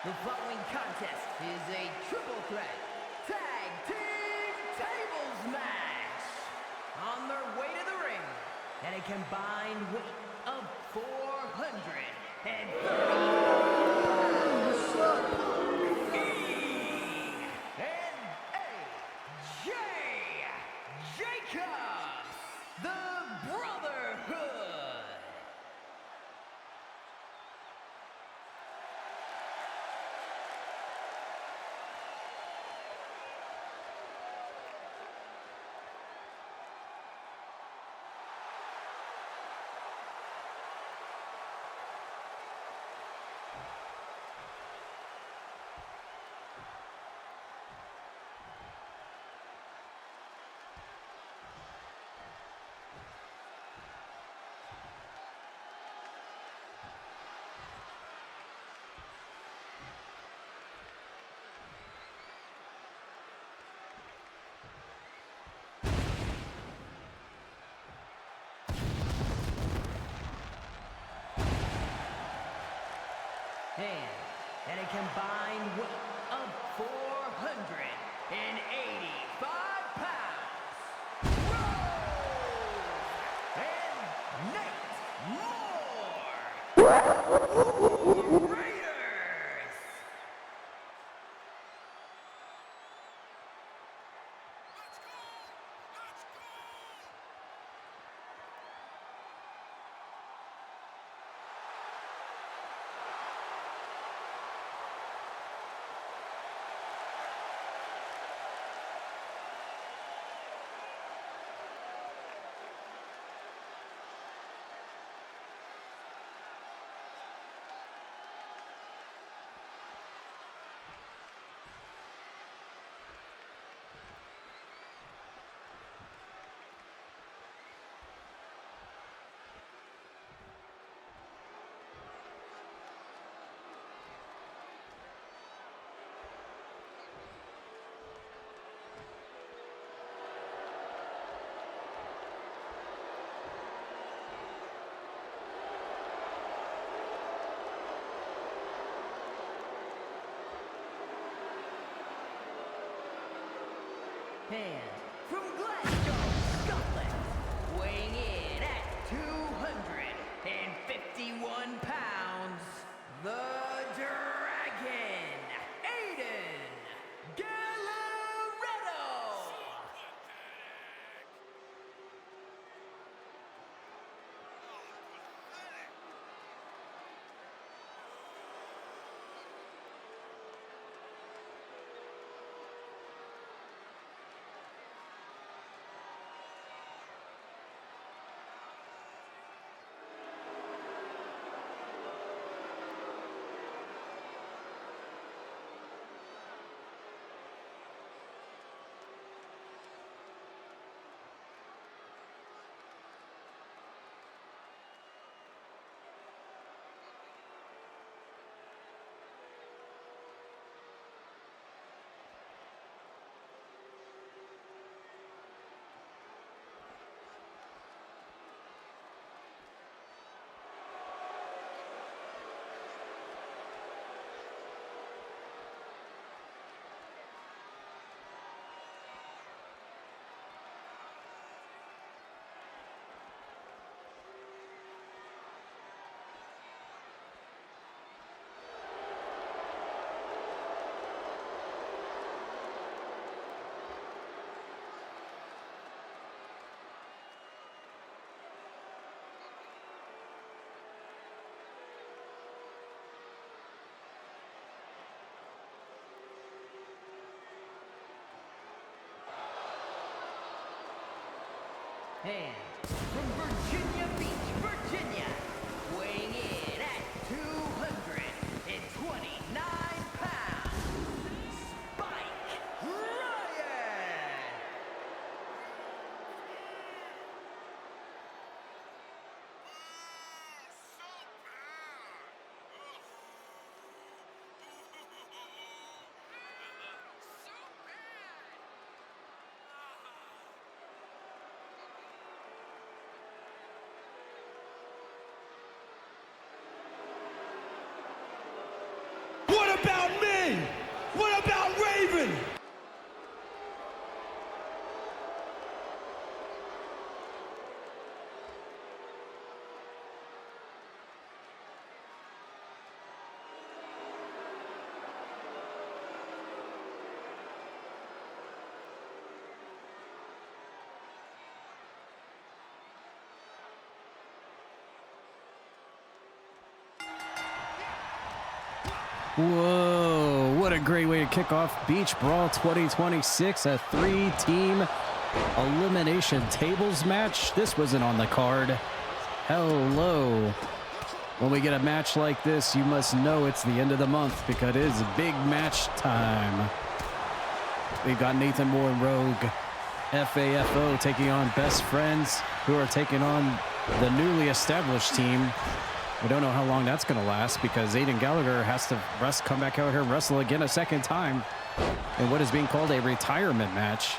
The following contest is a triple threat tag team tables match. On their way to the ring at a combined weight of 430 E and Jacobs, the Brotherhood. And at a combined weight of 485 pounds, Rose and Nate Moore, Raiders. And from Glasgow, Scotland, weighing in at 251 pounds, the Dragon, Aiden Gallagher. And from Virginia Beach, Virginia, weighing in at 229 pounds, Spike Ryan. Whoa, what a great way to kick off Beach Brawl 2026, a 3-team elimination tables match. This wasn't on the card. Hello. When we get a match like this, you must know it's the end of the month because it is big match time. We've got Nathan Moore and Rogue, FAFO taking on Best Friends, who are taking on the newly established team. We don't know how long that's going to last because Aiden Gallagher has to come back out here and wrestle again a second time in what is being called a retirement match.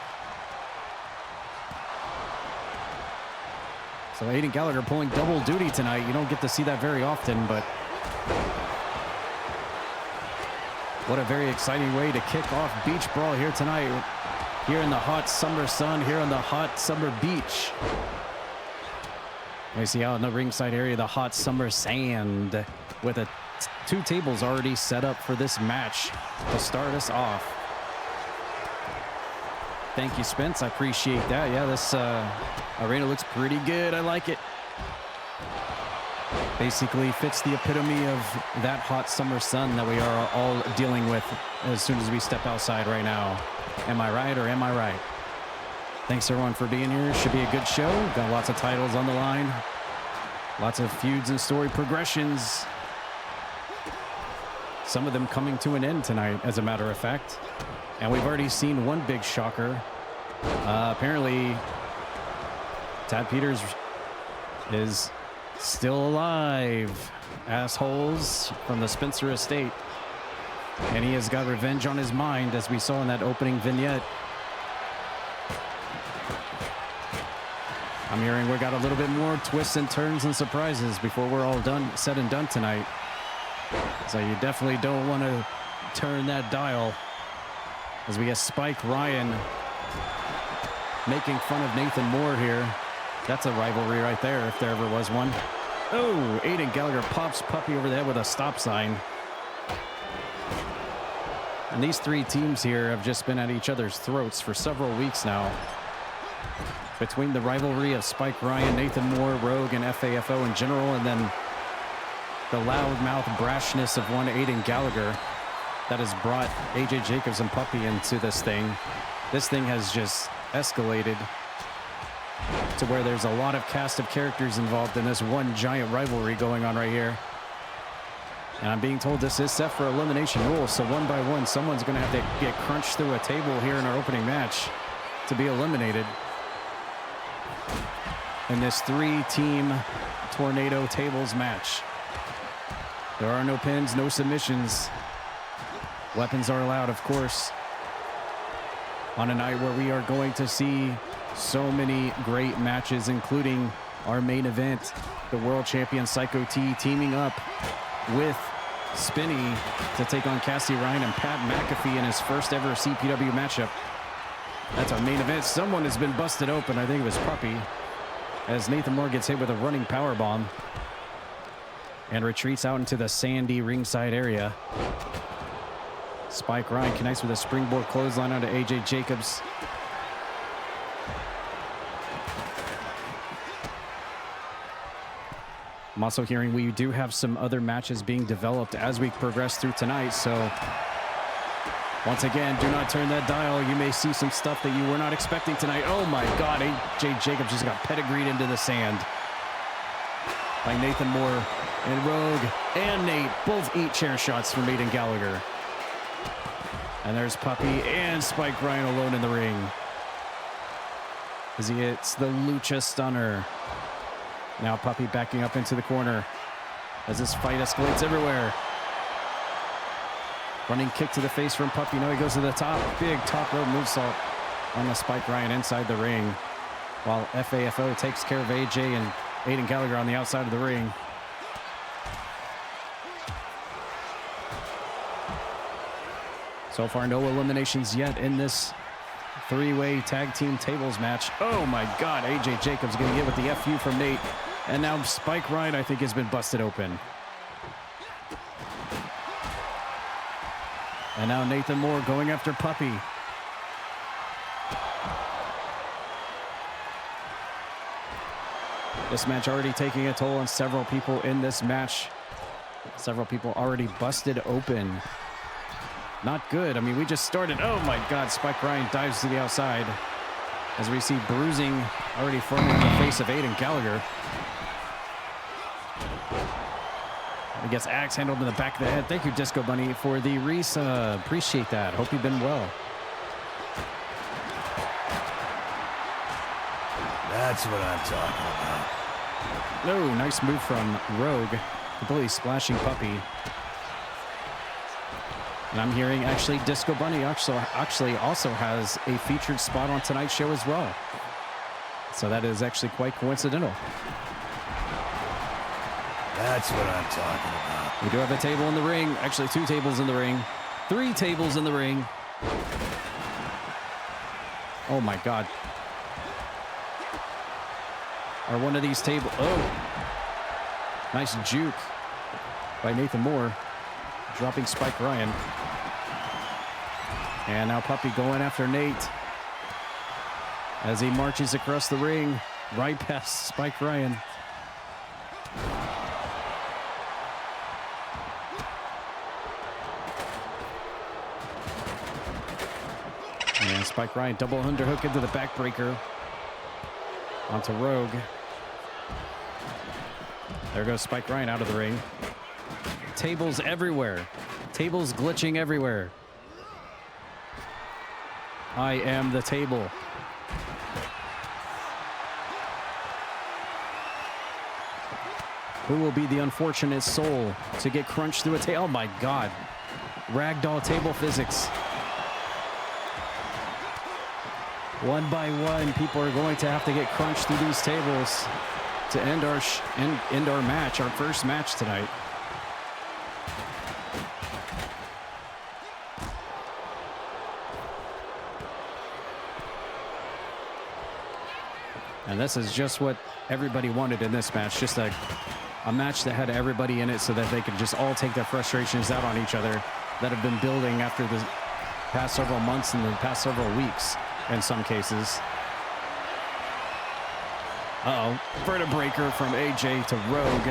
So Aiden Gallagher pulling double duty tonight. You don't get to see that very often, but what a very exciting way to kick off Beach Brawl here tonight. Here in the hot summer sun, here on the hot summer beach. We see out in the ringside area the hot summer sand with two tables already set up for this match to start us off. Thank you, Spence. I appreciate that. Yeah, this arena looks pretty good. I like it. Basically fits the epitome of that hot summer sun that we are all dealing with as soon as we step outside right now. Am I right or am I right? Thanks everyone for being here. Should be a good show. Got lots of titles on the line. Lots of feuds and story progressions. Some of them coming to an end tonight, as a matter of fact. And we've already seen one big shocker. Apparently, Tad Peters is still alive. Assholes from the Spencer estate. And he has got revenge on his mind, as we saw in that opening vignette. I'm hearing we got a little bit more twists and turns and surprises before we're all said and done tonight. So you definitely don't want to turn that dial. As we get Spike Ryan making fun of Nathan Moore here. That's a rivalry right there, if there ever was one. Oh, Aiden Gallagher pops Puppy over the head with a stop sign. And these three teams here have just been at each other's throats for several weeks now. Between the rivalry of Spike Ryan, Nathan Moore, Rogue, and FAFO in general, and then the loudmouth brashness of one Aiden Gallagher that has brought AJ Jacobs and Puppy into this thing. This thing has just escalated to where there's a lot of cast of characters involved in this one giant rivalry going on right here. And I'm being told this is set for elimination rules, so one by one, someone's going to have to get crunched through a table here in our opening match to be eliminated in this 3-team tornado tables match. There are no pins, no submissions. Weapons are allowed, of course, on a night where we are going to see so many great matches, including our main event, the world champion Psycho T teaming up with Spinny to take on Cassidy Ryan and Pat McAfee in his first ever CPW matchup. That's our main event. Someone has been busted open. I think it was Puppy, as Nathan Moore gets hit with a running power bomb and retreats out into the sandy ringside area. Spike Ryan connects with a springboard clothesline onto AJ Jacobs. I'm also hearing we do have some other matches being developed as we progress through tonight, so once again, do not turn that dial. You may see some stuff that you were not expecting tonight. Oh my God, AJ Jacobs just got pedigreed into the sand by Nathan Moore, and Rogue and Nate both eat chair shots from Aiden Gallagher. And there's Puppy and Spike Ryan alone in the ring as he hits the Lucha Stunner. Now Puppy backing up into the corner as this fight escalates everywhere. Running kick to the face from Puppy. Now he goes to the top. Big top rope moonsault on the Spike Ryan inside the ring, while FAFO takes care of AJ and Aiden Gallagher on the outside of the ring. So far, no eliminations yet in this three-way tag team tables match. Oh my God, AJ Jacobs getting hit with the FU from Nate. And now Spike Ryan, I think, has been busted open. And now Nathan Moore going after Puppy. This match already taking a toll on several people in this match. Several people already busted open. Not good. I mean, we just started. Oh my God, Spike Ryan dives to the outside as we see bruising already forming in the face of Aiden Gallagher. He gets axe handled in the back of the head. Thank you, Disco Bunny, for the resub. Appreciate that. Hope you've been well. That's what I'm talking about. Oh, nice move from Rogue. Completely splashing Puppy. And I'm hearing actually Disco Bunny actually also has a featured spot on tonight's show as well. So that is actually quite coincidental. That's what I'm talking about. We do have a table in the ring. Actually, 2 tables in the ring. 3 tables in the ring. Oh my God. Are one of these tables... Oh. Nice juke by Nathan Moore. Dropping Spike Ryan. And now Puppy going after Nate. As he marches across the ring. Right past Spike Ryan. And Spike Ryan double underhook into the backbreaker. Onto Rogue. There goes Spike Ryan out of the ring. Tables everywhere. Tables glitching everywhere. I am the table. Who will be the unfortunate soul to get crunched through a table? Oh my God. Ragdoll table physics. One by one, people are going to have to get crunched through these tables to end our match, our first match tonight. And this is just what everybody wanted in this match, just a match that had everybody in it so that they could just all take their frustrations out on each other that have been building after the past several months and the past several weeks in some cases. Uh-oh, vertebraker from AJ to Rogue.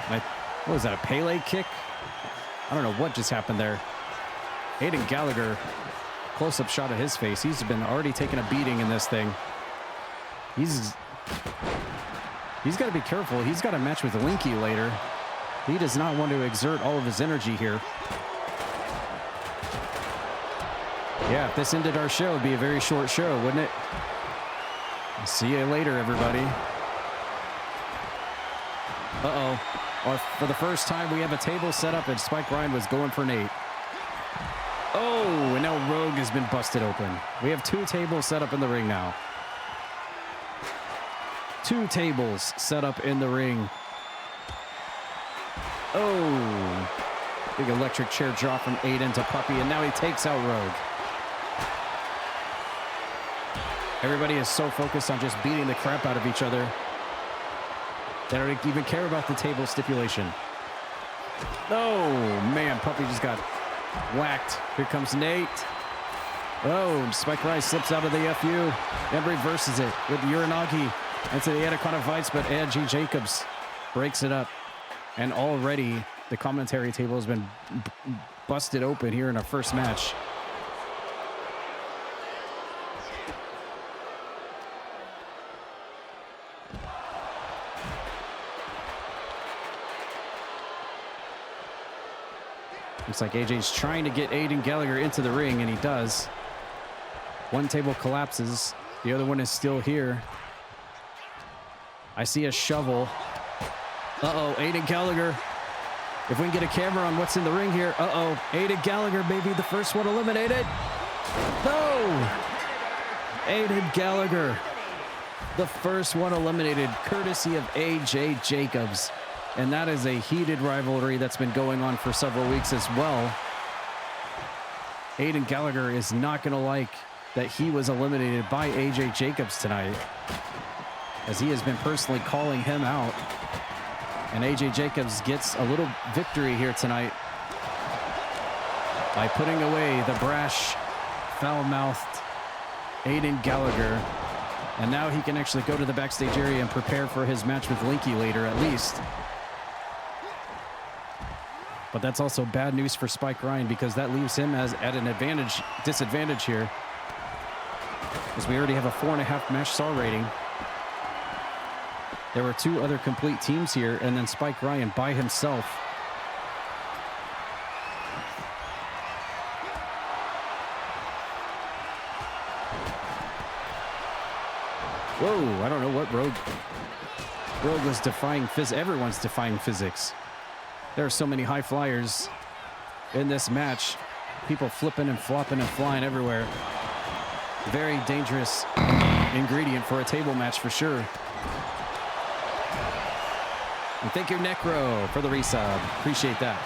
What was that, a Pele kick? I don't know what just happened there. Aiden Gallagher, close-up shot of his face. He's been already taking a beating in this thing. He's got to be careful. He's got a match with Linky later. He does not want to exert all of his energy here. Yeah, if this ended our show, it'd be a very short show, wouldn't it? See you later, everybody. Uh-oh. For the first time, we have a table set up, and Spike Ryan was going for Nate. Oh, and now Rogue has been busted open. We have 2 tables set up in the ring now. 2 tables set up in the ring. Oh. Big electric chair drop from Aiden to Puppy, and now he takes out Rogue. Everybody is so focused on just beating the crap out of each other. They don't even care about the table stipulation. Oh, man, Puppy just got whacked. Here comes Nate. Oh, Spike Rice slips out of the FU and reverses it with Uranagi into the Anaconda Vice, but AJ Jacobs breaks it up. And already the commentary table has been busted open here in our first match. Looks like AJ's trying to get Aiden Gallagher into the ring, and he does. One table collapses. The other one is still here. I see a shovel. Uh-oh, Aiden Gallagher. If we can get a camera on what's in the ring here. Uh-oh, Aiden Gallagher may be the first one eliminated. No! Aiden Gallagher, the first one eliminated, courtesy of AJ Jacobs. And that is a heated rivalry that's been going on for several weeks as well. Aiden Gallagher is not going to like that he was eliminated by AJ Jacobs tonight, as he has been personally calling him out. And AJ Jacobs gets a little victory here tonight by putting away the brash, foul-mouthed Aiden Gallagher. And now he can actually go to the backstage area and prepare for his match with Linky later, at least. But that's also bad news for Spike Ryan because that leaves him at an disadvantage here. Because we already have a 4.5 match star rating. There were 2 other complete teams here, and then Spike Ryan by himself. Whoa, I don't know what Rogue was defying physics. Everyone's defying physics. There are so many high flyers in this match. People flipping and flopping and flying everywhere. Very dangerous ingredient for a table match for sure. And thank you, Necro, for the resub. Appreciate that.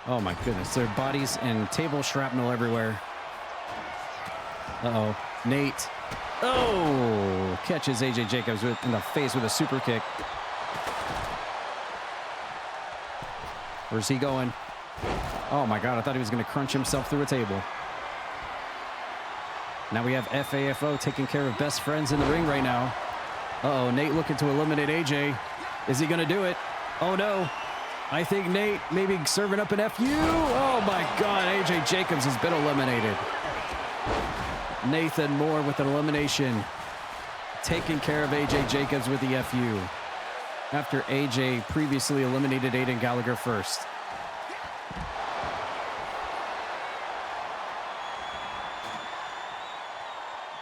Oh my goodness, there are bodies and table shrapnel everywhere. Uh-oh, Nate. Oh, catches AJ Jacobs in the face with a super kick. Where's he going? Oh my God, I thought he was going to crunch himself through a table. Now we have FAFO taking care of best friends in the ring right now. Uh-oh, Nate looking to eliminate AJ. Is he going to do it? Oh no. I think Nate maybe serving up an FU. Oh my God, AJ Jacobs has been eliminated. Nathan Moore with an elimination. Taking care of AJ Jacobs with the FU. After AJ previously eliminated Aiden Gallagher first.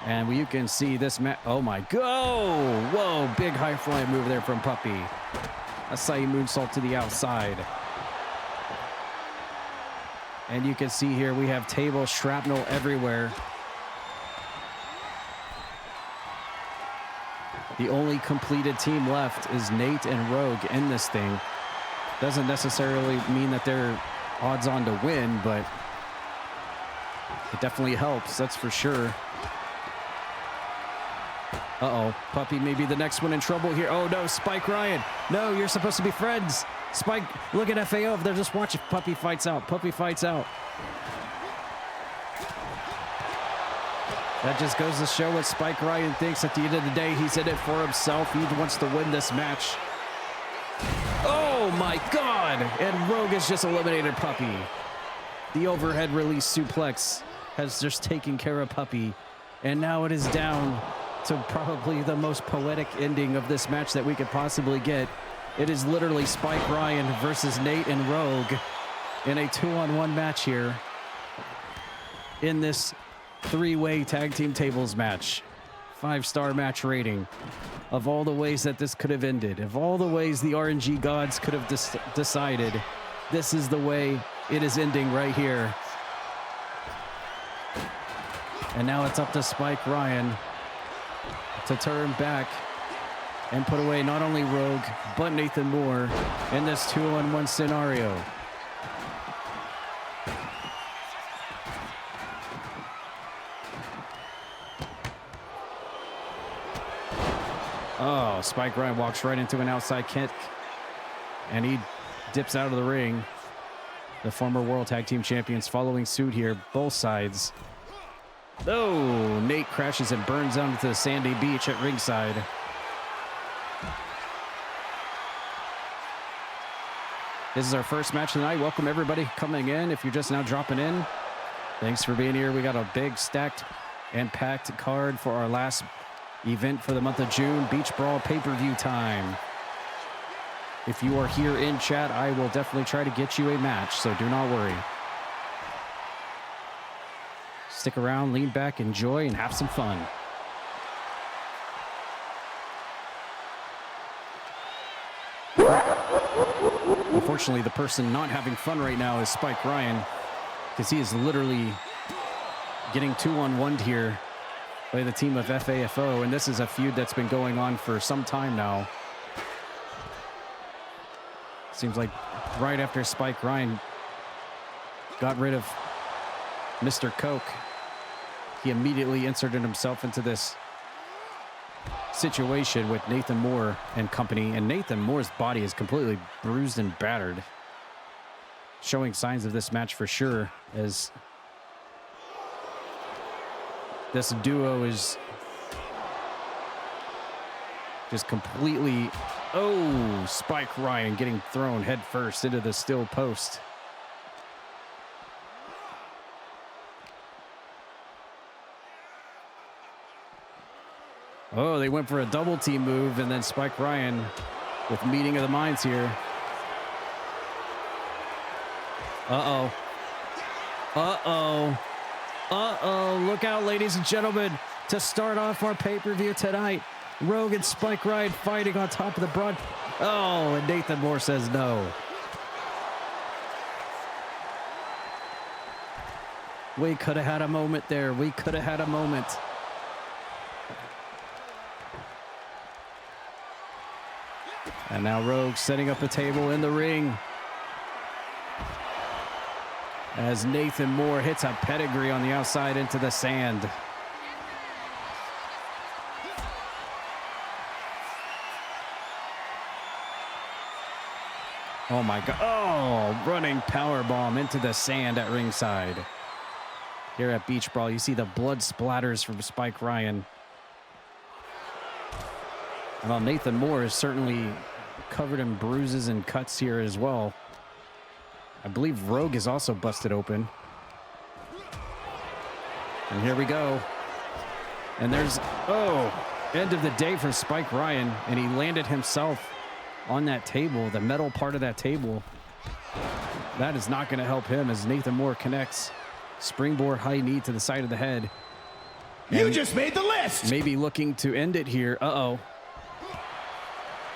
And you can see this match. Oh my God. Whoa, big high flying move there from Puppy. Acai moonsault to the outside. And you can see here we have table shrapnel everywhere. The only completed team left is Nate and Rogue in this thing. Doesn't necessarily mean that they're odds on to win, but it definitely helps, that's for sure. Uh-oh, Puppy may be the next one in trouble here. Oh no, Spike Ryan. No, you're supposed to be friends. Spike, look at FAO. They're just watching. Puppy fights out. Puppy fights out. That just goes to show what Spike Ryan thinks. At the end of the day, he's in it for himself. He wants to win this match. Oh my God! And Rogue has just eliminated Puppy. The overhead release suplex has just taken care of Puppy. And now it is down to probably the most poetic ending of this match that we could possibly get. It is literally Spike Ryan versus Nate and Rogue in a 2-on-1 match here in this 3-way tag team tables match. 5-star match rating. Of all the ways that this could have ended, of all the ways the RNG gods could have decided, this is the way it is ending right here. And now it's up to Spike Ryan to turn back and put away not only Rogue, but Nathan Moore in this 2-on-1 scenario. Oh, Spike Ryan walks right into an outside kick, and he dips out of the ring. The former World Tag Team Champions following suit here, both sides. Oh, Nate crashes and burns onto the sandy beach at ringside. This is our first match tonight. Welcome everybody coming in. If you're just now dropping in, thanks for being here. We got a big stacked and packed card for our last event for the month of June, Beach Brawl pay-per-view time. If you are here in chat, I will definitely try to get you a match, so do not worry. Stick around, lean back, enjoy, and have some fun. Unfortunately, the person not having fun right now is Spike Ryan, because he is literally getting 2-on-1'd here by the team of FAFO, and this is a feud that's been going on for some time now. Seems like right after Spike Ryan got rid of Mr. Coke, he immediately inserted himself into this situation with Nathan Moore and company, and Nathan Moore's body is completely bruised and battered, showing signs of this match for sure, as this duo is just completely Oh, Spike Ryan getting thrown head first into the steel post. Oh, they went for a double team move, and then Spike Ryan with meeting of the minds here. Uh-oh. Uh-oh. Uh-oh. Look out, ladies and gentlemen, to start off our pay-per-view tonight. Rogue and Spike Ryan fighting on top of the broad. Oh, and Nathan Moore says no. We could have had a moment there. We could have had a moment. And now Rogue setting up a table in the ring. As Nathan Moore hits a pedigree on the outside into the sand. Oh my God. Oh, running power bomb into the sand at ringside. Here at Beach Brawl, you see the blood splatters from Spike Ryan. Well, Nathan Moore is certainly covered in bruises and cuts here as well. I believe Rogue is also busted open. And here we go. And there's, oh, end of the day for Spike Ryan. And he landed himself on that table, the metal part of that table. That is not going to help him as Nathan Moore connects. Springboard high knee to the side of the head. You And just made the list! maybe looking to end it here. Uh-oh.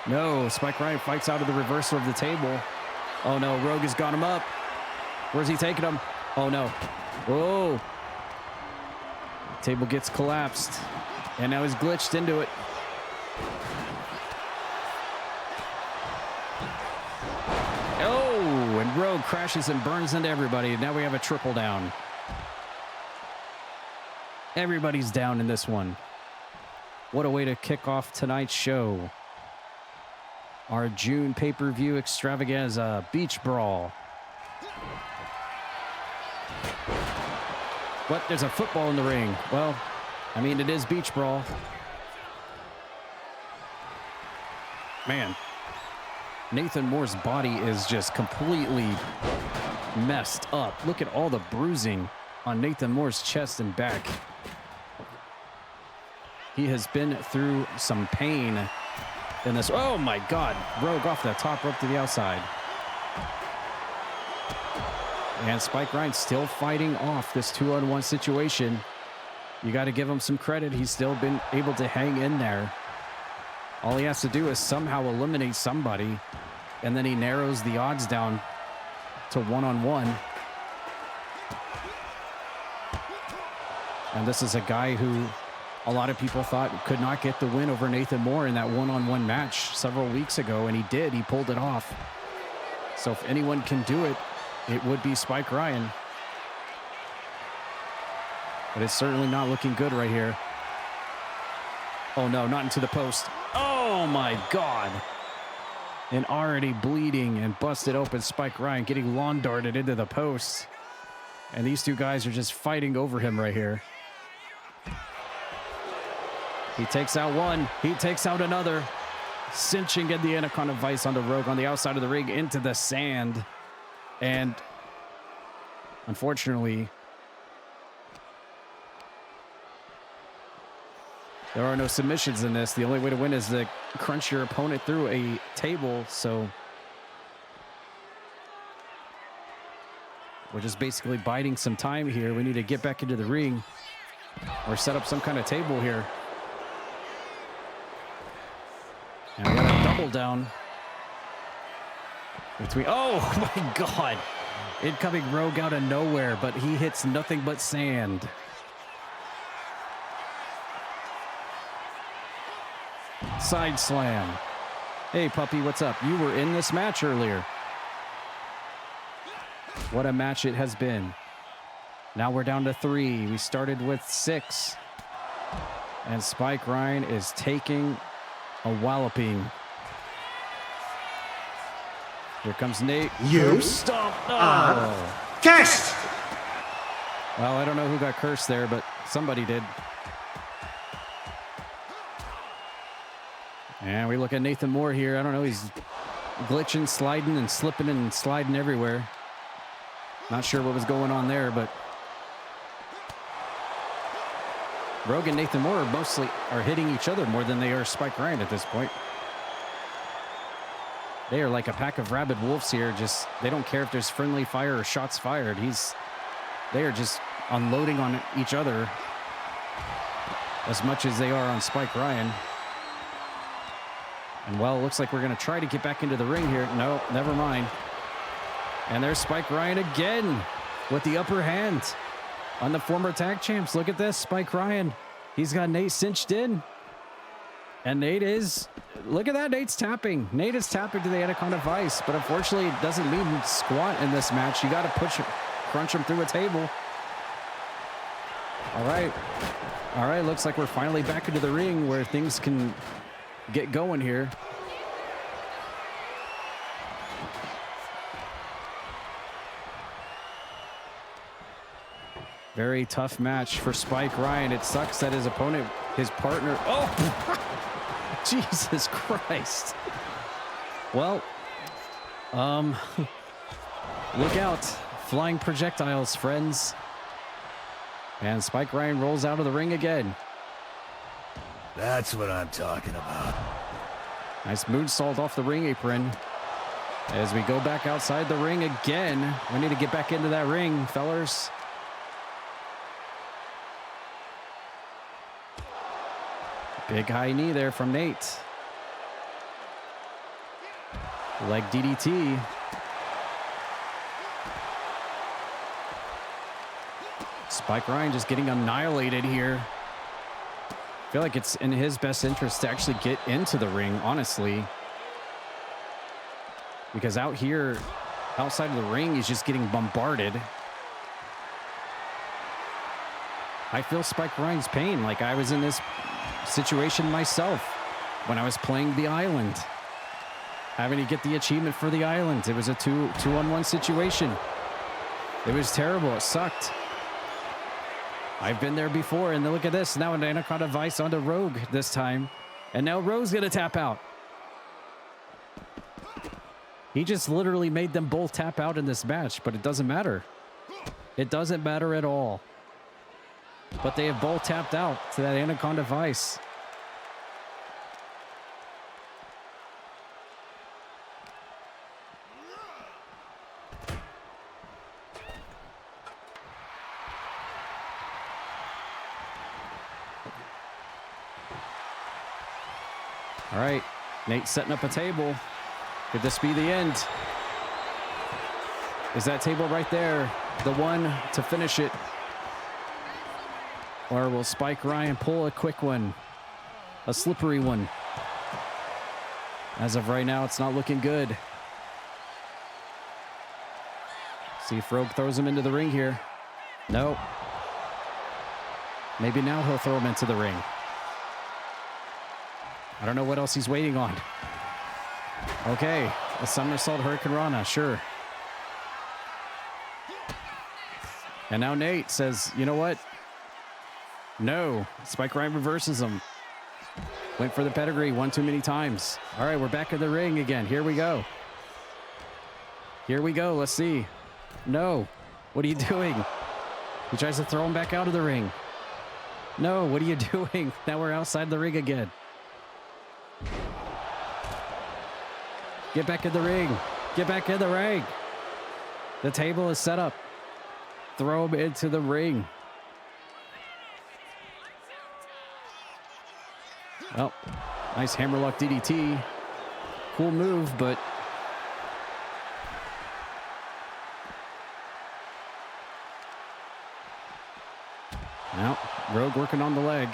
No, Spike Ryan fights out of the reversal of the table. Oh no, Rogue has got him up. Where's he taking him? Oh no. Whoa. Table gets collapsed. And now he's glitched into it. Oh, and Rogue crashes and burns into everybody. Now we have a triple down. Everybody's down in this one. What a way to kick off tonight's show. Our June pay-per-view extravaganza, Beach Brawl. What? There's a football in the ring. Well, I mean, it is Beach Brawl. Man, Nathan Moore's body is just completely messed up. Look at all the bruising on Nathan Moore's chest and back. He has been through some pain in this. Oh my God, Rogue off the top rope to the outside. And Spike Ryan still fighting off this 2-on-1 situation. You got to give him some credit. He's still been able to hang in there. All he has to do is somehow eliminate somebody, and then he narrows the odds down to 1-on-1. And this is a guy who a lot of people thought could not get the win over Nathan Moore in that 1-on-1 match several weeks ago, and he did. He pulled it off. So if anyone can do it, it would be Spike Ryan. But it's certainly not looking good right here. Oh no, not into the post. Oh my God. And already bleeding and busted open Spike Ryan getting lawn darted into the post. And these two guys are just fighting over him right here. He takes out one. He takes out another. Cinching in the Anaconda Vice on the Rogue on the outside of the ring into the sand. And unfortunately, there are no submissions in this. The only way to win is to crunch your opponent through a table. So we're just basically biding some time here. We need to get back into the ring or set up some kind of table here. And we got a double down between. Oh my God. Incoming Rogue out of nowhere, but he hits nothing but sand. Side slam. Hey, puppy, what's up? You were in this match earlier. What a match it has been. Now we're down to 3. We started with 6. And Spike Ryan is taking a walloping. Here comes Nate. You Stop. cursed! Well, I don't know who got cursed there, but somebody did. And we look at Nathan Moore here. I don't know. He's glitching, sliding, and slipping and sliding everywhere. Not sure what was going on there, but Rogue and Nathan Moore mostly are hitting each other more than they are Spike Ryan at this point. They are like a pack of rabid wolves here. Just, they don't care if there's friendly fire or shots fired. They are just unloading on each other as much as they are on Spike Ryan. And well, it looks like we're going to try to get back into the ring here. No, never mind. And there's Spike Ryan again with the upper hand on the former tag champs. Look at this, Spike Ryan. He's got Nate cinched in. And Nate is, look at that, Nate's tapping. Nate is tapping to the Anaconda Vice, but unfortunately it doesn't mean squat in this match. You got to crunch him through a table. All right, looks like we're finally back into the ring where things can get going here. Very tough match for Spike Ryan. It sucks that his opponent, his partner, oh, Jesus Christ. Well, look out. Flying projectiles, friends. And Spike Ryan rolls out of the ring again. That's what I'm talking about. Nice moonsault off the ring apron. As we go back outside the ring again. We need to get back into that ring, fellers. Big high knee there from Nate. Leg DDT. Spike Ryan just getting annihilated here. I feel like it's in his best interest to actually get into the ring, honestly. Because out here, outside of the ring, he's just getting bombarded. I feel Spike Ryan's pain. Like I was in this situation myself when I was playing the island. Having to get the achievement for the island. It was a two-on-one situation. It was terrible. It sucked. I've been there before, and look at this. Now an Anaconda Vice onto Rogue this time. And now Rogue's going to tap out. He just literally made them both tap out in this match, but it doesn't matter. It doesn't matter at all. But they have both tapped out to that Anaconda Vice. All right, Nate setting up a table. Could this be the end? Is that table right there the one to finish it? Or will Spike Ryan pull a quick one? A slippery one? As of right now, it's not looking good. See if Rogue throws him into the ring here. No. Maybe now he'll throw him into the ring. I don't know what else he's waiting on. Okay, a somersault Hurricane Rana, sure. And now Nate says, you know what? No. Spike Ryan reverses him. Went for the pedigree one too many times. All right, we're back in the ring again. Here we go. Here we go. Let's see. No. What are you doing? He tries to throw him back out of the ring. No, what are you doing? Now we're outside the ring again. Get back in the ring. Get back in the ring. The table is set up. Throw him into the ring. Well, nice hammerlock DDT. Cool move, but now Rogue working on the leg.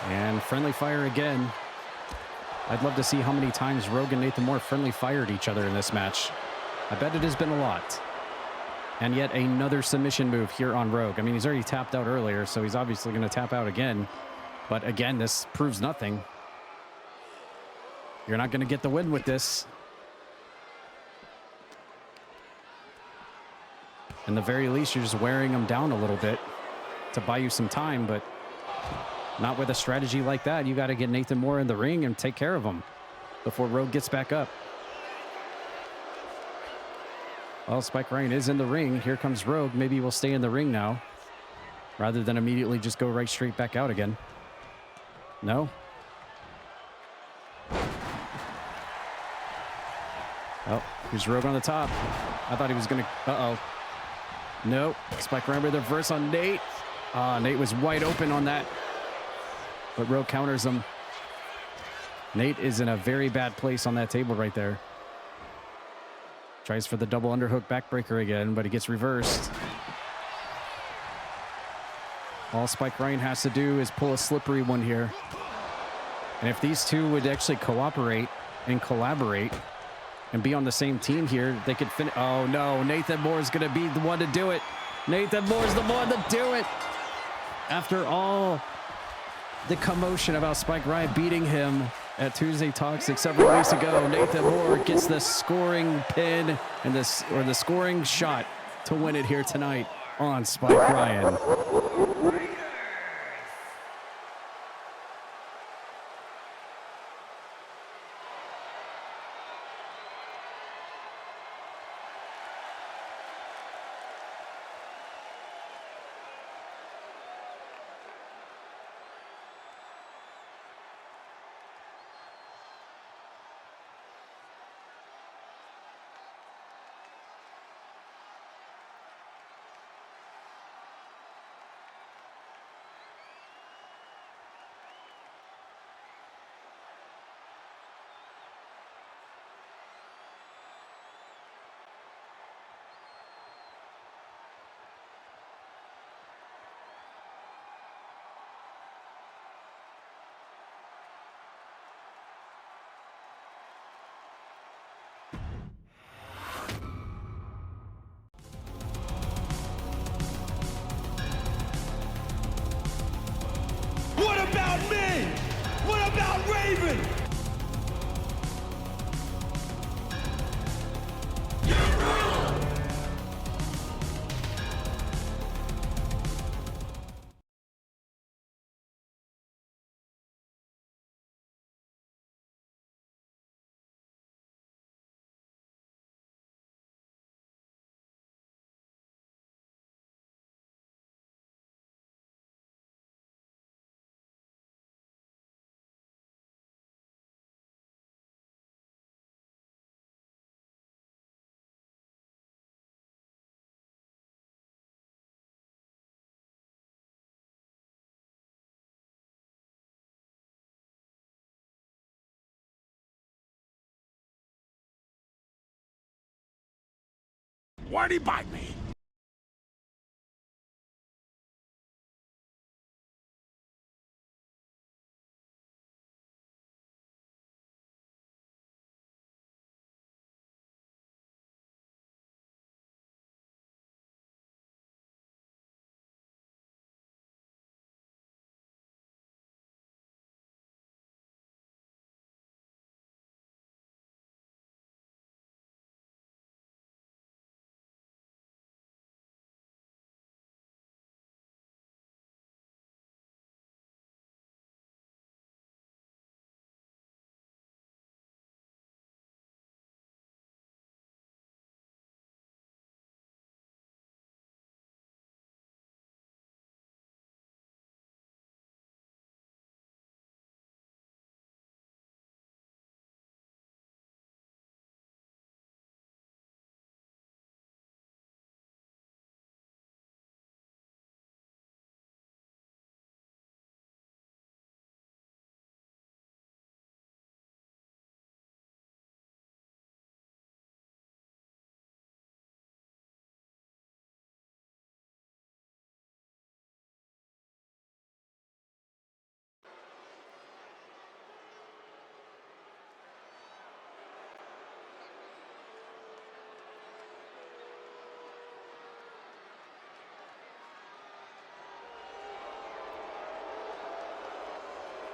And friendly fire again. I'd love to see how many times Rogue and Nathan Moore friendly fired each other in this match. I bet it has been a lot. And yet another submission move here on Rogue. I mean, he's already tapped out earlier, so he's obviously going to tap out again. But again, this proves nothing. You're not going to get the win with this. In the very least, you're just wearing them down a little bit to buy you some time, but not with a strategy like that. You got to get Nathan Moore in the ring and take care of him before Rogue gets back up. Well, Spike Ryan is in the ring. Here comes Rogue. Maybe we'll stay in the ring now rather than immediately just go right straight back out again. No? Oh, here's Rogue on the top. I thought he was going to... Uh-oh. Nope. Spike Ryan with a reverse on Nate. Nate was wide open on that. But Rogue counters him. Nate is in a very bad place on that table right there. Tries for the double underhook backbreaker again, but he gets reversed. All Spike Ryan has to do is pull a slippery one here. And if these two would actually cooperate and collaborate and be on the same team here, they could finish. Oh no, Nathan Moore's gonna be the one to do it. Nathan Moore's the one to do it. After all the commotion about Spike Ryan beating him at Tuesday Toxic several weeks ago, Nathan Moore gets the scoring pin and the scoring shot to win it here tonight on Spike Ryan. What about me? What about Raven? Why'd he bite me?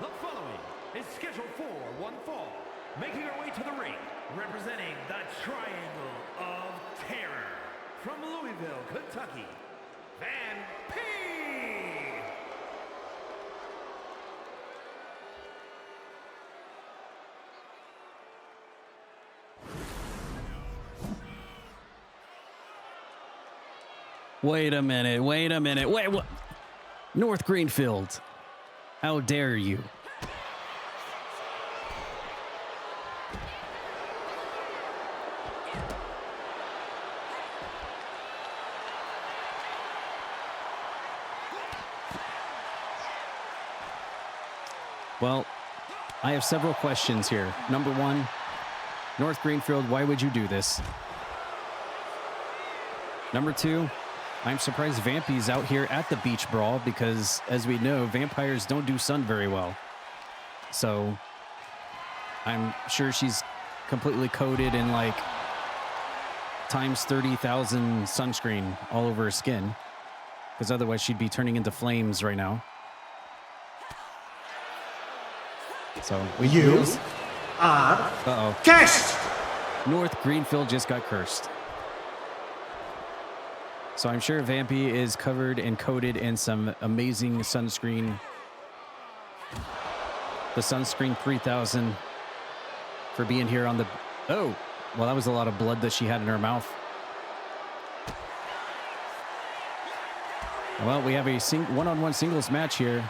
The following is scheduled for one fall, making our way to the ring, representing the Triangle of Terror, from Louisville, Kentucky, Van P. Wait a minute. Wait, what? North Greenfield. How dare you? Well, I have several questions here. Number one, North Greenfield, why would you do this? Number two, I'm surprised Vampy's out here at the Beach Brawl because, as we know, vampires don't do sun very well. So I'm sure she's completely coated in like times 30,000 sunscreen all over her skin, because otherwise she'd be turning into flames right now. So we are cursed. North Greenfield just got cursed. So I'm sure Vampy is covered and coated in some amazing sunscreen. The Sunscreen 3000 for being here on the... Oh, well, that was a lot of blood that she had in her mouth. Well, we have a one-on-one singles match here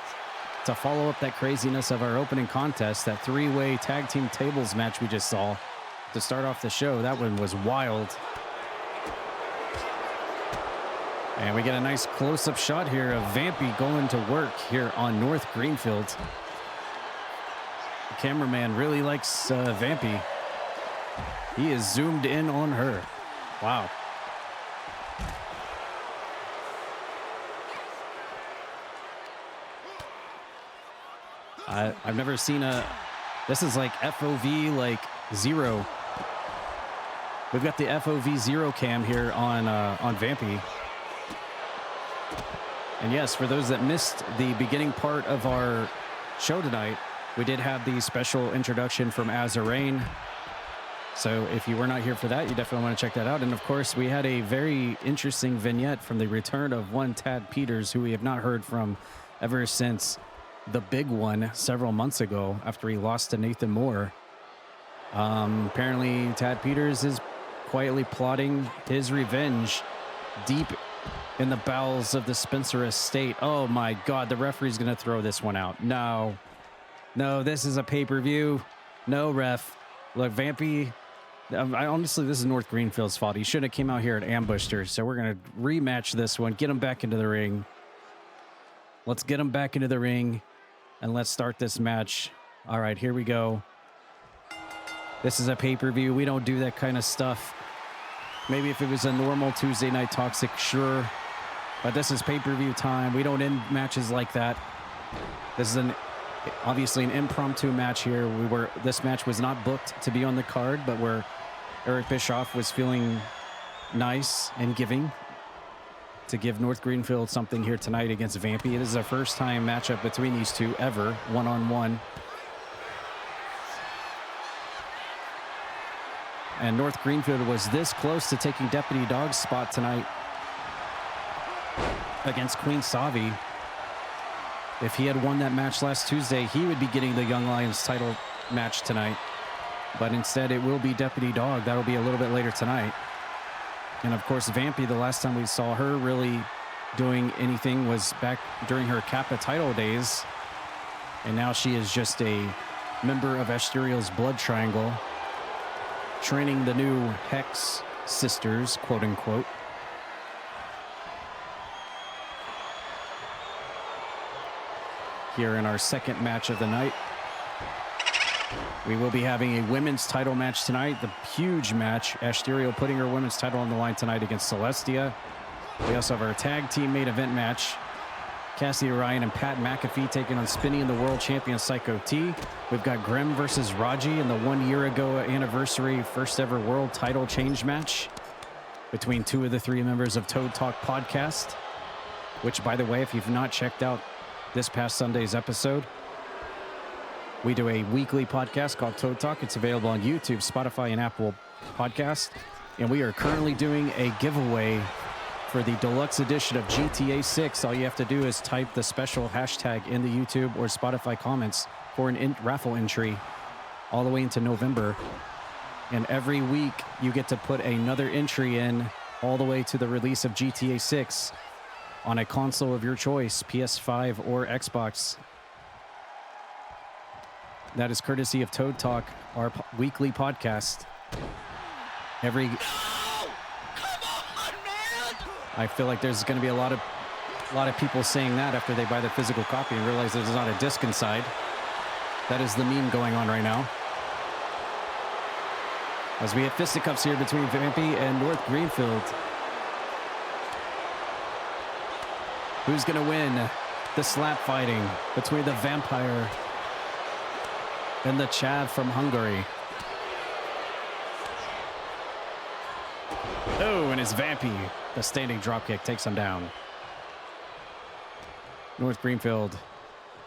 to follow up that craziness of our opening contest, that three-way tag team tables match we just saw to start off the show. That one was wild. And we get a nice close-up shot here of Vampy going to work here on North Greenfield. The cameraman really likes Vampy. He is zoomed in on her. Wow. I've never seen this is like FOV like 0. We've got the FOV 0 cam here on Vampy. And yes, for those that missed the beginning part of our show tonight, we did have the special introduction from AzurRayne. So if you were not here for that, you definitely want to check that out. And of course, we had a very interesting vignette from the return of one Tad Peters, who we have not heard from ever since the big one several months ago after he lost to Nathan Moore. Apparently, Tad Peters is quietly plotting his revenge deep in the bowels of the Spencer estate. Oh my God, the referee's going to throw this one out. No, this is a pay-per-view. No, ref. Look, Vampy, honestly, this is North Greenfield's fault. He should have came out here and ambushed her. So we're going to rematch this one, get him back into the ring. Let's get him back into the ring and let's start this match. All right, here we go. This is a pay-per-view. We don't do that kind of stuff. Maybe if it was a normal Tuesday night Toxic, sure. But this is pay-per-view time. We don't end matches like that. This is obviously an impromptu match here. This match was not booked to be on the card, but where Eric Bischoff was feeling nice and giving to give North Greenfield something here tonight against Vampy. This is a first-time matchup between these two ever, one-on-one. And North Greenfield was this close to taking Deputy Dawg's spot tonight against Queen Savvii. If he had won that match last Tuesday, he would be getting the Young Lions title match tonight. But instead, it will be Deputy Dawg. That'll be a little bit later tonight. And of course, Vampy, the last time we saw her really doing anything was back during her Kappa title days. And now she is just a member of Ashterial's Blood Triangle, training the new Hex sisters, quote unquote. Here in our second match of the night, we will be having a women's title match tonight, the huge match. Ashterial putting her women's title on the line tonight against Celestia. We also have our tag team main event match. Cassidy Ryan and Pat McAfee taking on Spinny and the world champion Psycho T. We've got Grimm versus Raji in the 1 year ago anniversary first ever world title change match between two of the three members of Toad Talk podcast, which, by the way, if you've not checked out this past Sunday's episode, we do a weekly podcast called Toad Talk. It's available on YouTube, Spotify, and Apple Podcast. And we are currently doing a giveaway for the deluxe edition of GTA 6. All you have to do is type the special hashtag in the YouTube or Spotify comments for an raffle entry all the way into November. And every week you get to put another entry in all the way to the release of GTA 6 on a console of your choice, PS5 or Xbox. That is courtesy of Toad Talk, our weekly podcast. I feel like there's going to be a lot of people saying that after they buy the physical copy and realize there's not a disc inside. That is the meme going on right now. As we have fisticuffs here between Vampy and North Greenfield. Who's going to win the slap fighting between the vampire and the Chav from Hungary? Oh, and it's Vampy. The standing dropkick takes him down. North Greenfield,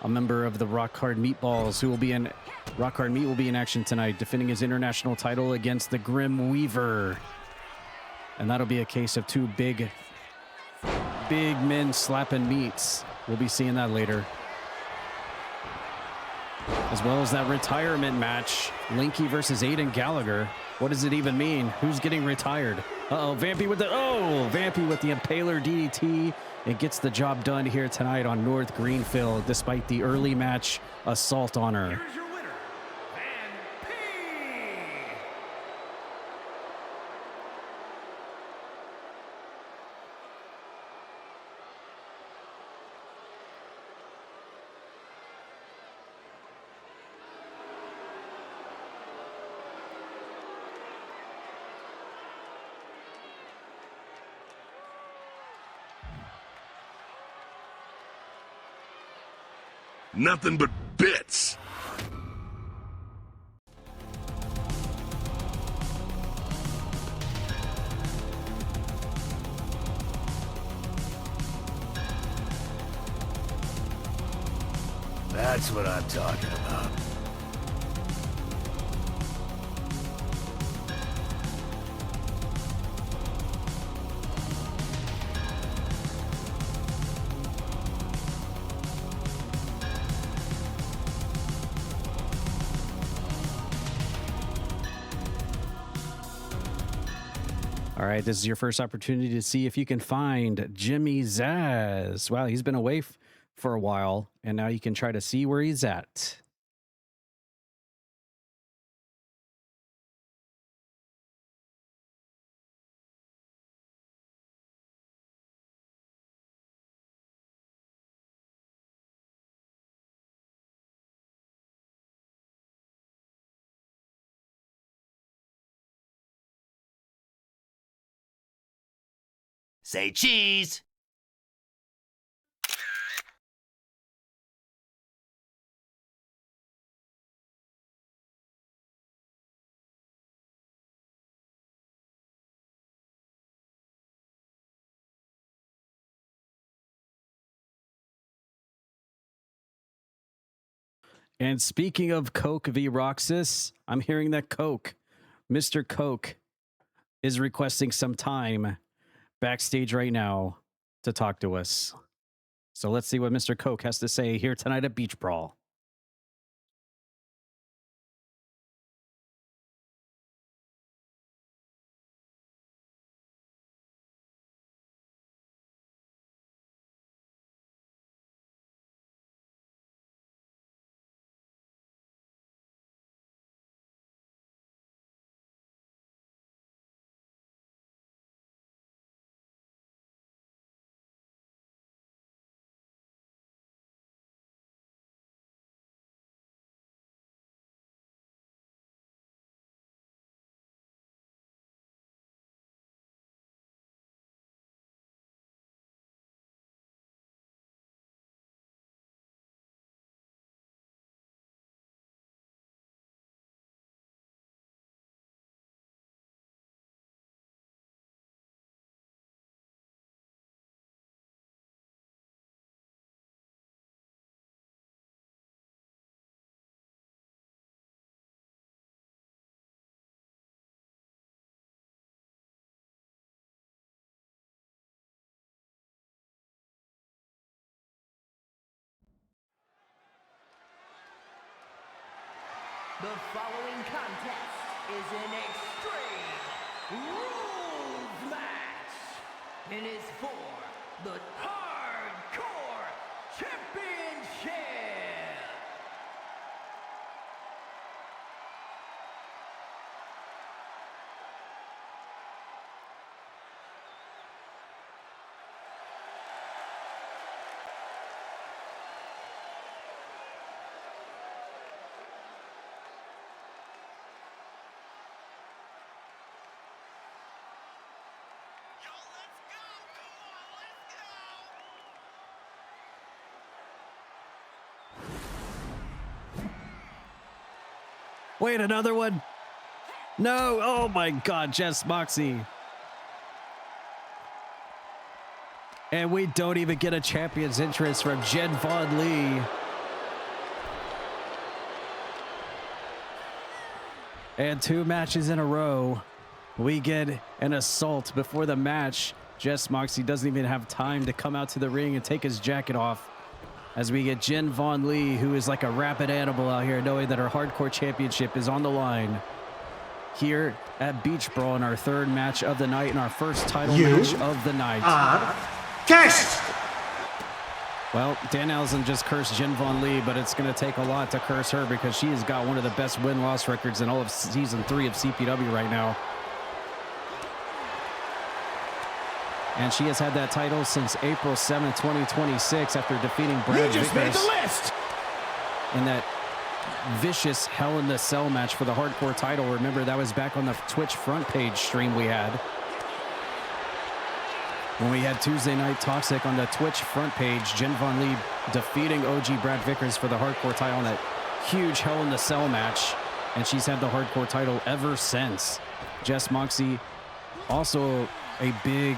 a member of the Rock Hard Meatballs, who will be in Rock Hard Meat will be in action tonight, defending his international title against the Grimm Weaver. And that'll be a case of two big men slapping meats. We'll be seeing that later. As well as that retirement match, Linky versus Aiden Gallagher. What does it even mean? Who's getting retired? Vampy with the Impaler DDT. It gets the job done here tonight on North Greenfield, despite the early match assault on her. Here's your winner, Vampy. Nothing but bits. That's what I'm talking about. All right, this is your first opportunity to see if you can find Jimmy Zaz. Wow, he's been away for a while, and now you can try to see where he's at. Say cheese! And speaking of Coke v. Roxas, I'm hearing that Mr. Coke, is requesting some time backstage right now to talk to us. So let's see what Mr. Coke has to say here tonight at Beach Brawl. The following contest is an extreme rules match and is for the Hardcore Championship. Wait, another one? No. Oh my God, Jess Moxie. And we don't even get a champion's entrance from Jen Von Lee. And 2 matches in a row, we get an assault before the match. Jess Moxie doesn't even have time to come out to the ring and take his jacket off, as we get Jen Von Lee, who is like a rabid animal out here, knowing that our hardcore championship is on the line here at Beach Brawl in our 3rd match of the night and our first title match of the night. Cursed! Well, Dan Allison just cursed Jen Von Lee, but it's going to take a lot to curse her because she has got one of the best win-loss records in all of Season 3 of CPW right now. And she has had that title since April 7th, 2026, after defeating Brad You just made Vickers the list! in that vicious Hell in the Cell match for the hardcore title. Remember, that was back on the Twitch front page stream we had, when we had Tuesday Night Toxic on the Twitch front page. Jen Von Lee defeating OG Brad Vickers for the hardcore title in that huge Hell in the Cell match, and she's had the hardcore title ever since. Jess Moxie, also a big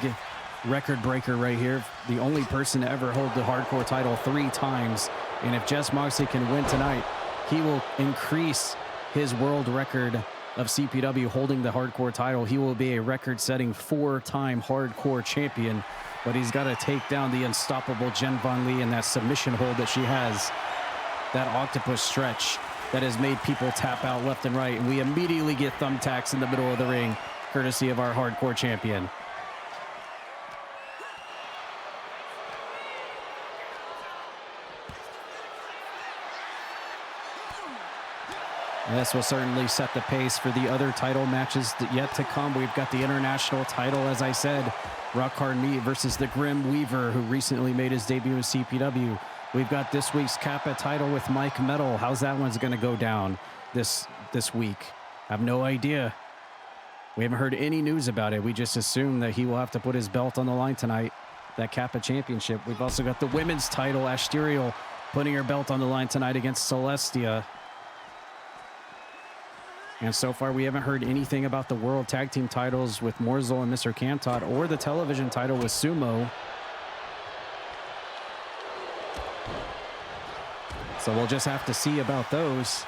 record breaker right here, the only person to ever hold the hardcore title 3 times. And if Jess Moxie can win tonight, he will increase his world record of CPW holding the hardcore title. He will be a record-setting 4-time hardcore champion, but he's got to take down the unstoppable Jen Von Lee in that submission hold that she has, that octopus stretch that has made people tap out left and right. And we immediately get thumbtacks in the middle of the ring, courtesy of our hardcore champion. And this will certainly set the pace for the other title matches yet to come. We've got the international title, as I said, Rock Hard Meat versus the Grimm Weaver, who recently made his debut in CPW. We've got this week's Kappa title with Mike Metal. How's that one's going to go down this week? I have no idea. We haven't heard any news about it. We just assume that he will have to put his belt on the line tonight, that Kappa Championship. We've also got the women's title, Ashterial, putting her belt on the line tonight against Celestia. And so far, we haven't heard anything about the World Tag Team titles with Morzel and Mr. Camtot, or the television title with Sumo. So we'll just have to see about those.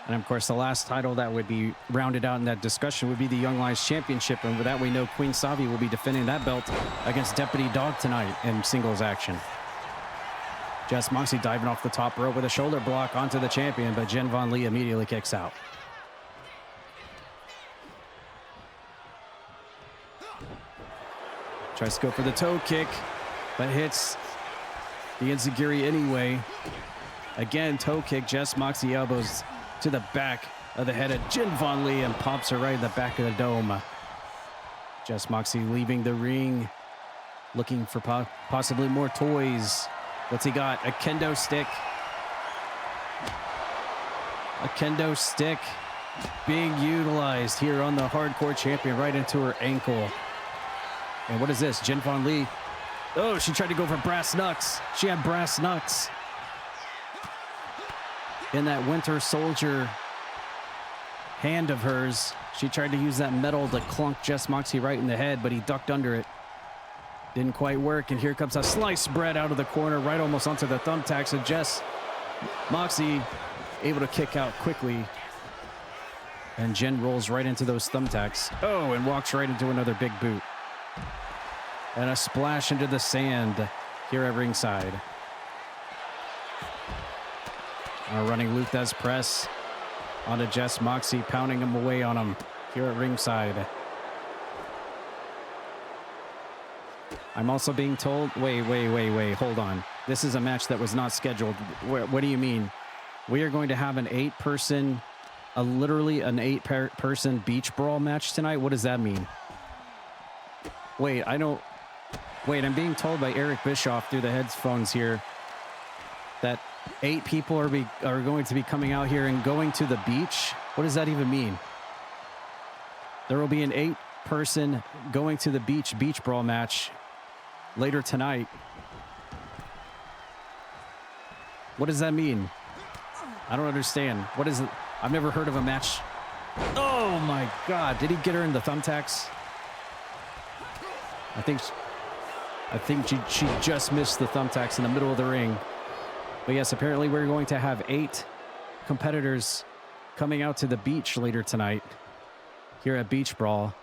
And of course, the last title that would be rounded out in that discussion would be the Young Lions Championship. And with that, we know Queen Savvii will be defending that belt against Deputy Dawg tonight in singles action. Jess Moxie diving off the top rope with a shoulder block onto the champion, but Jen Von Lee immediately kicks out. Tries to go for the toe kick, but hits the enziguri anyway. Again, toe kick. Jess Moxie elbows to the back of the head of Jen Von Lee and pops her right in the back of the dome. Jess Moxie leaving the ring, looking for possibly more toys. What's he got? A kendo stick. A kendo stick being utilized here on the hardcore champion, right into her ankle. And what is this? Jen Von Lee. Oh, she tried to go for brass knucks. She had brass knucks in that Winter Soldier hand of hers. She tried to use that metal to clunk Jess Moxie right in the head, but he ducked under it. Didn't quite work, and here comes a sliced bread out of the corner, right almost onto the thumbtacks, and Jess Moxie able to kick out quickly. And Jen rolls right into those thumbtacks. Oh, and walks right into another big boot. And a splash into the sand here at ringside. Running Luthez press onto Jess Moxie, pounding him away on him here at ringside. I'm also being told, wait, hold on. This is a match that was not scheduled. What do you mean? We are going to have an literally an 8-person Beach Brawl match tonight? What does that mean? Wait, I'm being told by Eric Bischoff through the headphones here that 8 people are going to be coming out here and going to the beach. What does that even mean? There will be an 8-person going to the Beach Brawl match later tonight. What does that mean? I don't understand. What is it? I've never heard of a match. Oh my God. Did he get her in the thumbtacks? I think she just missed the thumbtacks in the middle of the ring. But yes, apparently we're going to have 8 competitors coming out to the beach later tonight here at Beach Brawl.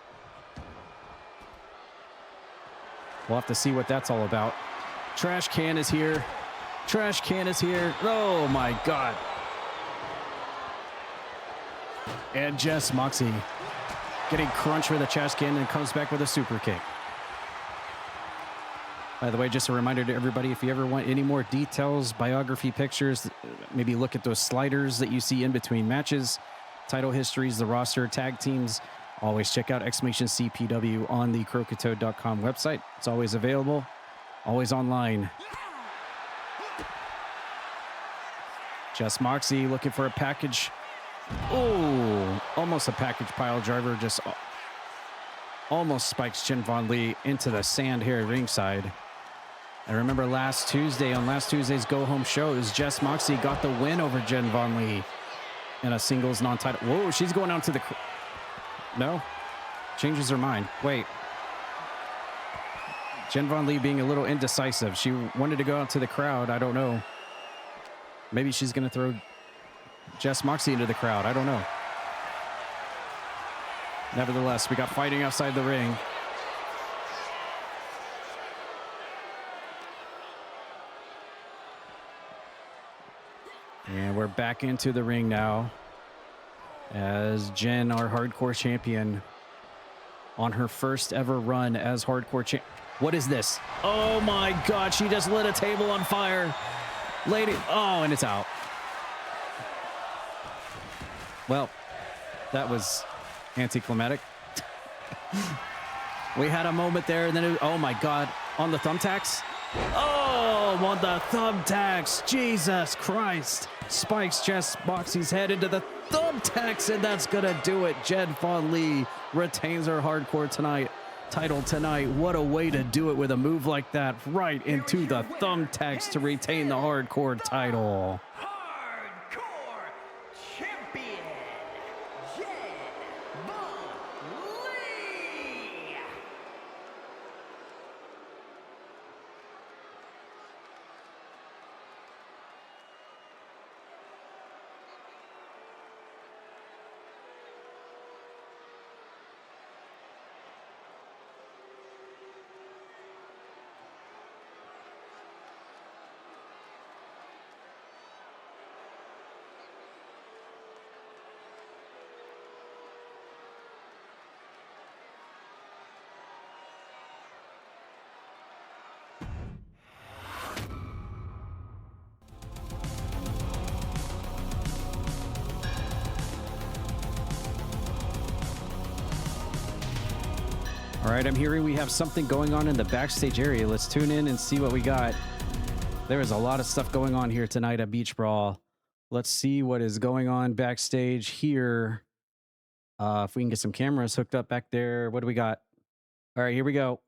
We'll have to see what that's all about. Trash can is here. Trash can is here. Oh my God. And Jess Moxie getting crunched with a trash can and comes back with a super kick. By the way, just a reminder to everybody, if you ever want any more details, biography pictures, maybe look at those sliders that you see in between matches, title histories, the roster, tag teams, always check out !CPW on the Croakitoad.com website. It's always available, always online. Jess Moxie looking for a package. Oh, almost a package pile driver. Just almost spikes Jen Von Lee into the sand here at ringside. I remember last Tuesday's Go Home show, it was Jess Moxie got the win over Jen Von Lee in a singles non-title. Whoa, she's going down to the... No? Changes her mind. Wait. Jen Von Lee being a little indecisive. She wanted to go out to the crowd. I don't know. Maybe she's going to throw Jess Moxie into the crowd. I don't know. Nevertheless, we got fighting outside the ring. And we're back into the ring now as Jen, our hardcore champion, on her first ever run as hardcore champ. What is this? Oh my God, she just lit a table on fire. Lady, oh, and it's out. Well, that was anticlimactic. We had a moment there, and then, oh my God, on the thumbtacks? Oh, on the thumbtacks. Jesus Christ. Spikes Jess Moxie's head into the thumbtacks, and that's going to do it. Jen Von Lee retains her hardcore title tonight. What a way to do it with a move like that, right into the thumbtacks to retain the hardcore title. Hardcore champion, Jen Von Lee. All right, I'm hearing we have something going on in the backstage area. Let's tune in and see what we got. There is a lot of stuff going on here tonight at Beach Brawl. Let's see what is going on backstage here. If we can get some cameras hooked up back there. What do we got? All right, here we go.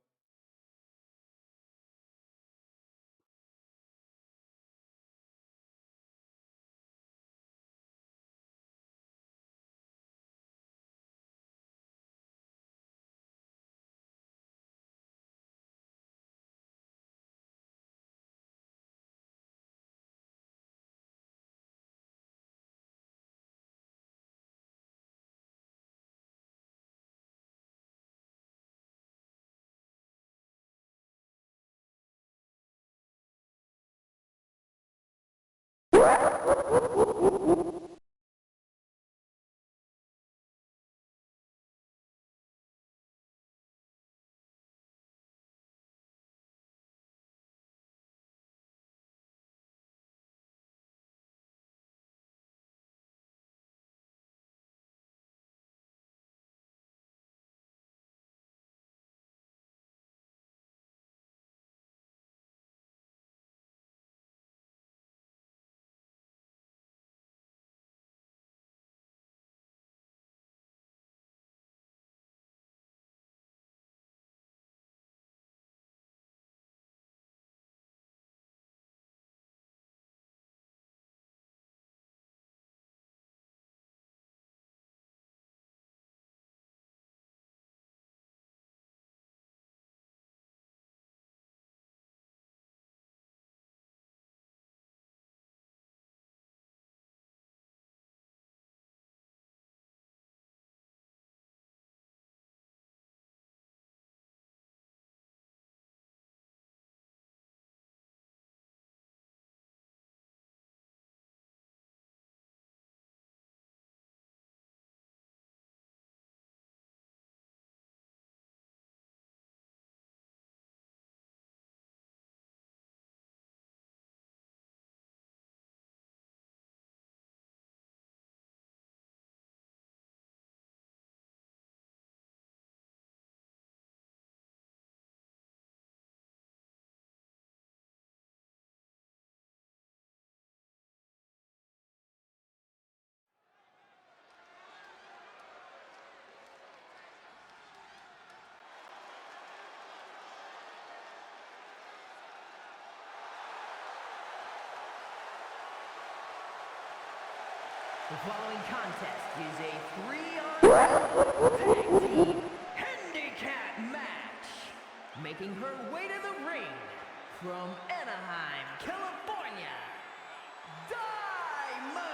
The following contest is a 3-on-2 tag team handicap match. Making her way to the ring from Anaheim, California, Diamond.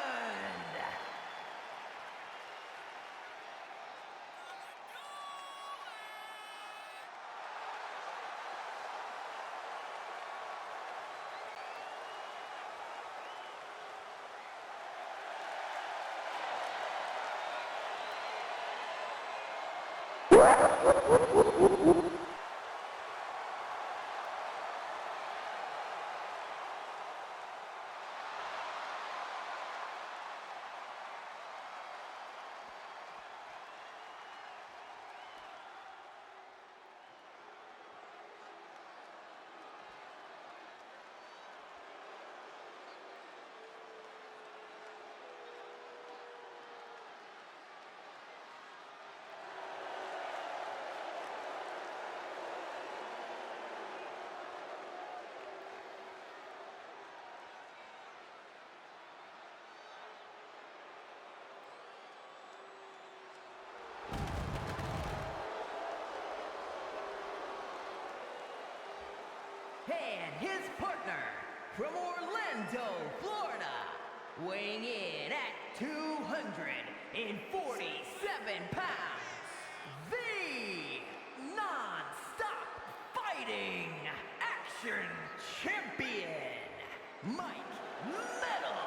And his partner from Orlando, Florida, weighing in at 247 pounds, the non-stop fighting action champion, Mike Metal.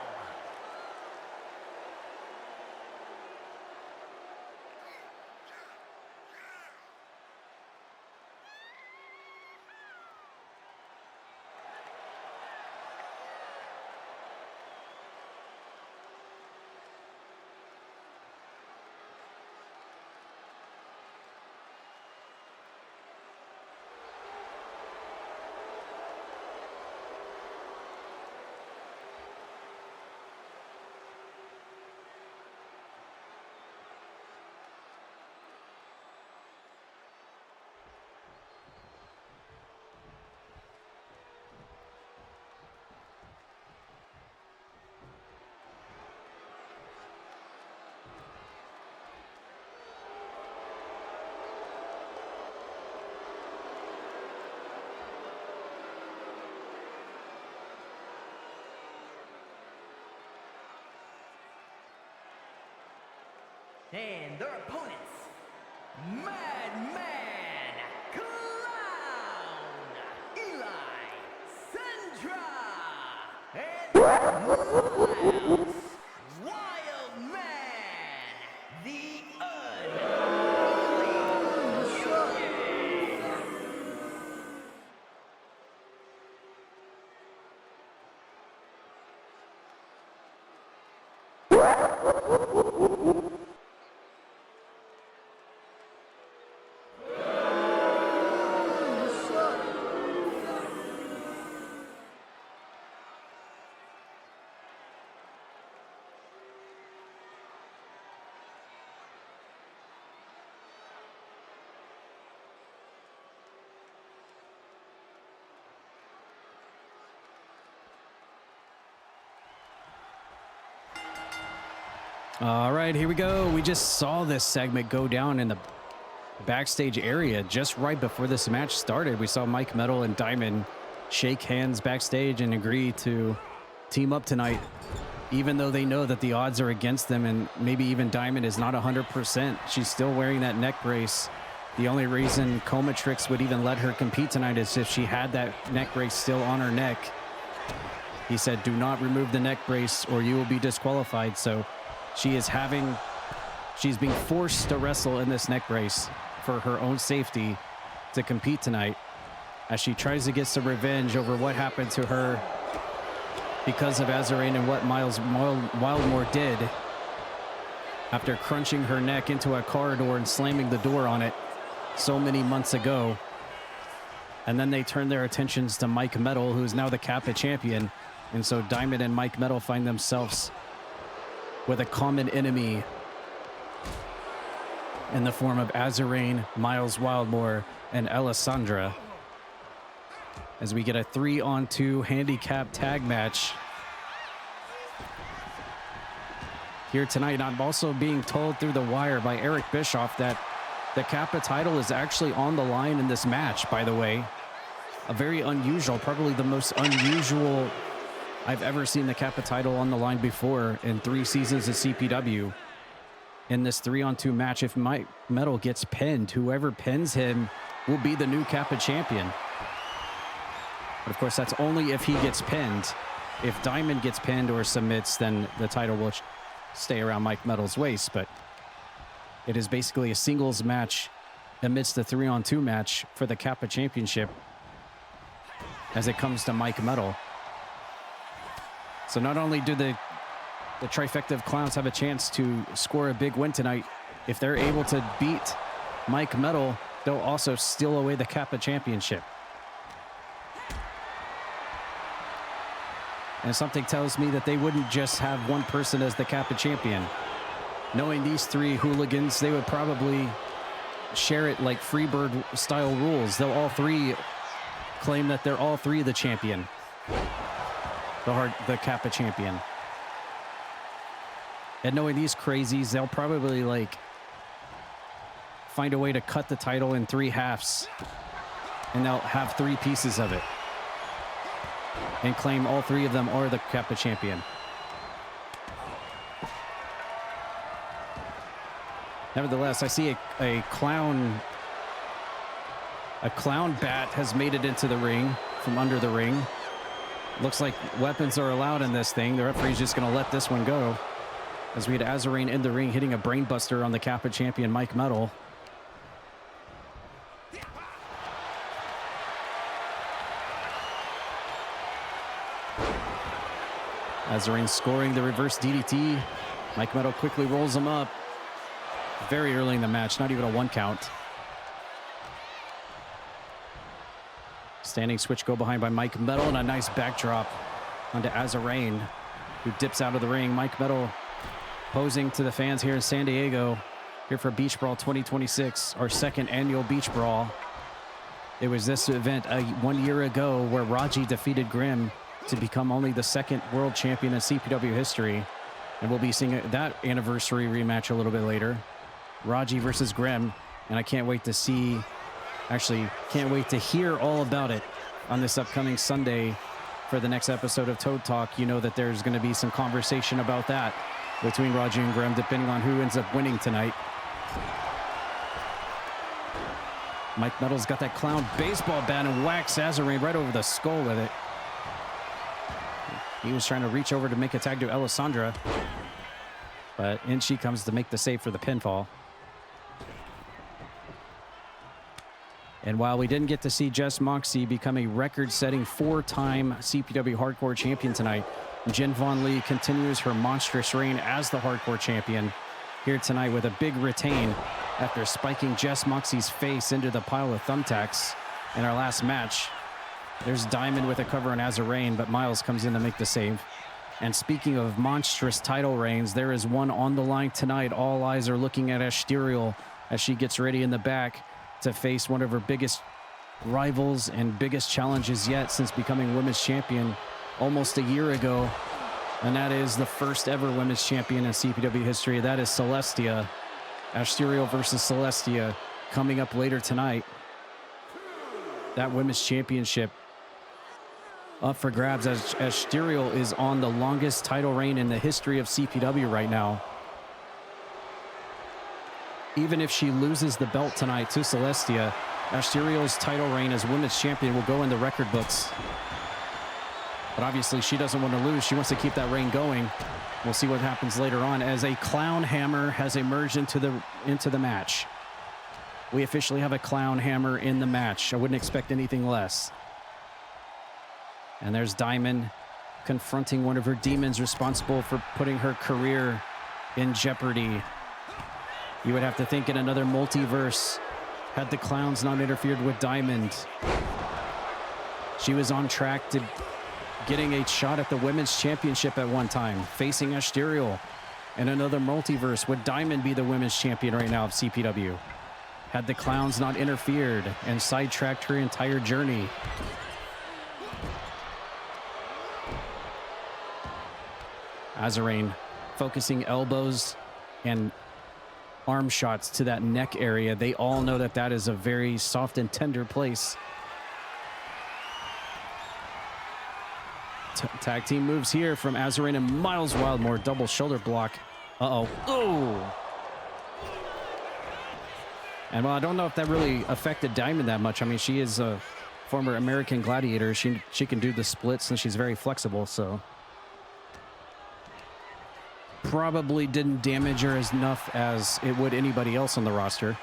And their opponents, Madman Clown, Eli Sandra, and Miles Wildman, the Unholy Union. All right, here we go. We just saw this segment go down in the backstage area just right before this match started. We saw Mike Metal and Diamond shake hands backstage and agree to team up tonight, even though they know that the odds are against them and maybe even Diamond is not 100%. She's still wearing that neck brace. The only reason Comatrix would even let her compete tonight is if she had that neck brace still on her neck. He said, do not remove the neck brace or you will be disqualified. So she's being forced to wrestle in this neck brace for her own safety to compete tonight as she tries to get some revenge over what happened to her because of AzurRayne and what Miles Wildmore did after crunching her neck into a car door and slamming the door on it so many months ago. And then they turn their attentions to Mike Metal, who's now the Kappa champion. And so Diamond and Mike Metal find themselves with a common enemy in the form of AzurRayne, Miles Wildmore, and Alessandra, as we get a 3-on-2 handicap tag match here tonight. I'm also being told through the wire by Eric Bischoff that the Kappa title is actually on the line in this match, by the way. A very unusual, probably the most unusual I've ever seen the Kappa title on the line before in 3 seasons of CPW. In this 3-on-2 match, if Mike Metal gets pinned, whoever pins him will be the new Kappa champion. But of course, that's only if he gets pinned. If Diamond gets pinned or submits, then the title will stay around Mike Metal's waist. But it is basically a singles match amidst the 3-on-2 match for the Kappa Championship as it comes to Mike Metal. So not only do the trifecta of clowns have a chance to score a big win tonight, if they're able to beat Mike Metal, they'll also steal away the Kappa Championship. And something tells me that they wouldn't just have one person as the Kappa champion. Knowing these 3 hooligans, they would probably share it like Freebird style rules. They'll all 3 claim that they're all 3 the champion. The Kappa champion. And knowing these crazies, they'll probably like find a way to cut the title in 3 halves. And they'll have 3 pieces of it. And claim all 3 of them are the Kappa champion. Nevertheless, I see a clown bat has made it into the ring from under the ring. Looks like weapons are allowed in this thing. The referee's just going to let this one go. As we had AzurRayne in the ring hitting a brainbuster on the Kappa champion Mike Metal. AzurRayne scoring the reverse DDT. Mike Metal quickly rolls him up. Very early in the match, not even a 1 count. Standing switch go behind by Mike Metal and a nice backdrop onto AzurRayne, who dips out of the ring. Mike Metal posing to the fans here in San Diego, here for Beach Brawl 2026, our 2nd annual Beach Brawl. It was this event 1 year ago where Raji defeated Grimm to become only the 2nd world champion in CPW history. And we'll be seeing that anniversary rematch a little bit later. Raji versus Grimm. And I can't wait to see, actually can't wait to hear all about it on this upcoming Sunday for the next episode of Toad Talk. You know that there's going to be some conversation about that between Raji and Grimm, depending on who ends up winning tonight. Mike Metal's got that clown baseball bat and whacks AzurRayne right over the skull with it. He was trying to reach over to make a tag to Alessandra, but in she comes to make the save for the pinfall. And while we didn't get to see Jess Moxie become a record-setting 4-time CPW Hardcore Champion tonight, Jen Von Lee continues her monstrous reign as the Hardcore Champion here tonight with a big retain after spiking Jess Moxie's face into the pile of thumbtacks in our last match. There's Diamond with a cover on AzurRayne, but Miles comes in to make the save. And speaking of monstrous title reigns, there is one on the line tonight. All eyes are looking at Ashterial as she gets ready in the back to face one of her biggest rivals and biggest challenges yet since becoming women's champion almost a year ago. And that is the first ever women's champion in CPW history. That is Celestia. Ashterial versus Celestia coming up later tonight. That women's championship up for grabs as Ashterial is on the longest title reign in the history of CPW right now. Even if she loses the belt tonight to Celestia, Ashterial's title reign as women's champion will go in the record books. But obviously she doesn't want to lose. She wants to keep that reign going. We'll see what happens later on as a clown hammer has emerged into the match. We officially have a clown hammer in the match. I wouldn't expect anything less. And there's Diamond confronting one of her demons responsible for putting her career in jeopardy. You would have to think in another multiverse, had the clowns not interfered with Diamond, she was on track to getting a shot at the women's championship at one time, facing Ashterial. In another multiverse, would Diamond be the women's champion right now of CPW? Had the clowns not interfered and sidetracked her entire journey. AzurRayne focusing elbows and arm shots to that neck area. They all know that that is a very soft and tender place. Tag team moves here from AzurRayne and Miles Wildmore. Double shoulder block. Uh-oh. Oh! And well, I don't know if that really affected Diamond that much. I mean, she is a former American gladiator. She can do the splits and she's very flexible, so probably didn't damage her as enough as it would anybody else on the roster.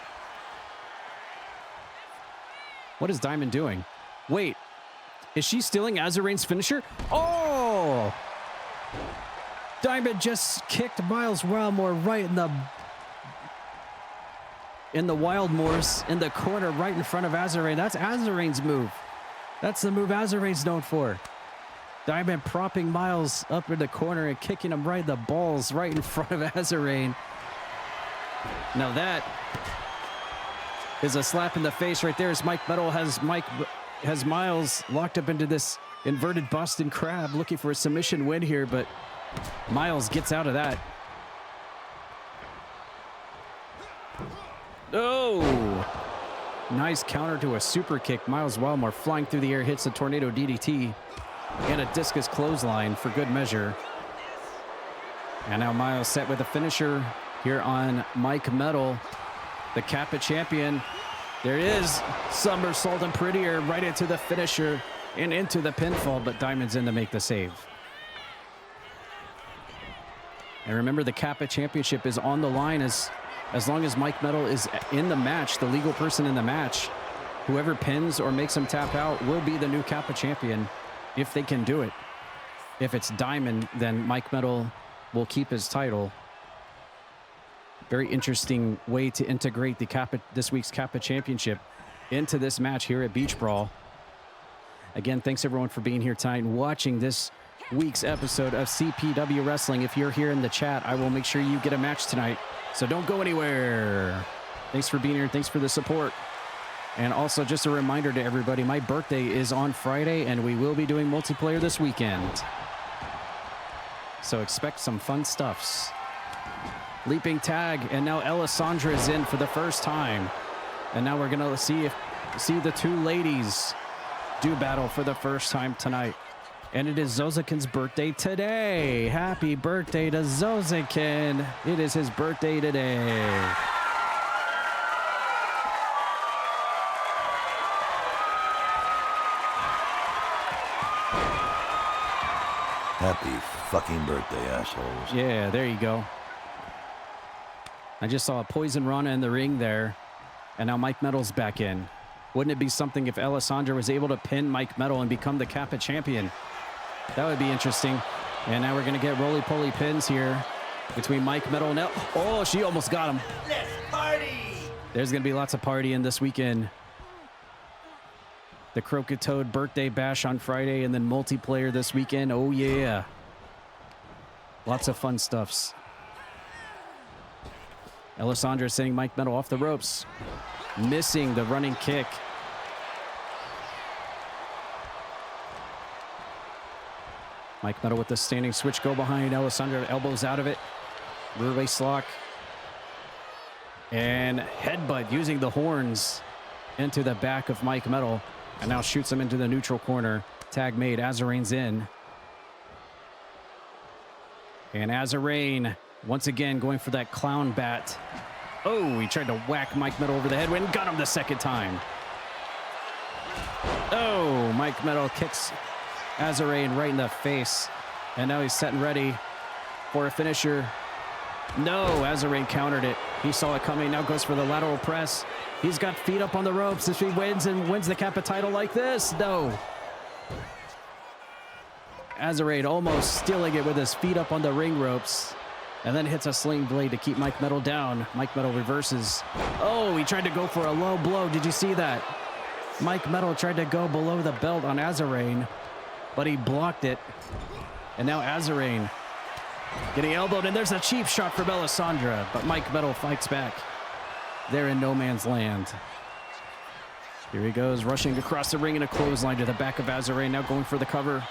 What is Diamond doing? Wait, is she stealing AzurRayne's finisher? Oh! Diamond just kicked Miles Wildmore right in the Wildmores in the corner right in front of AzurRayne. That's AzurRayne's move. That's the move AzurRayne's known for. Diamond propping Miles up in the corner and kicking him right in the balls right in front of AzurRayne. Now that is a slap in the face right there as Mike Metal has Miles locked up into this inverted Boston Crab looking for a submission win here, but Miles gets out of that. Oh! Nice counter to a super kick. Miles Wildmore flying through the air, hits a tornado DDT and a discus clothesline for good measure. And now Miles set with a finisher here on Mike Metal, the Kappa champion. There it is. Somersault and prettier right into the finisher and into the pinfall, but Diamond's in to make the save. And remember, the Kappa Championship is on the line as long as Mike Metal is in the match, the legal person in the match. Whoever pins or makes him tap out will be the new Kappa champion if they can do it. If it's Diamond, then Mike Metal will keep his title. Very interesting way to integrate the this week's Kappa Championship into this match here at Beach Brawl. Again, thanks everyone for being here tonight and watching this week's episode of CPW Wrestling. If you're here in the chat, I will make sure you get a match tonight, so don't go anywhere. Thanks for being here. Thanks for the support. And also just a reminder to everybody, my birthday is on Friday and we will be doing multiplayer this weekend. So expect some fun stuffs. Leaping tag, and now Alessandra is in for the first time. And now we're gonna see the two ladies do battle for the first time tonight. And it is Zozakin's birthday today. Happy birthday to Zozakin. It is his birthday today. Happy fucking birthday, assholes. Yeah, there you go. I just saw a Poison Rana in the ring there, and now Mike Metal's back in. Wouldn't it be something if Alessandra was able to pin Mike Metal and become the Kappa champion? That would be interesting. And now we're going to get roly-poly pins here between Mike Metal and oh, she almost got him. Let's party! There's going to be lots of partying this weekend. The Croakitoad birthday bash on Friday and then multiplayer this weekend. Oh, yeah. Lots of fun stuffs. Alessandra sending Mike Metal off the ropes. Missing the running kick. Mike Metal with the standing switch go behind. Alessandra elbows out of it. Rear waist lock. And headbutt using the horns into the back of Mike Metal. And now shoots him into the neutral corner. Tag made. AzurRayne's in. And AzurRayne once again going for that clown bat. Oh, he tried to whack Mike Metal over the head and got him the second time. Oh, Mike Metal kicks AzurRayne right in the face. And now he's set and ready for a finisher. No, AzurRayne countered it. He saw it coming, now goes for the lateral press. He's got feet up on the ropes. If he wins and wins the Kappa title like this, no. AzurRayne almost stealing it with his feet up on the ring ropes. And then hits a sling blade to keep Mike Metal down. Mike Metal reverses. Oh, he tried to go for a low blow. Did you see that? Mike Metal tried to go below the belt on AzurRayne, but he blocked it. And now AzurRayne getting elbowed, and there's a cheap shot from Alessandra, but Mike Metal fights back. They're in no man's land. Here he goes, rushing across the ring in a clothesline to the back of AzurRayne, now going for the cover.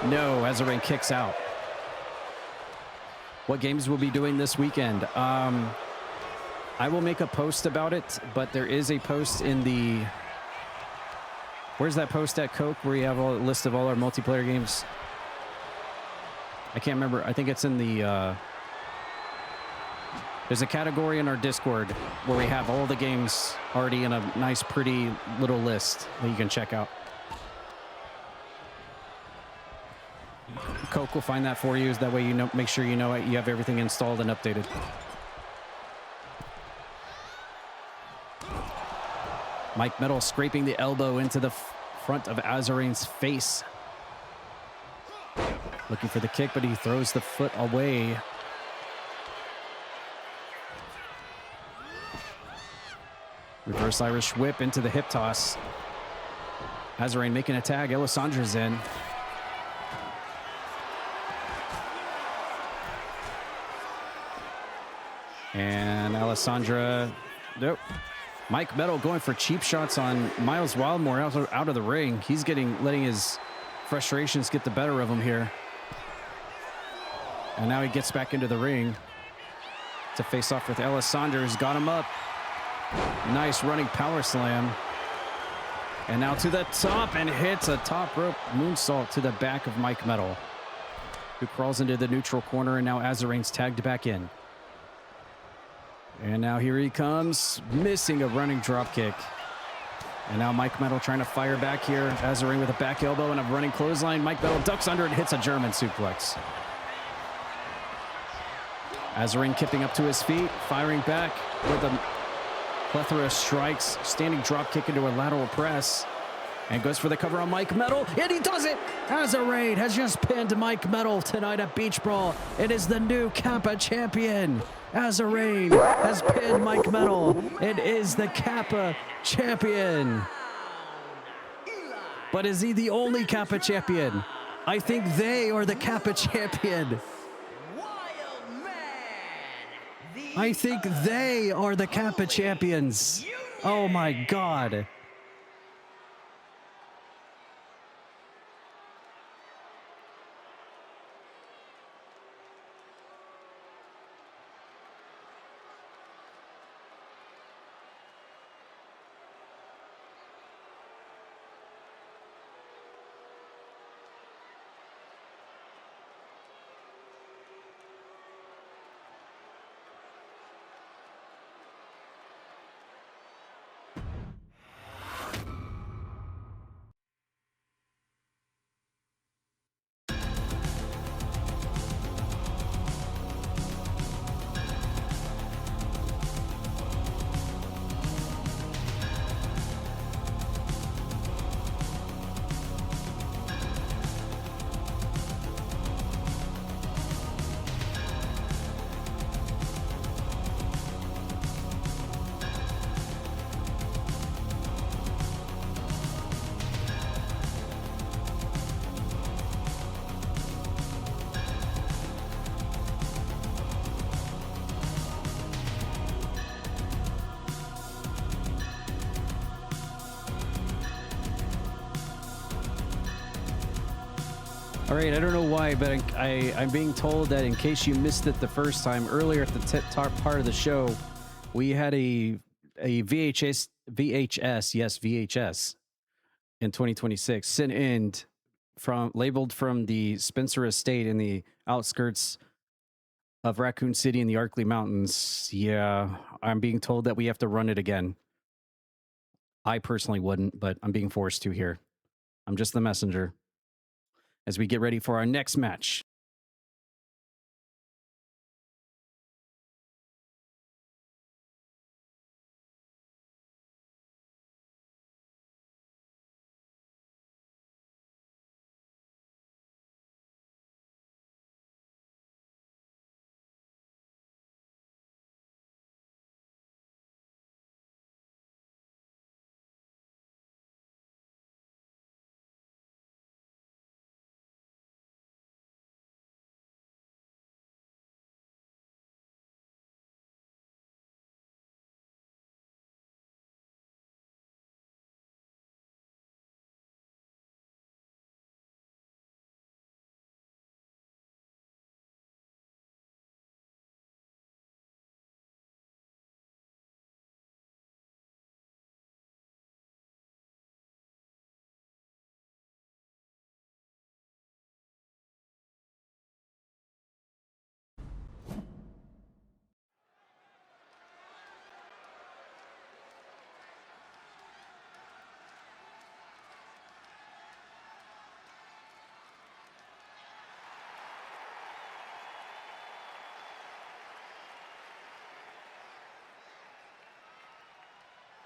No, AzurRayne kicks out. What games we'll be doing this weekend? I will make a post about it, but there is a post in the... Where's that post at, Coke, where you have a list of all our multiplayer games? I can't remember. I think it's in the... There's a category in our Discord where we have all the games already in a nice, pretty little list that you can check out. Coke will find that for you. That way you know, make sure you know it, you have everything installed and updated. Mike Metal scraping the elbow into the front of AzurRayne's face. Looking for the kick, but he throws the foot away. Reverse Irish whip into the hip toss. AzurRayne making a tag. Alessandra's in. And Alessandra, nope. Mike Metal going for cheap shots on Miles Wildmore out of the ring. He's letting his frustrations get the better of him here. And now he gets back into the ring to face off with Alessandra, who's got him up. Nice running power slam. And now to the top and hits a top rope moonsault to the back of Mike Metal, who crawls into the neutral corner, and now AzurRayne's tagged back in. And now here he comes, missing a running drop kick. And now Mike Metal trying to fire back here. AzurRayne with a back elbow and a running clothesline. Mike Metal ducks under and hits a German suplex. AzurRayne kipping up to his feet, firing back with a plethora of strikes, standing drop kick into a lateral press, and goes for the cover on Mike Metal, and he does it! AzurRayne has just pinned Mike Metal tonight at Beach Brawl. It is the new Kappa champion. AzurRayne has pinned Mike Metal and is the Kappa champion. But is he the only Kappa champion? I think they are the Kappa champion. I think they are the Kappa champions. Oh my God. All right, I don't know why, but I'm being told that in case you missed it the first time, earlier at the top part of the show, we had a VHS, yes, VHS in 2026 sent in labeled from the Spencer Estate in the outskirts of Raccoon City in the Arkley Mountains. Yeah, I'm being told that we have to run it again. I personally wouldn't, but I'm being forced to here. I'm just the messenger as we get ready for our next match.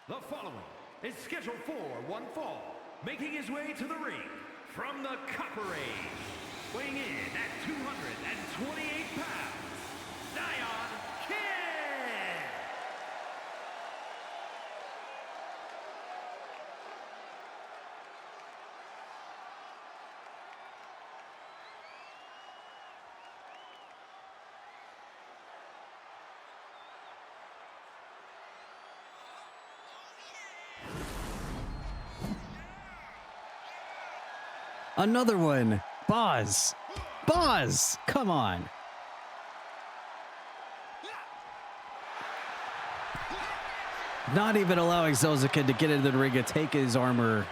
The following is scheduled for one fall, making his way to the ring from the Copper Age, weighing in at 228 pounds, Zion Kid! Another one. Boz. Boz. Come on. Not even allowing Zozakin to get into the ring and take his armor.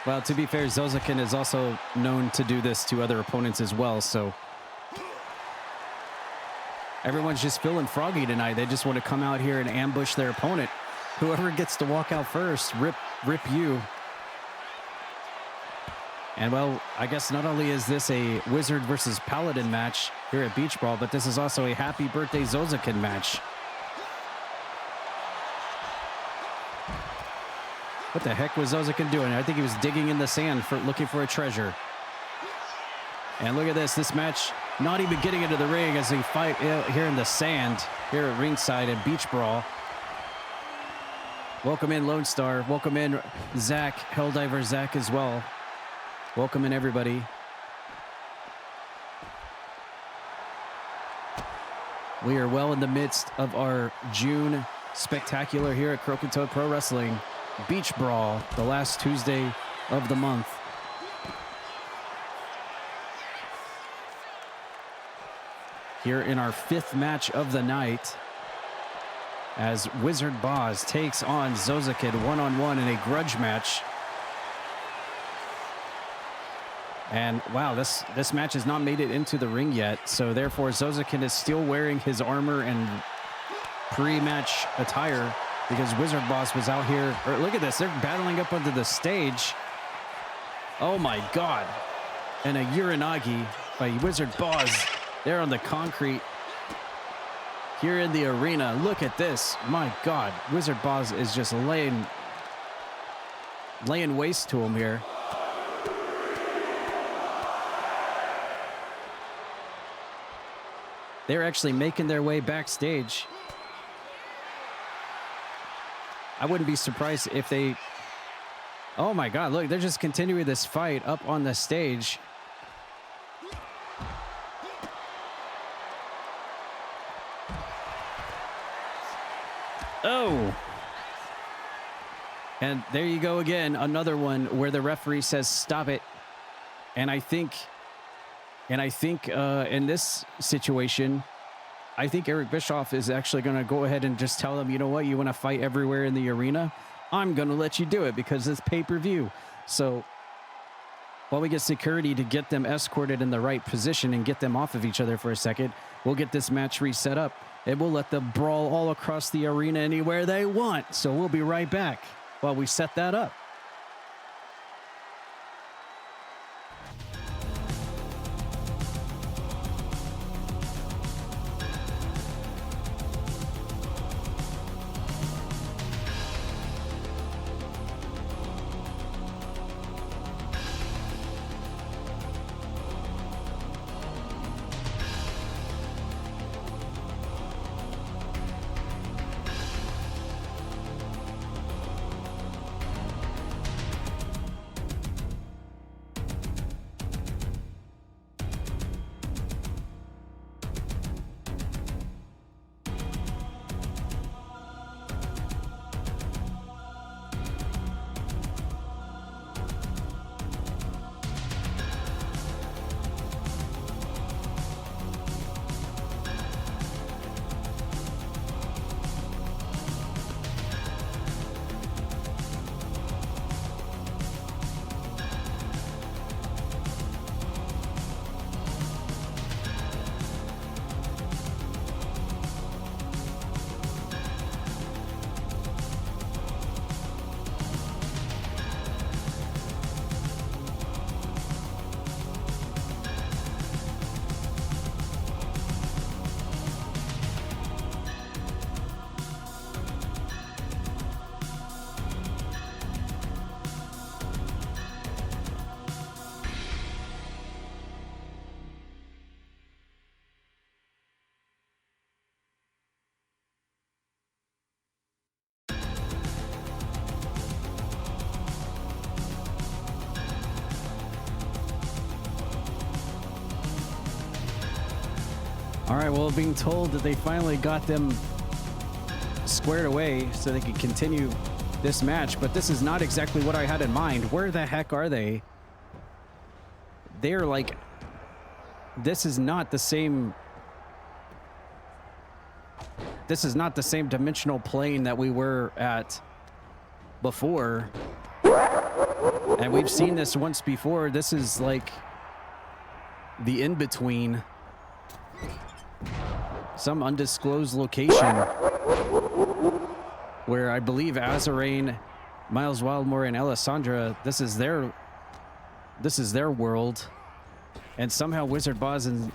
Well, to be fair, Zozakin is also known to do this to other opponents as well, so everyone's just feeling froggy tonight. They just want to come out here and ambush their opponent. Whoever gets to walk out first, rip you. And well, I guess not only is this a Wizard versus Paladin match here at Beach Brawl, but this is also a Happy Birthday Zozakin match. What the heck was Zozakin doing? I think he was digging in the sand looking for a treasure. And look at this. This match not even getting into the ring as they fight here in the sand, here at ringside at Beach Brawl. Welcome in Lone Star. Welcome in Zach, Helldiver Zach as well. Welcome in everybody. We are well in the midst of our June spectacular here at Croakitoad Pro Wrestling. Beach Brawl, the last Tuesday of the month. Here in our 5th match of the night, as Wizard Boz takes on Zozakin one-on-one in a grudge match. And wow, this match has not made it into the ring yet, so therefore Zozakin is still wearing his armor and pre-match attire because Wizard Boz was out here. Or look at this, they're battling up onto the stage. Oh my God. And a Uranagi by Wizard Boz. There on the concrete here in the arena. Look at this. My God. Wizard Boz is just laying waste to him here. They're actually making their way backstage. I wouldn't be surprised if they... Oh my God, look, they're just continuing this fight up on the stage. Oh. And there you go again, another one where the referee says stop it. And I think in this situation, I think Eric Bischoff is actually going to go ahead and just tell them, you know what, you want to fight everywhere in the arena? I'm going to let you do it because it's pay-per-view. So while we get security to get them escorted in the right position and get them off of each other for a second, we'll get this match reset up and we'll let them brawl all across the arena anywhere they want. So we'll be right back while we set that up. All right, well, being told that they finally got them squared away so they could continue this match, but this is not exactly what I had in mind. Where the heck are they? They're like, this is not the same. This is not the same dimensional plane that we were at before. And we've seen this once before. This is like the in-between. Some undisclosed location where I believe AzurRayne, Miles Wildmore, and Alessandra, this is their world. And somehow Wizard Boz and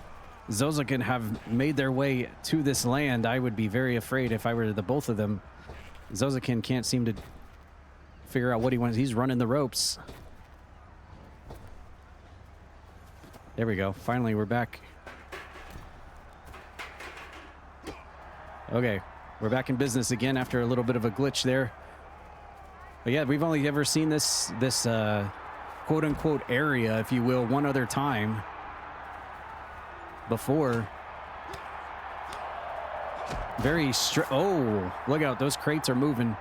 Zozokin have made their way to this land. I would be very afraid if I were the both of them. Zozokin can't seem to figure out what he wants. He's running the ropes. There we go. Finally, we're back. Okay, we're back in business again after a little bit of a glitch there. But yeah, we've only ever seen this quote-unquote area, if you will, one other time before. Very oh, look out, those crates are moving.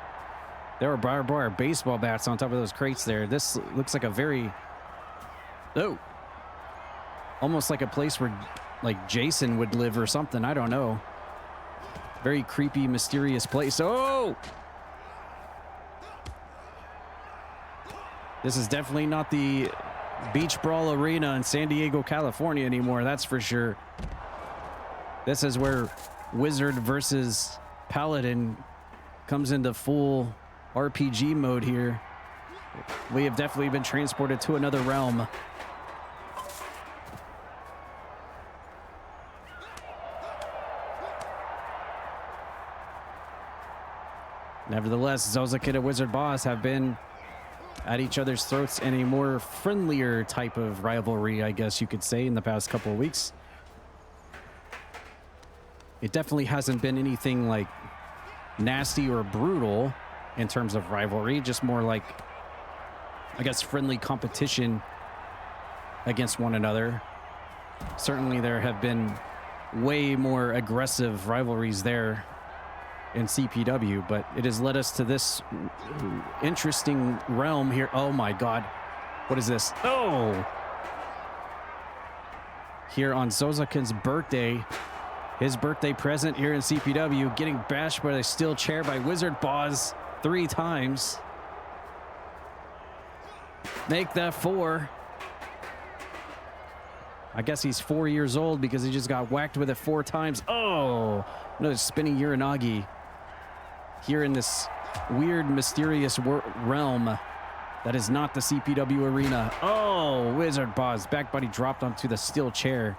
There are barbed wire baseball bats on top of those crates there. This looks like a very, oh, almost like a place where like Jason would live or something. I don't know. Very creepy, mysterious place. Oh! This is definitely not the Beach Brawl Arena in San Diego, California anymore, that's for sure. This is where Wizard versus Paladin comes into full RPG mode here. We have definitely been transported to another realm. Nevertheless, Zozokin and Wizard Boss have been at each other's throats in a more friendlier type of rivalry, I guess you could say, in the past couple of weeks. It definitely hasn't been anything like nasty or brutal in terms of rivalry, just more like, I guess, friendly competition against one another. Certainly there have been way more aggressive rivalries there in CPW, but it has led us to this interesting realm here. Oh my God. What is this? Oh! Here on Zozokin's birthday, his birthday present here in CPW, getting bashed by a steel chair by Wizard Boz 3 times. Make that 4. I guess he's 4 years old because he just got whacked with it 4 times. Oh! Another spinning Uranagi here in this weird, mysterious realm that is not the CPW arena. Oh, Wizard Boz. Back body dropped onto the steel chair.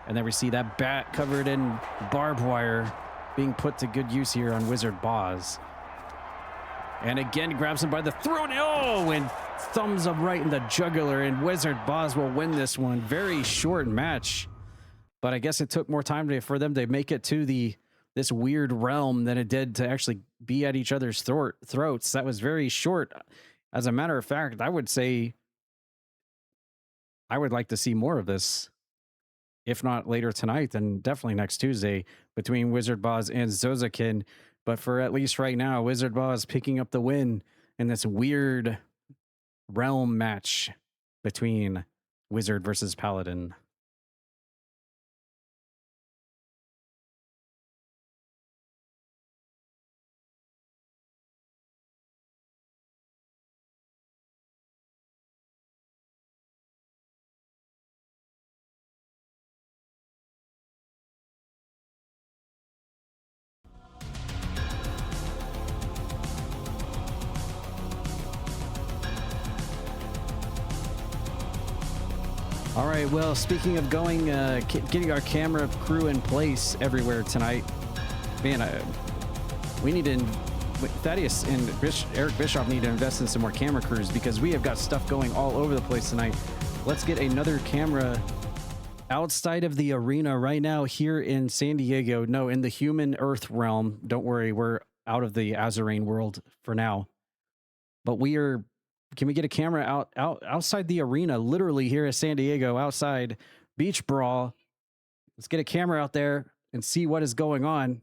And then we see that bat covered in barbed wire being put to good use here on Wizard Boz. And again, grabs him by the throat. Oh, and thumbs him right in the jugular. And Wizard Boz will win this one. Very short match. But I guess it took more time for them to make it to this weird realm than it did to actually be at each other's throats. That was very short. As a matter of fact, I would say I would like to see more of this. If not later tonight, then definitely next Tuesday between Wizard Boz and Zozokin. But for at least right now, Wizard Boz picking up the win in this weird realm match between Wizard versus Paladin. All right, well, speaking of going, getting our camera crew in place everywhere tonight, man, we need to, Thaddeus and Eric Bischoff need to invest in some more camera crews because we have got stuff going all over the place tonight. Let's get another camera outside of the arena right now here in San Diego. No, in the human Earth realm. Don't worry, we're out of the AzurRayne world for now. But we are... Can we get a camera outside the arena, literally here in San Diego, outside Beach Brawl? Let's get a camera out there and see what is going on.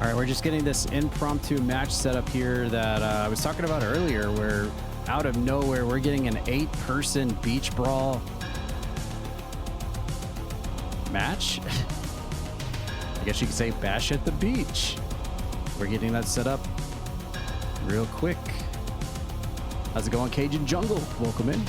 All right, we're just getting this impromptu match set up here that I was talking about earlier, where out of nowhere, we're getting an 8-person Beach Brawl match. I guess you could say bash at the beach. We're getting that set up real quick. How's it going, Cajun Jungle? Welcome in.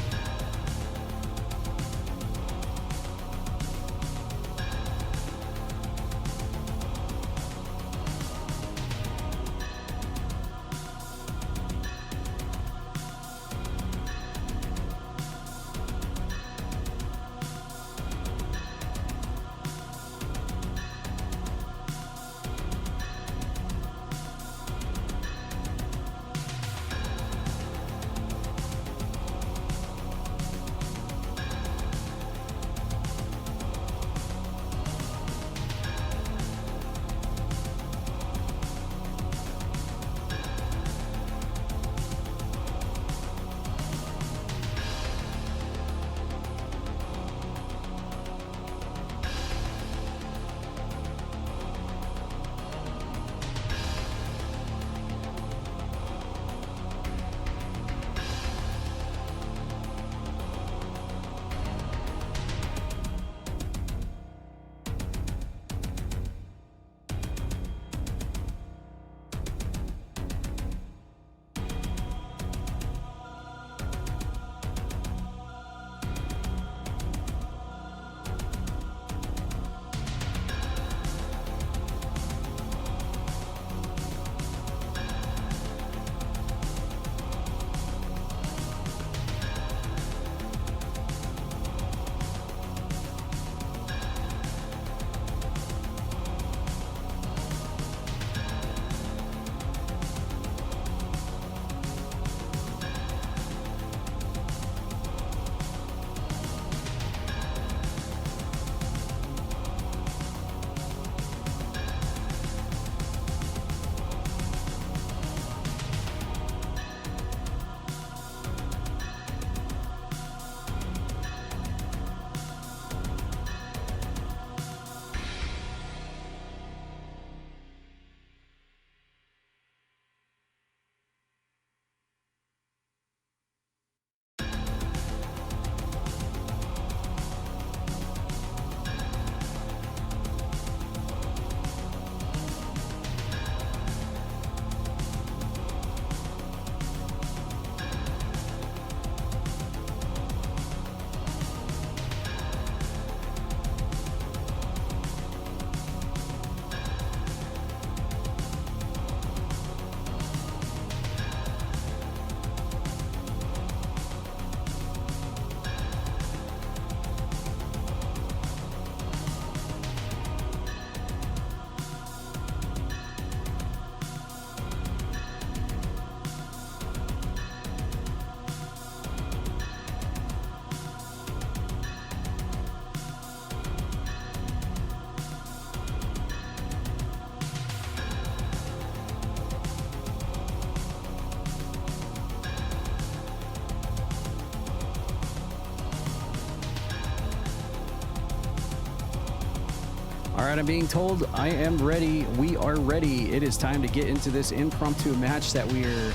All right, I'm being told I am ready. We are ready. It is time to get into this impromptu match that we are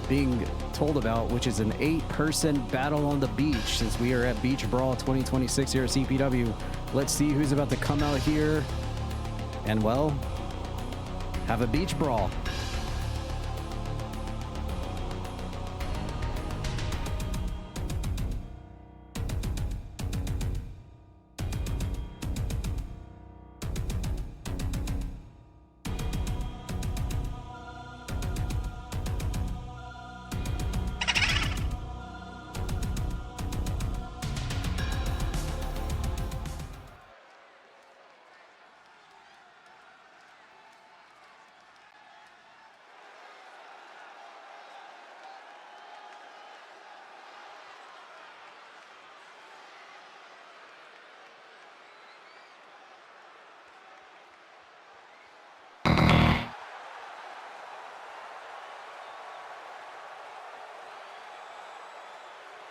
being told about, which is an 8-person battle on the beach, since we are at Beach Brawl 2026 here at CPW. Let's see who's about to come out here and, well, have a beach brawl.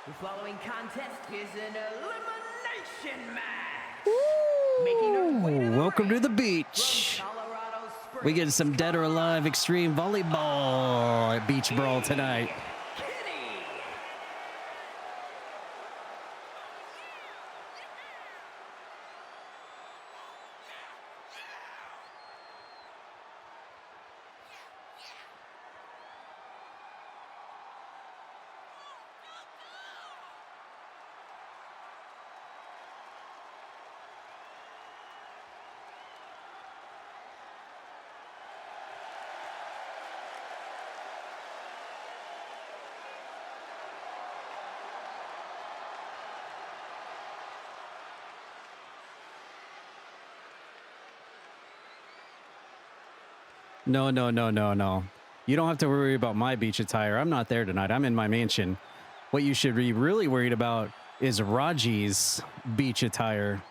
The following contest is an elimination match. Making her way to the Welcome to ring the beach. from Colorado's We get some Dead or Alive Extreme Volleyball at Beach Brawl tonight. No, no, no, no, no. You don't have to worry about my beach attire. I'm not there tonight. I'm in my mansion. What you should be really worried about is Raji's beach attire.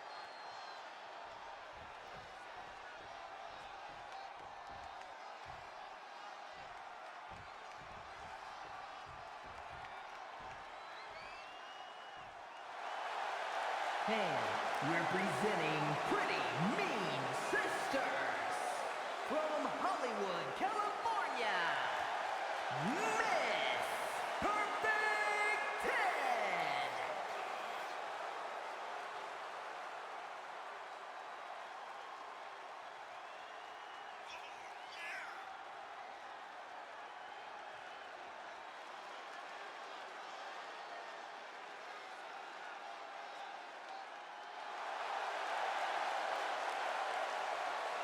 And representing Pretty Mean Sisters from Hollywood, California, Miss Perfect 10.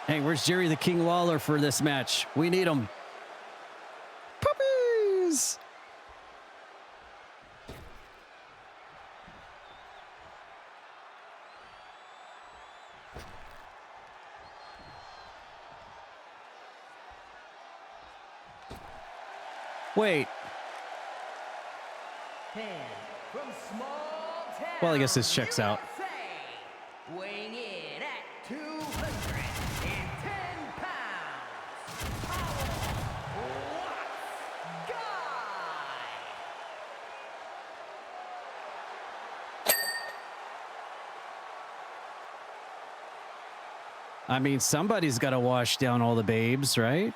Hey, where's Jerry the King Lawler for this match? We need him. Puppies! Wait. And from small town, Well, I guess this checks out. USA, weighing in at 210 pounds, Powell Watts Guy. I mean, somebody's got to wash down all the babes, right?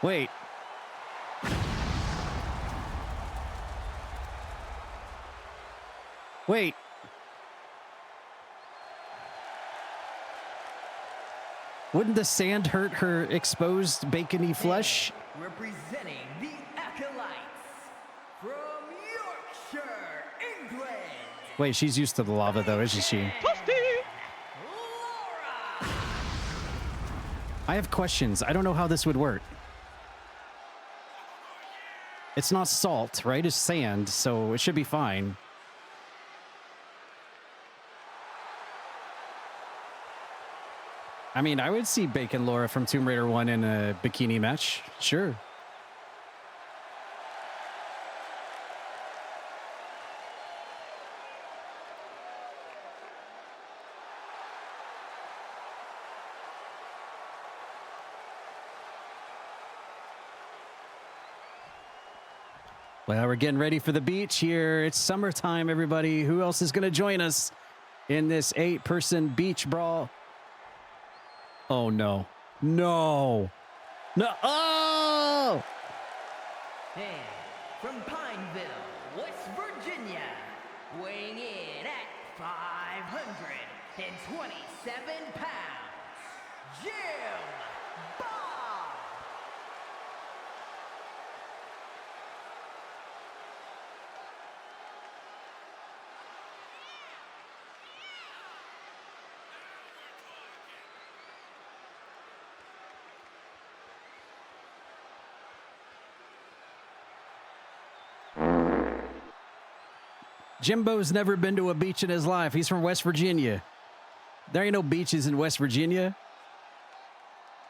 Wait. Wait. Wouldn't the sand hurt her exposed bacony flesh? Representing the Acolytes from Yorkshire, England. Wait, she's used to the lava though, isn't she? Laura. I have questions. I don't know how this would work. It's not salt, right? It's sand, so it should be fine. I mean, I would see Bacon Laura from Tomb Raider 1 in a bikini match. Sure. Well, we're getting ready for the beach here. It's summertime, everybody. Who else is going to join us in this 8-person beach brawl? Oh, no. No. No. Oh! And from Pineville, West Virginia, weighing in at 527 pounds, Jim Bob. Jimbo's never been to a beach in his life. He's from West Virginia. There ain't no beaches in West Virginia.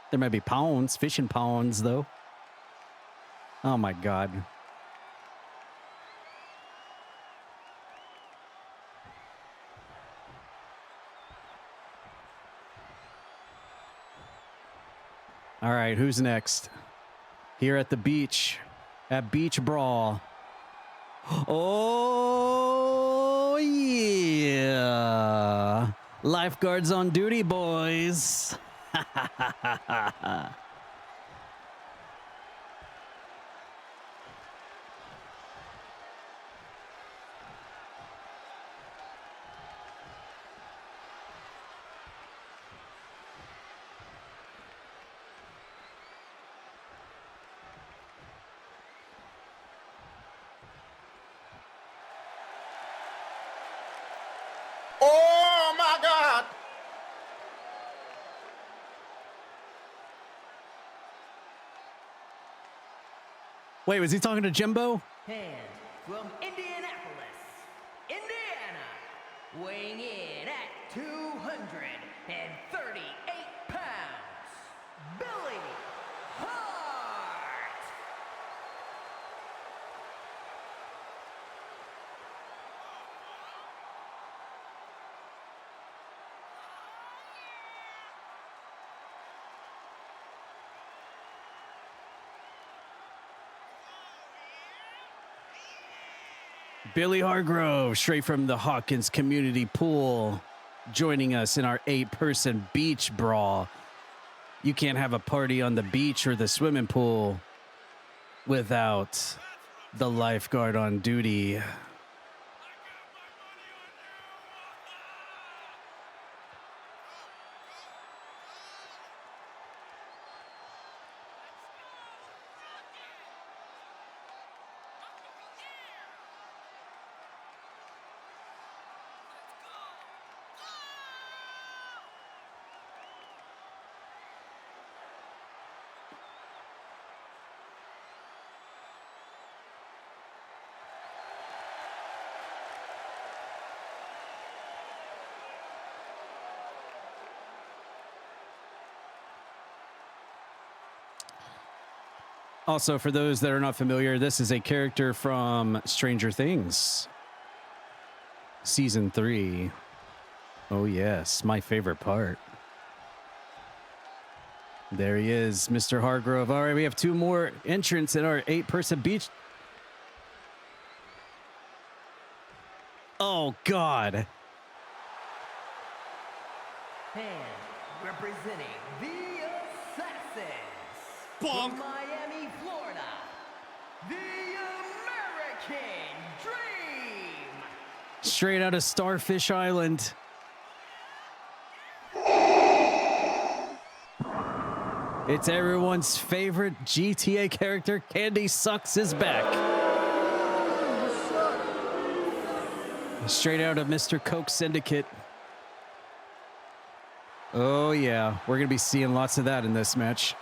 There might be ponds, fishing ponds, though. Oh, my God. All right, who's next? Here at the beach, at Beach Brawl. Oh, yeah. Lifeguards on duty, boys. Oh my God! Wait, was he talking to Jimbo? And from Indianapolis, Indiana, weighing in at 238 pounds, Billy Hart. Billy Hargrove, straight from the Hawkins Community Pool, joining us in our 8-person beach brawl. You can't have a party on the beach or the swimming pool without the lifeguard on duty. Also, for those that are not familiar, this is a character from Stranger Things, Season 3. Oh, yes, my favorite part. There he is, Mr. Hargrove. All right, we have 2 more entrants in our 8-person beach. Oh, God. And representing the Assassins. Bonk. From Miami, Florida, the American Dream. Straight out of Starfish Island. It's everyone's favorite GTA character. Candy Sucks is back. Straight out of Mr. Coke Syndicate. Oh, yeah. We're going to be seeing lots of that in this match.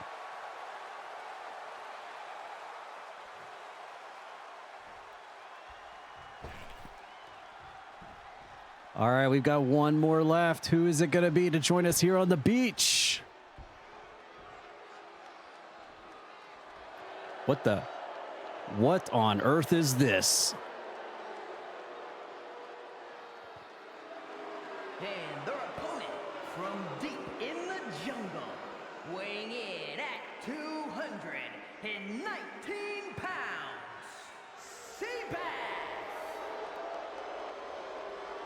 All right, we've got 1 more left. Who is it going to be to join us here on the beach? What on earth is this? And their opponent from deep in the jungle, weighing in at 219 pounds, Seabass.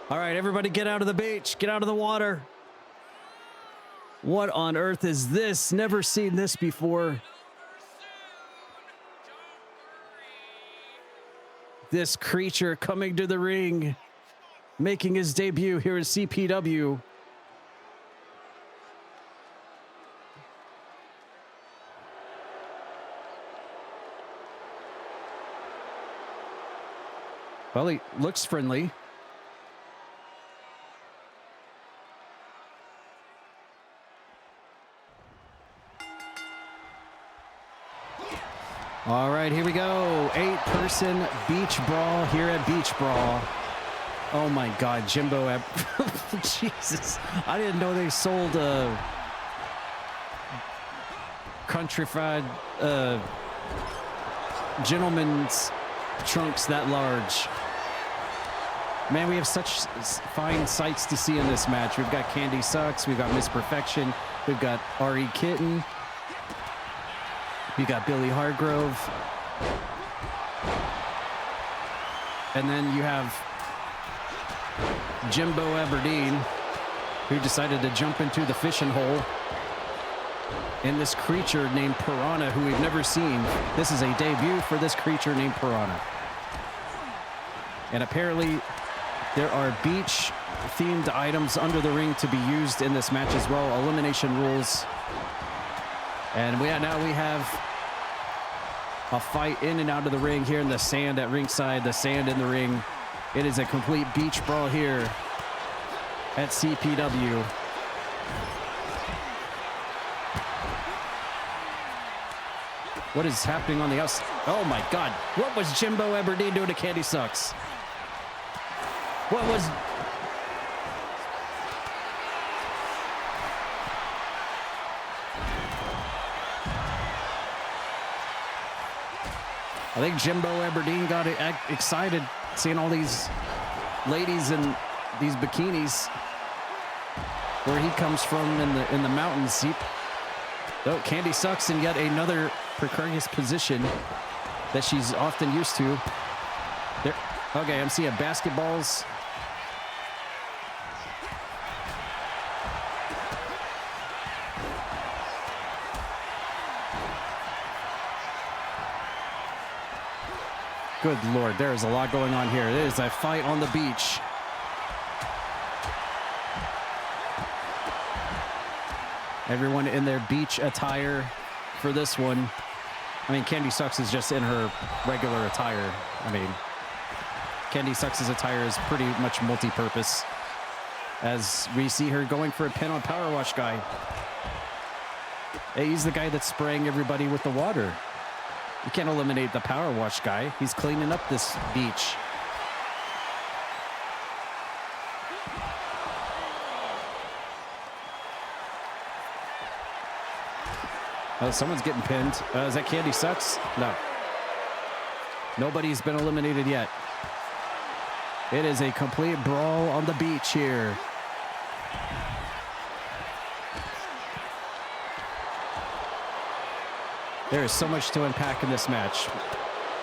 All right, everybody get out of the beach. Get out of the water. What on earth is this? Never seen this before. This creature coming to the ring, making his debut here at CPW. Well, he looks friendly. All right, here we go. 8-person beach brawl here at Beach Brawl. Oh my God, Jimbo. Jesus. I didn't know they sold countrified gentlemen's trunks that large. Man, we have such fine sights to see in this match. We've got Candy Sucks, we've got Miss Perfection, we've got R.E. Kitten, we got Billy Hargrove, and then you have Jimbo Aberdeen, who decided to jump into the fishing hole in this creature named Piranha, who we've never seen. This is a debut for this creature named Piranha. And apparently there are beach-themed items under the ring to be used in this match as well. Elimination rules. And now we have a fight in and out of the ring here in the sand at ringside, the sand in the ring. It is a complete beach brawl here at CPW. What is happening on the outside? Oh my God. What was Jimbo Aberdeen doing to Candy Sucks? What was... I think Jimbo Aberdeen got excited seeing all these ladies in these bikinis where he comes from in the mountains. Oh, Candy Sucks in yet another precarious position that she's often used to. There. Okay, I'm seeing basketballs. Good Lord, there is a lot going on here. It is a fight on the beach. Everyone in their beach attire for this one. I mean, Candy Sucks is just in her regular attire. I mean, Candy Sucks' attire is pretty much multi-purpose, as we see her going for a pin on Power Wash guy. Hey, he's the guy that's spraying everybody with the water. You can't eliminate the Power Wash guy. He's cleaning up this beach. Oh, someone's getting pinned. Is that Candy Sucks? No. Nobody's been eliminated yet. It is a complete brawl on the beach here. There is so much to unpack in this match.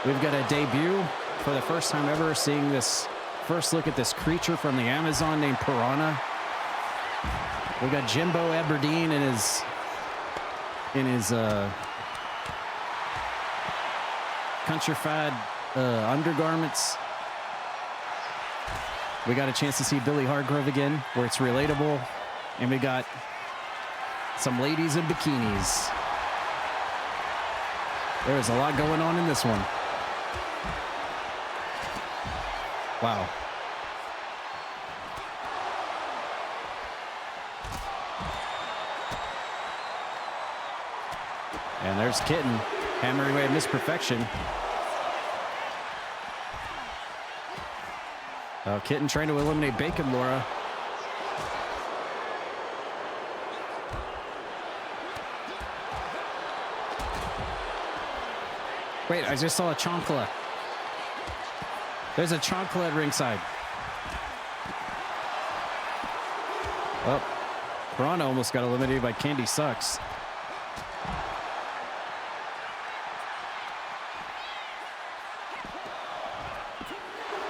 We've got a debut for the first time ever, seeing this first look at this creature from the Amazon named Piranha. We got Jimbo Aberdeen in his countrified undergarments. We got a chance to see Billy Hargrove again, where it's relatable. And we got some ladies in bikinis. There is a lot going on in this one. Wow. And there's Kitten hammering away at Miss Perfection. Kitten trying to eliminate Bacon Laura. Wait, I just saw a chancla. There's a chancla at ringside. Oh, Piranha almost got eliminated by Candy Sucks.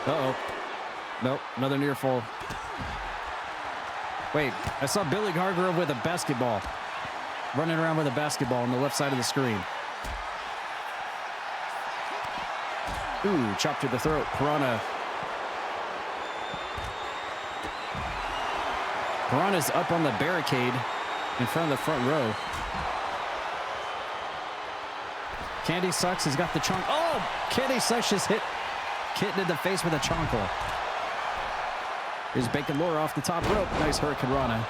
Uh-oh. Nope, another near fall. Wait, I saw Billy Hargrove with a basketball. Running around with a basketball on the left side of the screen. Ooh, chop to the throat. Piranha's up on the barricade in front of the front row. Candy Sucks has got the chonk. Oh, Candy Sucks just hit Kitten in the face with a chonkle. Here's Bacon Laura off the top rope. Nice Hurricane Rana.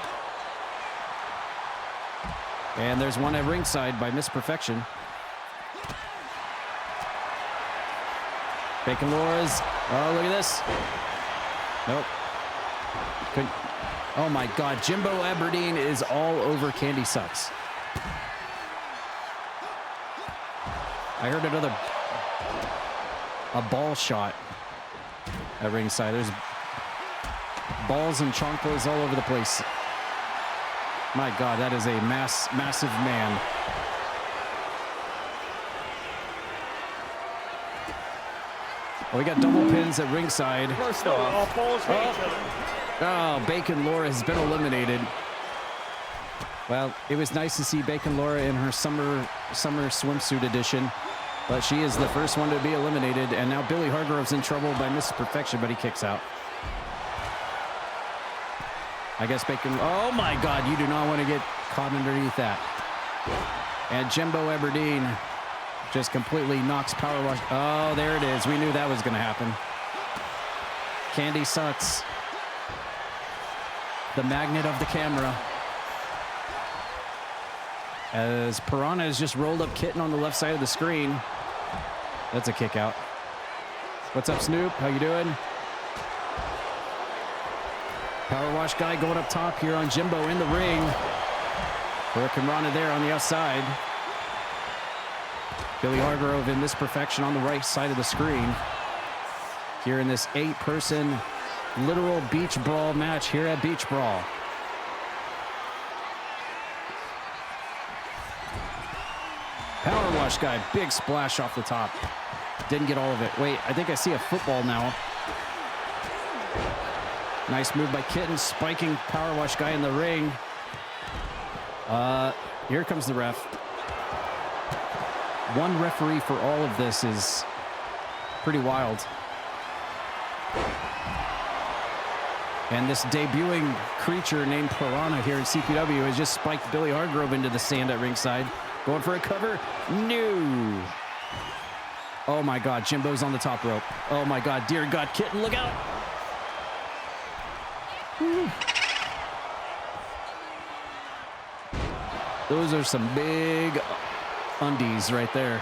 And there's one at ringside by Miss Perfection. Bacon Laura's, oh, look at this. Nope. Couldn't. Oh my God, Jimbo Aberdeen is all over Candy Sucks. I heard a ball shot at ringside. There's balls and chanclas all over the place. My God, that is a massive man. Well, we got double pins at ringside. First off, Oh, Bacon Laura has been eliminated. Well, it was nice to see Bacon Laura in her summer swimsuit edition, but she is the first one to be eliminated, and now Billy Hargrove's in trouble by Mrs. Perfection, but he kicks out. I guess Bacon... Oh, my God, you do not want to get caught underneath that. And Jimbo Aberdeen just completely knocks Power Wash. Oh, there it is. We knew that was going to happen. Candy Sucks. The magnet of the camera. As Piranha has just rolled up Kitten on the left side of the screen. That's a kick out. What's up, Snoop? How you doing? Power Wash guy going up top here on Jimbo in the ring. Hurricanrana there on the outside. Billy Hargrove in this perfection on the right side of the screen. Here in this 8-person literal Beach Brawl match here at Beach Brawl. Power Wash guy, big splash off the top. Didn't get all of it. Wait, I think I see a football now. Nice move by Kitten, spiking Power Wash guy in the ring. Here comes the ref. One referee for all of this is pretty wild. And this debuting creature named Piranha here in CPW has just spiked Billy Hargrove into the sand at ringside. Going for a cover. No. Oh my God, Jimbo's on the top rope. Oh my God, dear God, Kitten, look out. Woo. Those are some big undies right there.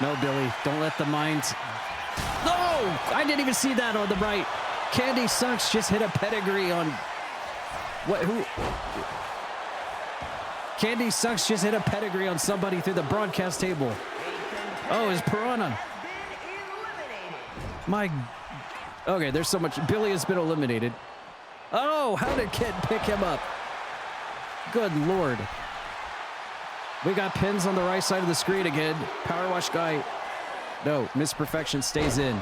No, Billy, don't let the mind... No! I didn't even see that on the right. Candy Sucks just hit a pedigree on... What? Who? Candy Sucks just hit a pedigree on somebody through the broadcast table. Oh, it's Piranha. My... Okay, there's so much... Billy has been eliminated. Oh, how did Kitten pick him up? Good Lord. We got pins on the right side of the screen again. Power Wash guy. No, Miss Perfection stays in.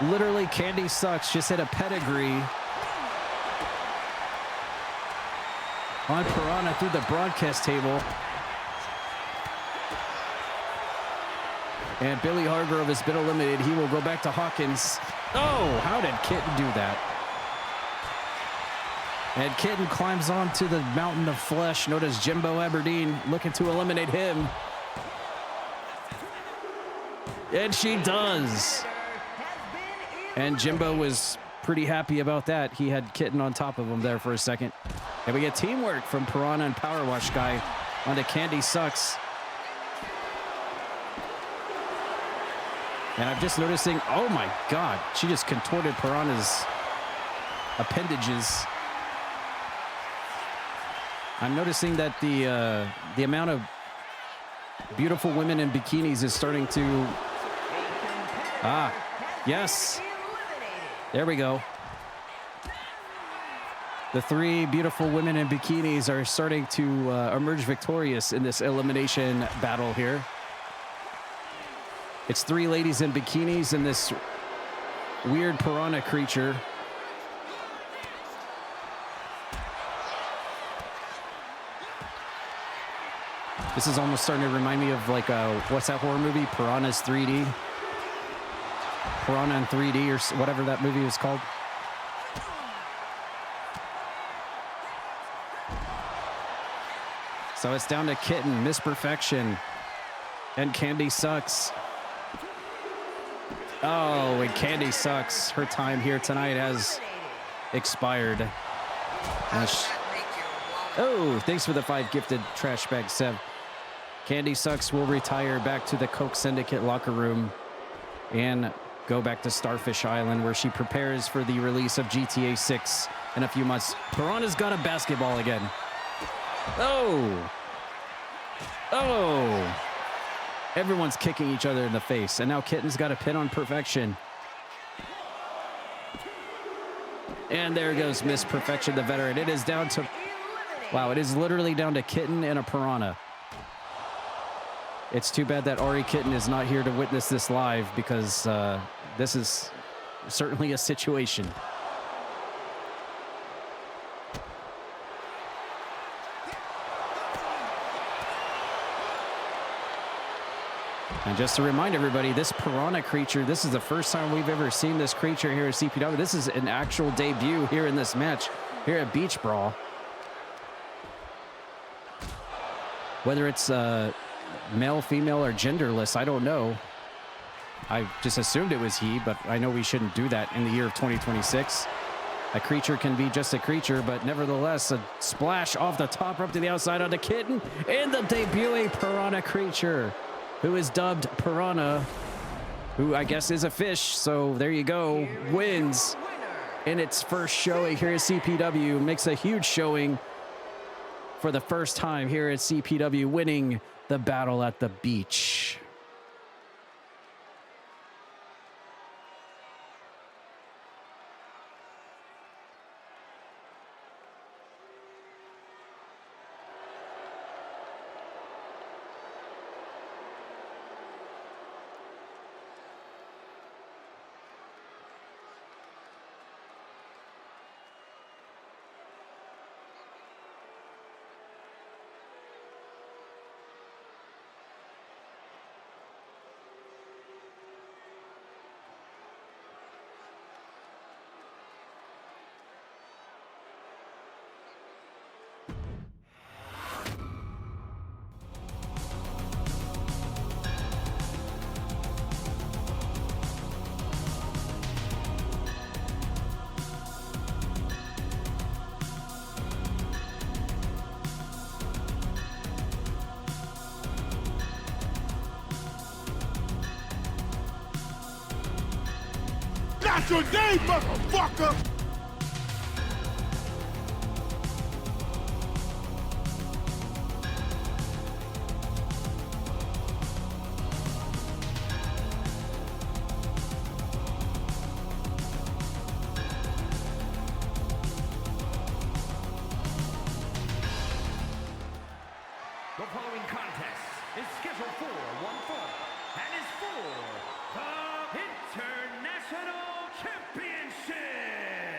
Literally, Candy Sucks just hit a pedigree on Piranha through the broadcast table. And Billy Hargrove has been eliminated. He will go back to Hawkins. Oh, how did Kitten do that? And Kitten climbs onto the mountain of flesh known as Jimbo Aberdeen, looking to eliminate him. And she does. And Jimbo was pretty happy about that. He had Kitten on top of him there for a second. And we get teamwork from Piranha and Power Wash guy onto Candy Sucks. And I'm just noticing, oh my God, she just contorted Piranha's appendages. I'm noticing that the amount of beautiful women in bikinis is starting to... Ah, yes. There we go. The 3 beautiful women in bikinis are starting to emerge victorious in this elimination battle here. It's 3 ladies in bikinis and this weird Piranha creature. This is almost starting to remind me of like what's that horror movie? Piranha's 3D. Piranha in 3D or whatever that movie was called. So it's down to Kitten, Miss Perfection, and Candy Sucks. Oh, and Candy Sucks. Her time here tonight has expired. Oh, thanks for the 5 gifted trash bag, Sev. Candy Sucks will retire back to the Coke Syndicate locker room and go back to Starfish Island, where she prepares for the release of GTA 6 in a few months. Piranha's got a basketball again. Oh! Oh! Everyone's kicking each other in the face, and now Kitten's got a pin on Perfection. And there goes Miss Perfection, the veteran. It is down to... Wow, it is literally down to Kitten and a Piranha. It's too bad that Ari Kitten is not here to witness this live, because this is certainly a situation. And just to remind everybody, this Piranha creature, this is the first time we've ever seen this creature here at CPW. This is an actual debut here in this match, here at Beach Brawl. Whether it's male, female, or genderless, I don't know. I just assumed it was he, but I know we shouldn't do that in the year of 2026. A creature can be just a creature, but nevertheless, a splash off the top rope to the outside onto Kitten, and the debuting Piranha creature, who is dubbed Piranha, who I guess is a fish, so there you go, wins in its first showing here at CPW, makes a huge showing for the first time here at CPW, winning the battle at the beach. That's your name, motherfucker! The following contest is scheduled for one fall and is for the International Championship.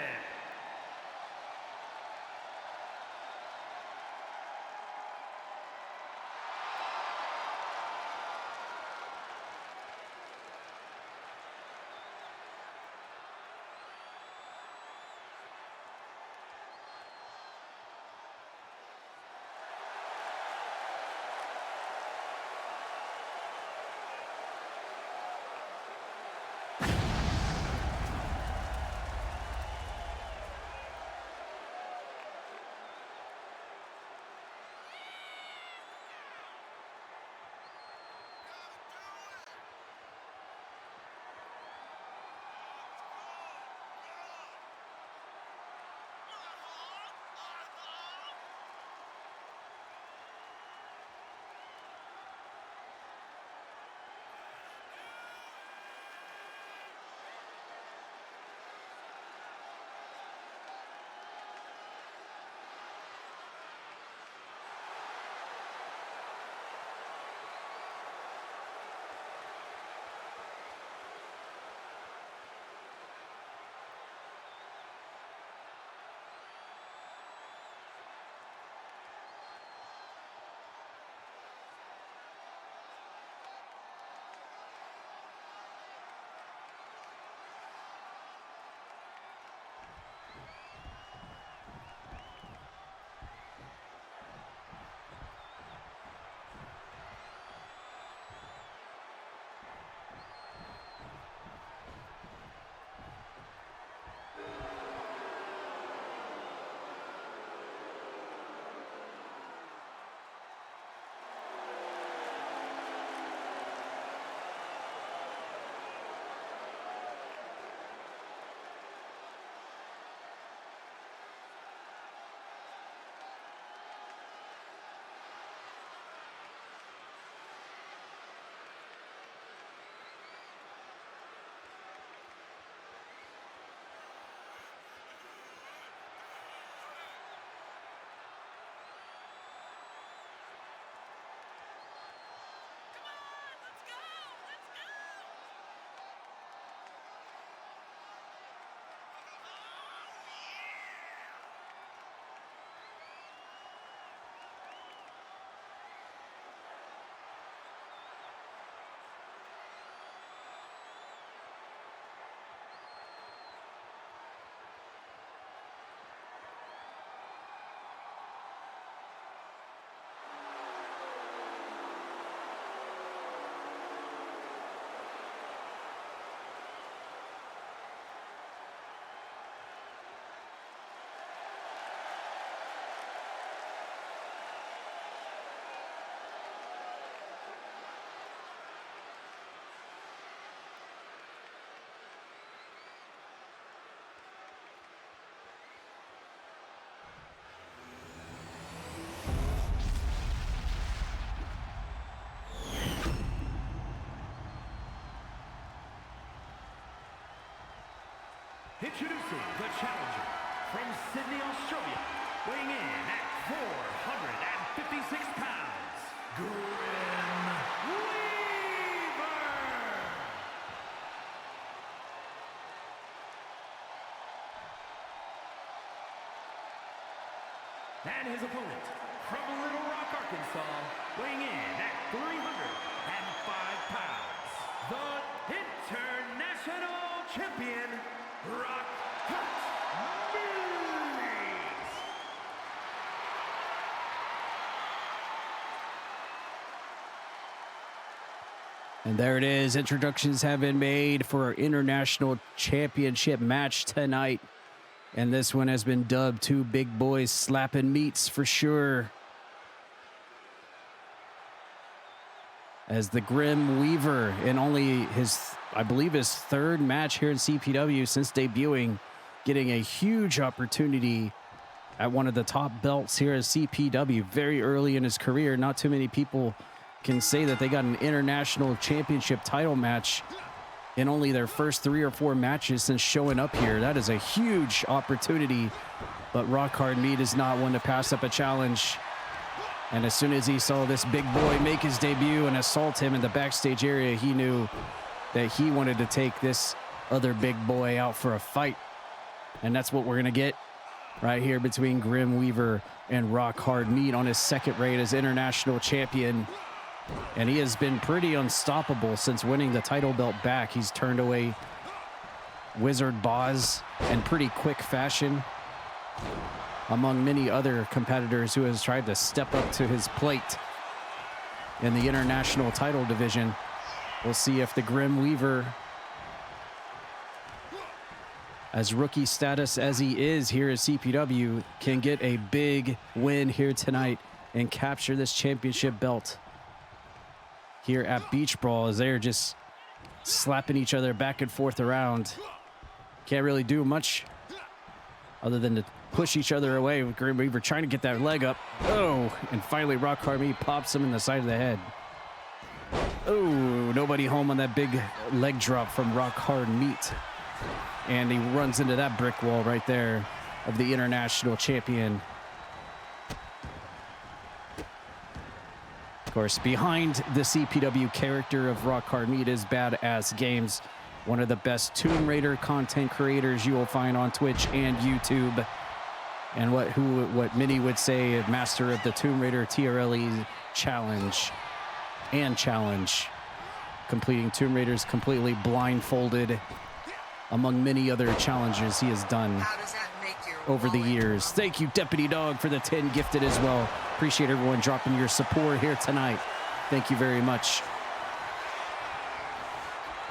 Introducing the challenger from Sydney, Australia, weighing in at 456 pounds, Grimm Weaver! And his opponent from Little Rock, Arkansas, weighing in at 305 pounds, the international champion, Rock And there it is. Introductions have been made for our international championship match tonight. And this one has been dubbed two big boys slapping meats for sure. As the Grimm Weaver, in only his, I believe, his third match here in CPW since debuting, getting a huge opportunity at one of the top belts here at CPW very early in his career. Not too many people can say that they got an international championship title match in only their first 3 or 4 matches since showing up here. That is a huge opportunity, but Rock Hard Meat is not one to pass up a challenge. And as soon as he saw this big boy make his debut and assault him in the backstage area, he knew that he wanted to take this other big boy out for a fight. And that's what we're gonna get right here between Grimm Weaver and Rock Hard Meat on his second reign as international champion. And he has been pretty unstoppable since winning the title belt back. He's turned away Wizard Boz in pretty quick fashion, among many other competitors who has tried to step up to his plate in the international title division. We'll see if the Grimm Weaver, as rookie status as he is here at CPW, can get a big win here tonight and capture this championship belt here at Beach Brawl, as they're just slapping each other back and forth around. Can't really do much other than to push each other away with Grimm Weaver trying to get that leg up. Oh, and finally Rock Hard Meat pops him in the side of the head. Oh, nobody home on that big leg drop from Rock Hard Meat. And he runs into that brick wall right there of the international champion. Of course, behind the CPW character of Rock Hard Meat is Badass Games, one of the best Tomb Raider content creators you will find on Twitch and YouTube. And what many would say a master of the Tomb Raider TRLE challenge, completing Tomb Raiders completely blindfolded, among many other challenges he has done over the years. Thank you, Deputy Dawg, for the 10 gifted as well. Appreciate everyone dropping your support here tonight. Thank you very much.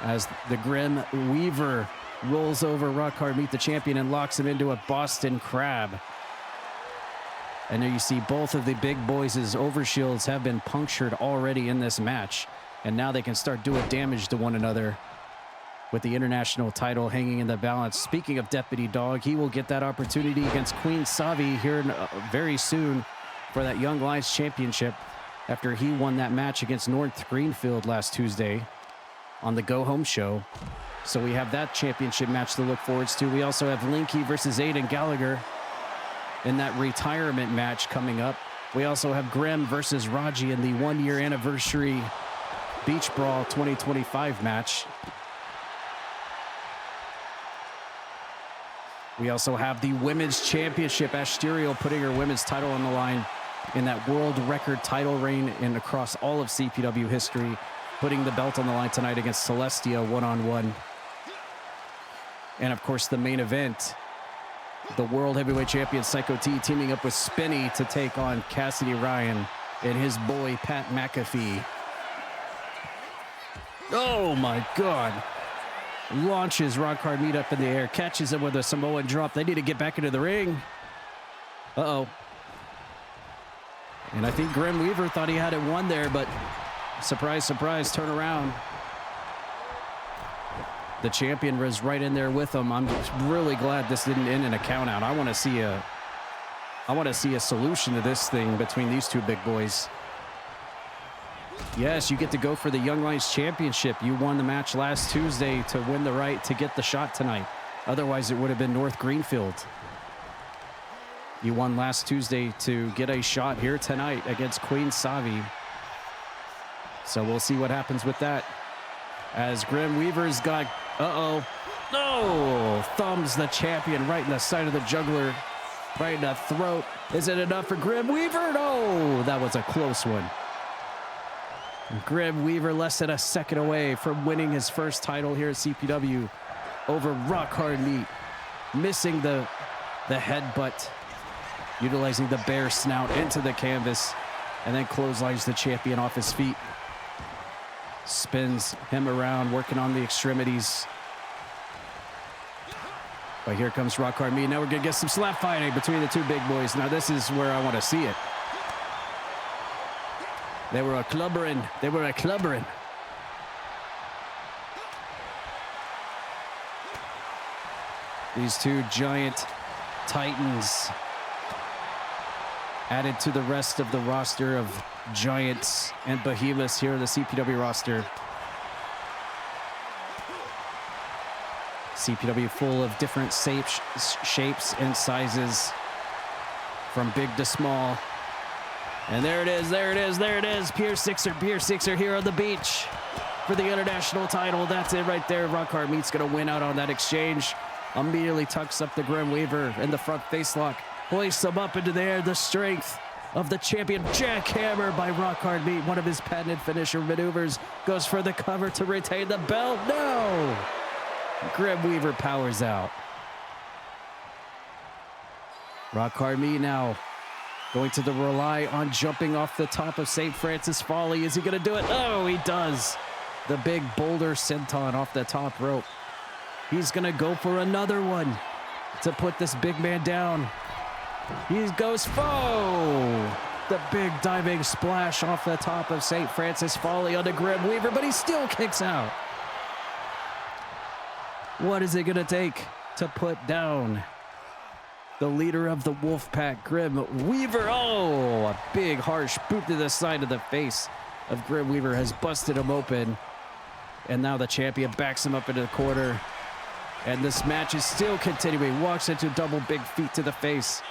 As the Grimm Weaver rolls over Rock Hard Meat, the champion, and locks him into a Boston Crab. And there you see both of the big boys' overshields have been punctured already in this match. And now they can start doing damage to one another with the international title hanging in the balance. Speaking of Deputy Dawg, he will get that opportunity against Queen Savvii here very soon for that Young Lions Championship after he won that match against North Greenfield last Tuesday on the Go Home show. So we have that championship match to look forward to. We also have Linky versus Aiden Gallagher in that retirement match coming up. We also have Grimm versus Raji in the 1-year anniversary Beach Brawl 2025 match. We also have the Women's Championship, Ashterial putting her women's title on the line in that world record title reign in across all of CPW history, putting the belt on the line tonight against Celestia one-on-one. And of course, the main event, the World Heavyweight Champion Psycho T teaming up with Spinny to take on Cassidy Ryan and his boy Pat McAfee. Oh my God. Launches Rock Hard Meat up in the air, catches him with a Samoan drop. They need to get back into the ring. Uh-oh. And I think Grimm Weaver thought he had it won there, but surprise, surprise, turn around. The champion was right in there with him. I'm really glad this didn't end in a count out. I want to see a solution to this thing between these two big boys. Yes, you get to go for the Young Lions Championship. You won the match last Tuesday to win the right to get the shot tonight. Otherwise, it would have been North Greenfield. You won last Tuesday to get a shot here tonight against Queen Savvii. So we'll see what happens with that. As Grimm Weaver's got, no, thumbs the champion right in the side of the juggler, right in the throat. Is it enough for Grimm Weaver? No, that was a close one. Grimm Weaver less than a second away from winning his first title here at CPW over Rock Hard Meat, missing the headbutt, utilizing the bear snout into the canvas, and then clotheslines the champion off his feet. Spins him around, working on the extremities. But here comes Rock Hard Meat. Now we're going to get some slap fighting between the two big boys. Now this is where I want to see it. They were a clubbering. They were a clubbering. These two giant titans added to the rest of the roster of giants and behemoths here in the CPW roster. CPW full of different shapes and sizes, from big to small. And there it is, there it is, there it is. Pier Sixer here on the beach for the international title. That's it right there. Rock Hard Meat's gonna win out on that exchange. Immediately tucks up the Grimm Weaver in the front face lock. Hoists him up into the air. The strength of the champion, jackhammer by Rock Hard Meat. One of his patented finisher maneuvers. Goes for the cover to retain the belt. No! Grimm Weaver powers out. Rock Hard Meat now going to rely on jumping off the top of St. Francis Folly. Is he going to do it? Oh, he does. The big boulder senton off the top rope. He's going to go for another one to put this big man down. He goes, the big diving splash off the top of St. Francis Folly onto Grimm Weaver, but he still kicks out. What is it going to take to put down the leader of the Wolfpack, Grimm Weaver? Oh, a big harsh boot to the side of the face of Grimm Weaver has busted him open. And now the champion backs him up into the corner. And this match is still continuing. Walks into double big feet to the face.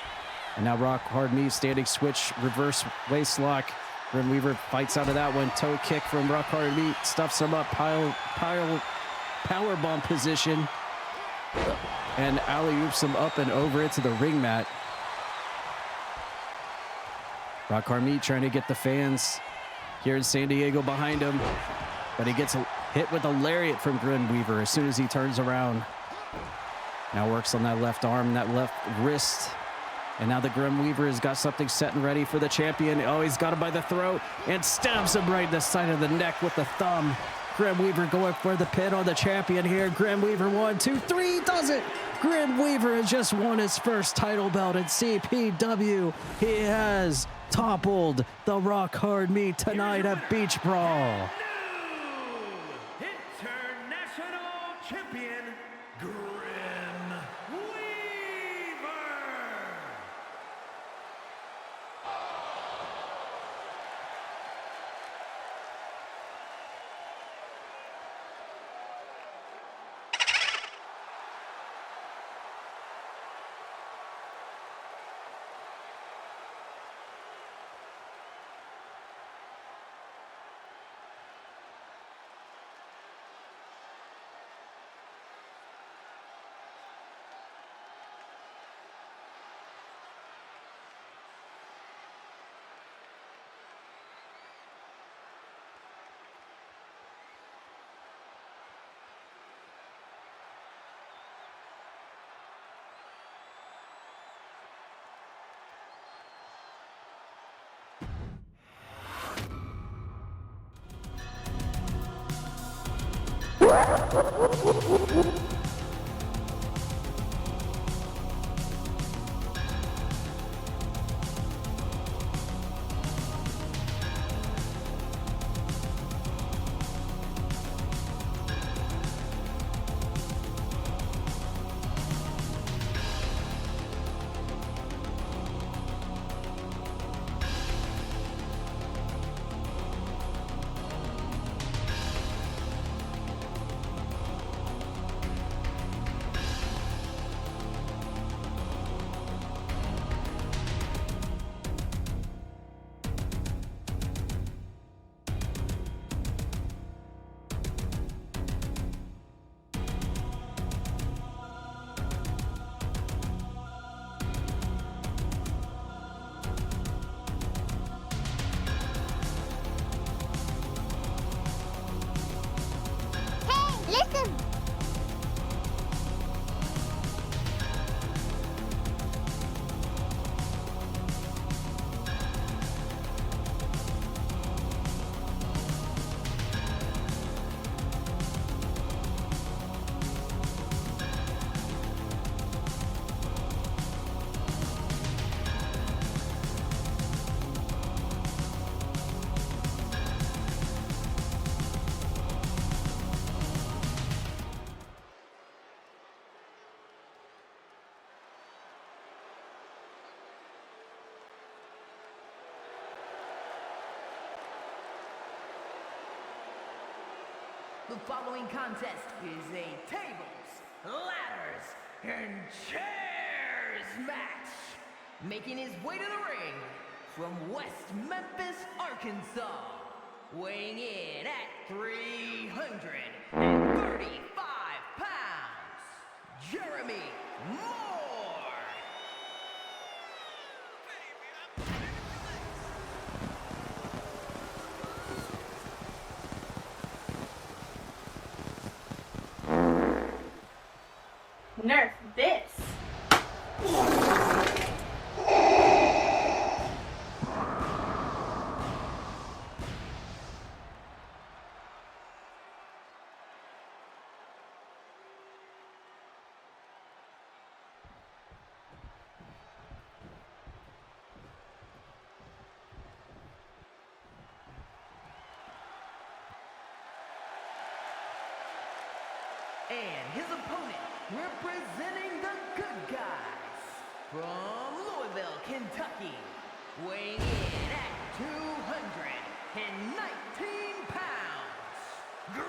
And now Rock Hard Meat standing switch, reverse waist lock. Grimm Weaver fights out of that one. Toe kick from Rock Hard Meat, stuffs him up, power bomb position. And alley-oops him up and over into the ring mat. Rock Hard Meat trying to get the fans here in San Diego behind him. But he gets hit with a lariat from Grimm Weaver as soon as he turns around. Now works on that left arm, that left wrist. And now the Grimm Weaver has got something set and ready for the champion. Oh, he's got him by the throat and stabs him right in the side of the neck with the thumb. Grimm Weaver going for the pin on the champion here. Grimm Weaver 1, 2, 3, does it! Grimm Weaver has just won his first title belt at CPW. He has toppled the Rock Hard Meat tonight at Beach Brawl. International champion, Grimm Weaver! The following contest is a tables, ladders, and chairs match. Making his way to the ring from West Memphis, Arkansas, weighing in at 335 pounds, Jeremy Moore. Nerf this. And his opponent, representing the good guys, from Louisville, Kentucky, weighing in at 219 pounds, Grimm.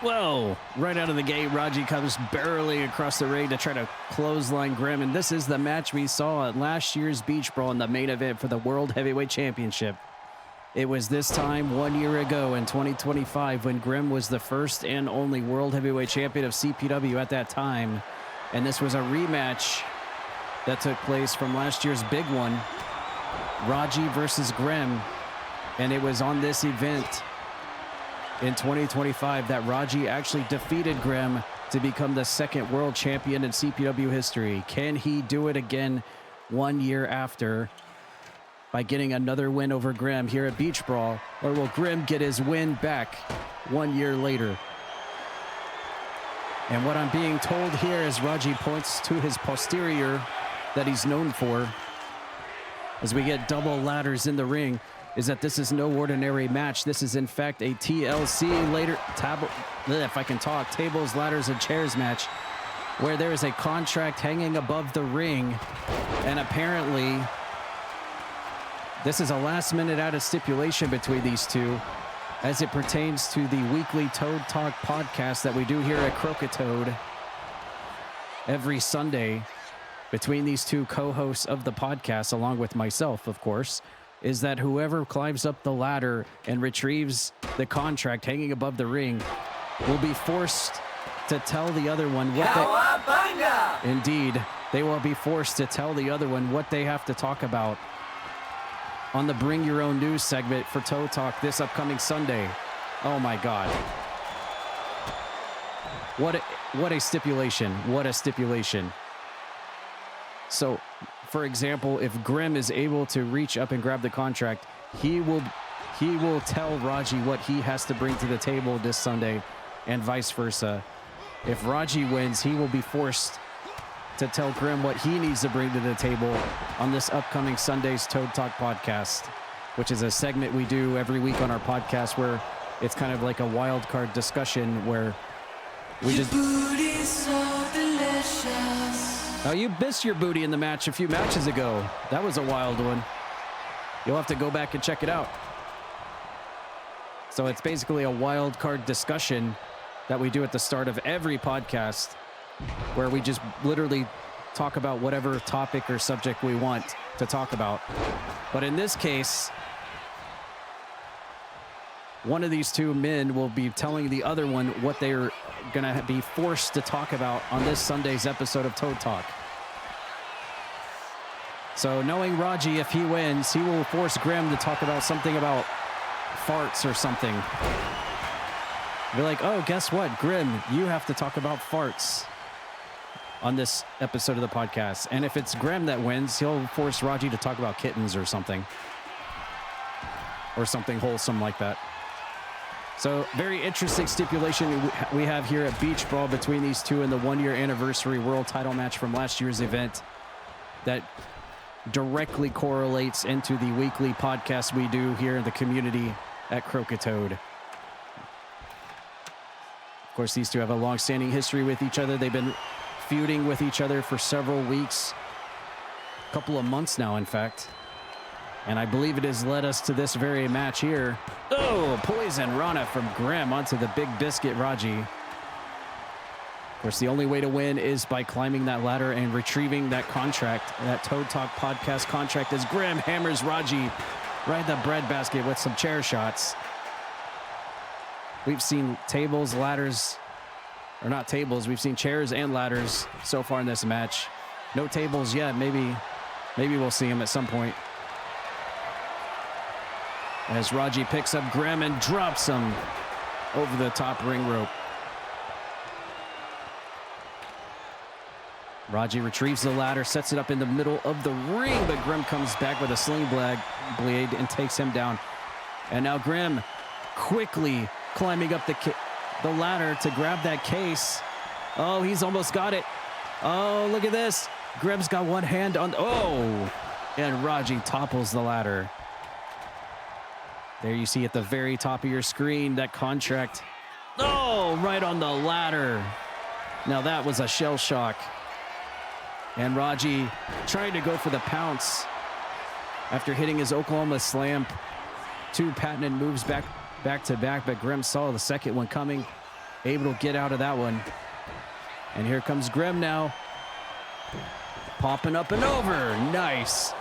Whoa, right out of the gate, Raji comes barreling across the ring to try to clothesline Grimm. And this is the match we saw at last year's Beach Brawl in the main event for the World Heavyweight Championship. It was this time 1 year ago in 2025 when Grimm was the first and only World Heavyweight Champion of CPW at that time. And this was a rematch that took place from last year's big one, Raji versus Grimm. And it was on this event in 2025 that Raji actually defeated Grimm to become the second world champion in CPW history. Can he do it again 1 year after by getting another win over Grimm here at Beach Brawl, or will Grimm get his win back 1 year later? And what I'm being told here as Raji points to his posterior that he's known for as we get double ladders in the ring is that this is no ordinary match. This is in fact a TLC tables, ladders, and chairs match where there is a contract hanging above the ring. And apparently this is a last minute out of stipulation between these two as it pertains to the weekly Toad Talk podcast that we do here at Croakitoad every Sunday between these two co-hosts of the podcast, along with myself, of course, is that whoever climbs up the ladder and retrieves the contract hanging above the ring will be forced to tell the other one what Indeed, they will be forced to tell the other one what they have to talk about on the Bring Your Own News segment for Toe Talk this upcoming Sunday. Oh my God. What a stipulation. What a stipulation. So, for example, if Grimm is able to reach up and grab the contract, he will tell Raji what he has to bring to the table this Sunday, and vice versa. If Raji wins, he will be forced to tell Grimm what he needs to bring to the table on this upcoming Sunday's Toad Talk podcast, which is a segment we do every week on our podcast where it's kind of like a wild card discussion where we just... So delicious. Oh, you missed your booty in the match a few matches ago. That was a wild one. You'll have to go back and check it out. So it's basically a wild card discussion that we do at the start of every podcast where we just literally talk about whatever topic or subject we want to talk about. But in this case, one of these two men will be telling the other one what they're going to be forced to talk about on this Sunday's episode of Toad Talk. So knowing Raji, if he wins, he will force Grimm to talk about something about farts or something. Be like, oh, guess what, Grimm, you have to talk about farts on this episode of the podcast. And if it's Grimm that wins, he'll force Raji to talk about kittens or something. Or something wholesome like that. So very interesting stipulation we have here at Beach Brawl between these two in the 1-year anniversary world title match from last year's event that directly correlates into the weekly podcast we do here in the community at Croakitoad. Of course, these two have a long-standing history with each other. They've been feuding with each other for several weeks, a couple of months now, in fact. And I believe it has led us to this very match here. Oh, poison Rana from Grimm onto the big biscuit Raji. Of course, the only way to win is by climbing that ladder and retrieving that contract, that Toad Talk podcast contract, as Grimm hammers Raji right in the breadbasket with some chair shots. We've seen tables, ladders, or not tables, we've seen chairs and ladders so far in this match. No tables yet, maybe we'll see them at some point. As Raji picks up Grimm and drops him over the top ring rope. Raji retrieves the ladder, sets it up in the middle of the ring, but Grimm comes back with a sling blade and takes him down. And now Grimm quickly climbing up the ladder to grab that case. Oh, he's almost got it. Oh, look at this. Grimm's got one hand on, oh, and Raji topples the ladder. There you see at the very top of your screen, that contract. Oh, right on the ladder. Now that was a shell shock. And Raji trying to go for the pounce after hitting his Oklahoma Slam. 2 patented moves back to back, but Grimm saw the second one coming, able to get out of that one. And here comes Grimm now. Popping up and over. Nice.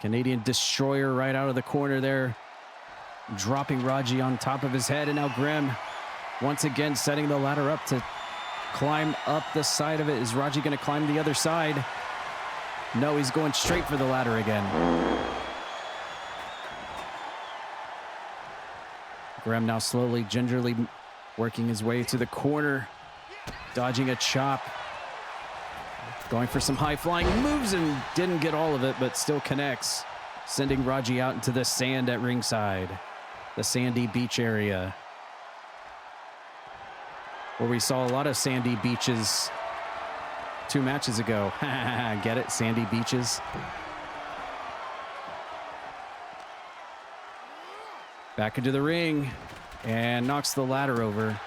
Canadian Destroyer right out of the corner there, dropping Raji on top of his head. And now Grimm once again setting the ladder up to climb up the side of it. Is Raji going to climb the other side? No, he's going straight for the ladder again. Grimm now slowly, gingerly working his way to the corner, dodging a chop. Going for some high-flying moves and didn't get all of it, but still connects, sending Raji out into the sand at ringside, the sandy beach area, where we saw a lot of sandy beaches 2 matches ago. Get it? Sandy beaches. Back into the ring and knocks the ladder over.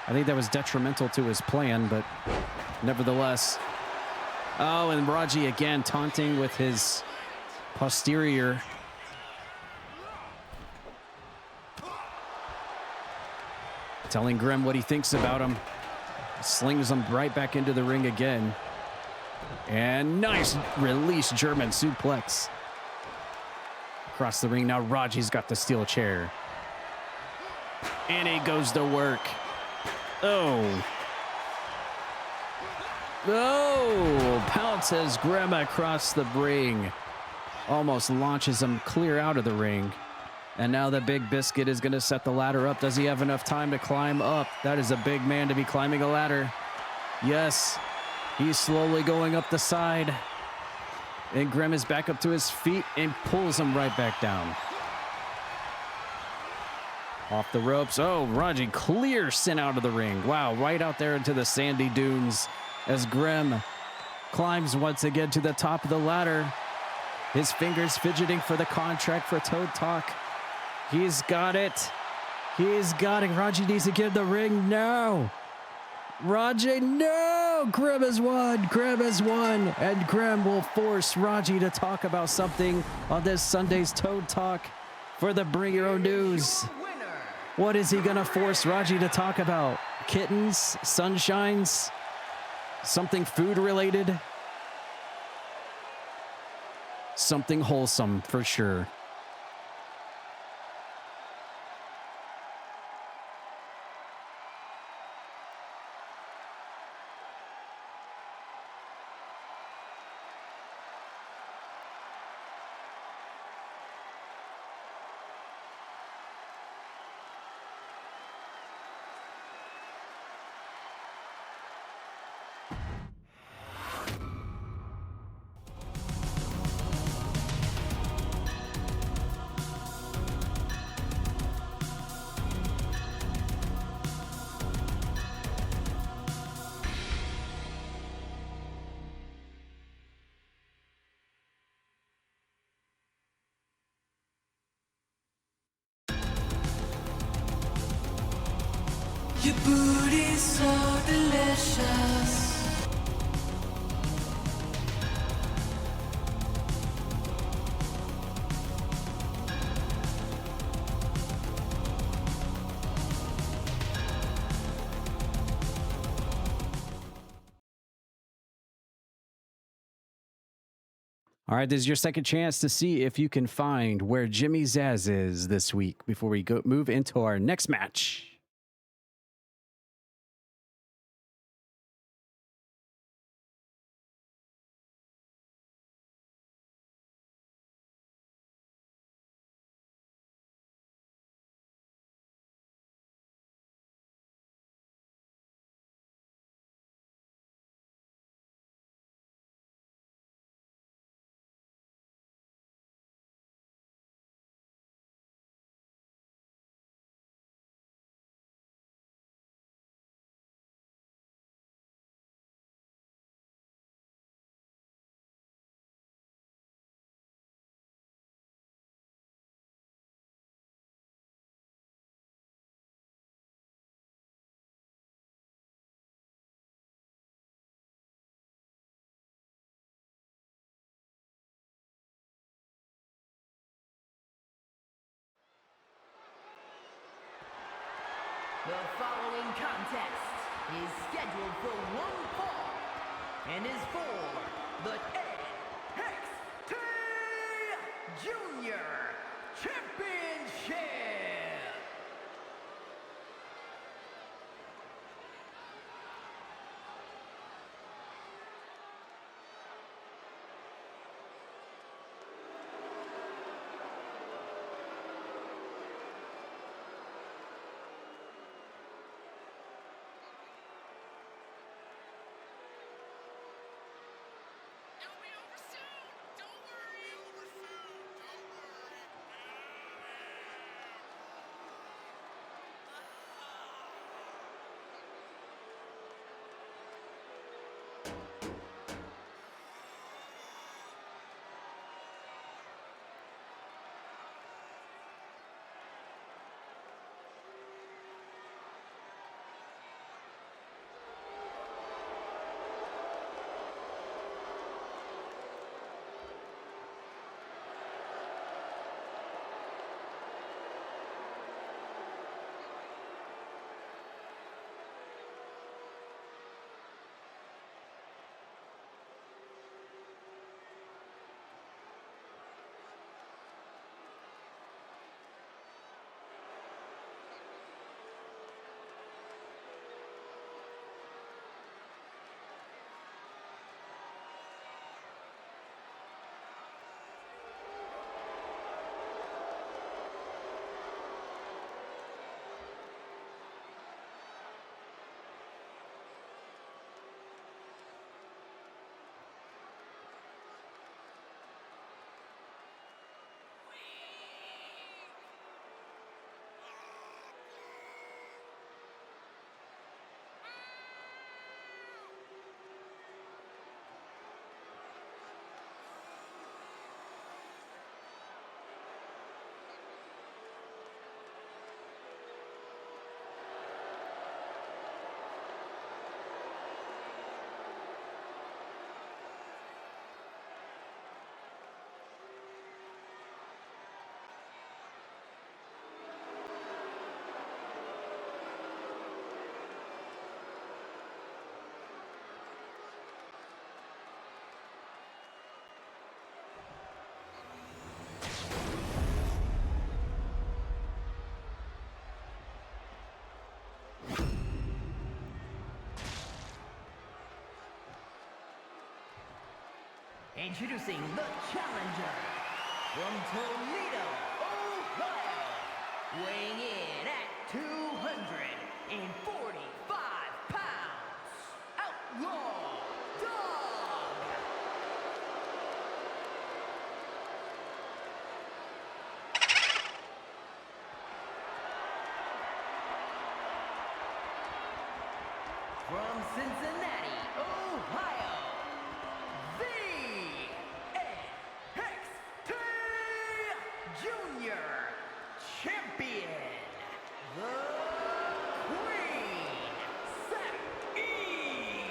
I think that was detrimental to his plan, but nevertheless. Oh, and Raji again taunting with his posterior. Telling Grimm what he thinks about him. Slings him right back into the ring again. And nice release German suplex. Across the ring now, Raji's got the steel chair. And he goes to work. Oh. Oh, pounces Grimm across the ring. Almost launches him clear out of the ring. And now the big biscuit is going to set the ladder up. Does he have enough time to climb up? That is a big man to be climbing a ladder. Yes, he's slowly going up the side. And Grimm is back up to his feet and pulls him right back down. Off the ropes. Oh, Raji clear sent out of the ring. Wow, right out there into the sandy dunes. As Grimm climbs once again to the top of the ladder. His fingers fidgeting for the contract for Toad Talk. He's got it. He's got it. Raji needs to get the ring now. Raji, no! Grimm has won. Grimm has won. And Grimm will force Raji to talk about something on this Sunday's Toad Talk for the Bring Your Own News. What is he going to force Raji to talk about? Kittens? Sunshines? Something food related? Something wholesome for sure. Your booty's so delicious. All right, this is your second chance to see if you can find where Jimmy Zaz is this week before we move into our next match. The following contest is scheduled for one fall and is for the NXT Junior Championship. Introducing the challenger from Toledo, Ohio, weighing in at 245 pounds, Outlaw Dawg. From Cincinnati, Ohio, NXT Junior Champion, the Queen Savvii.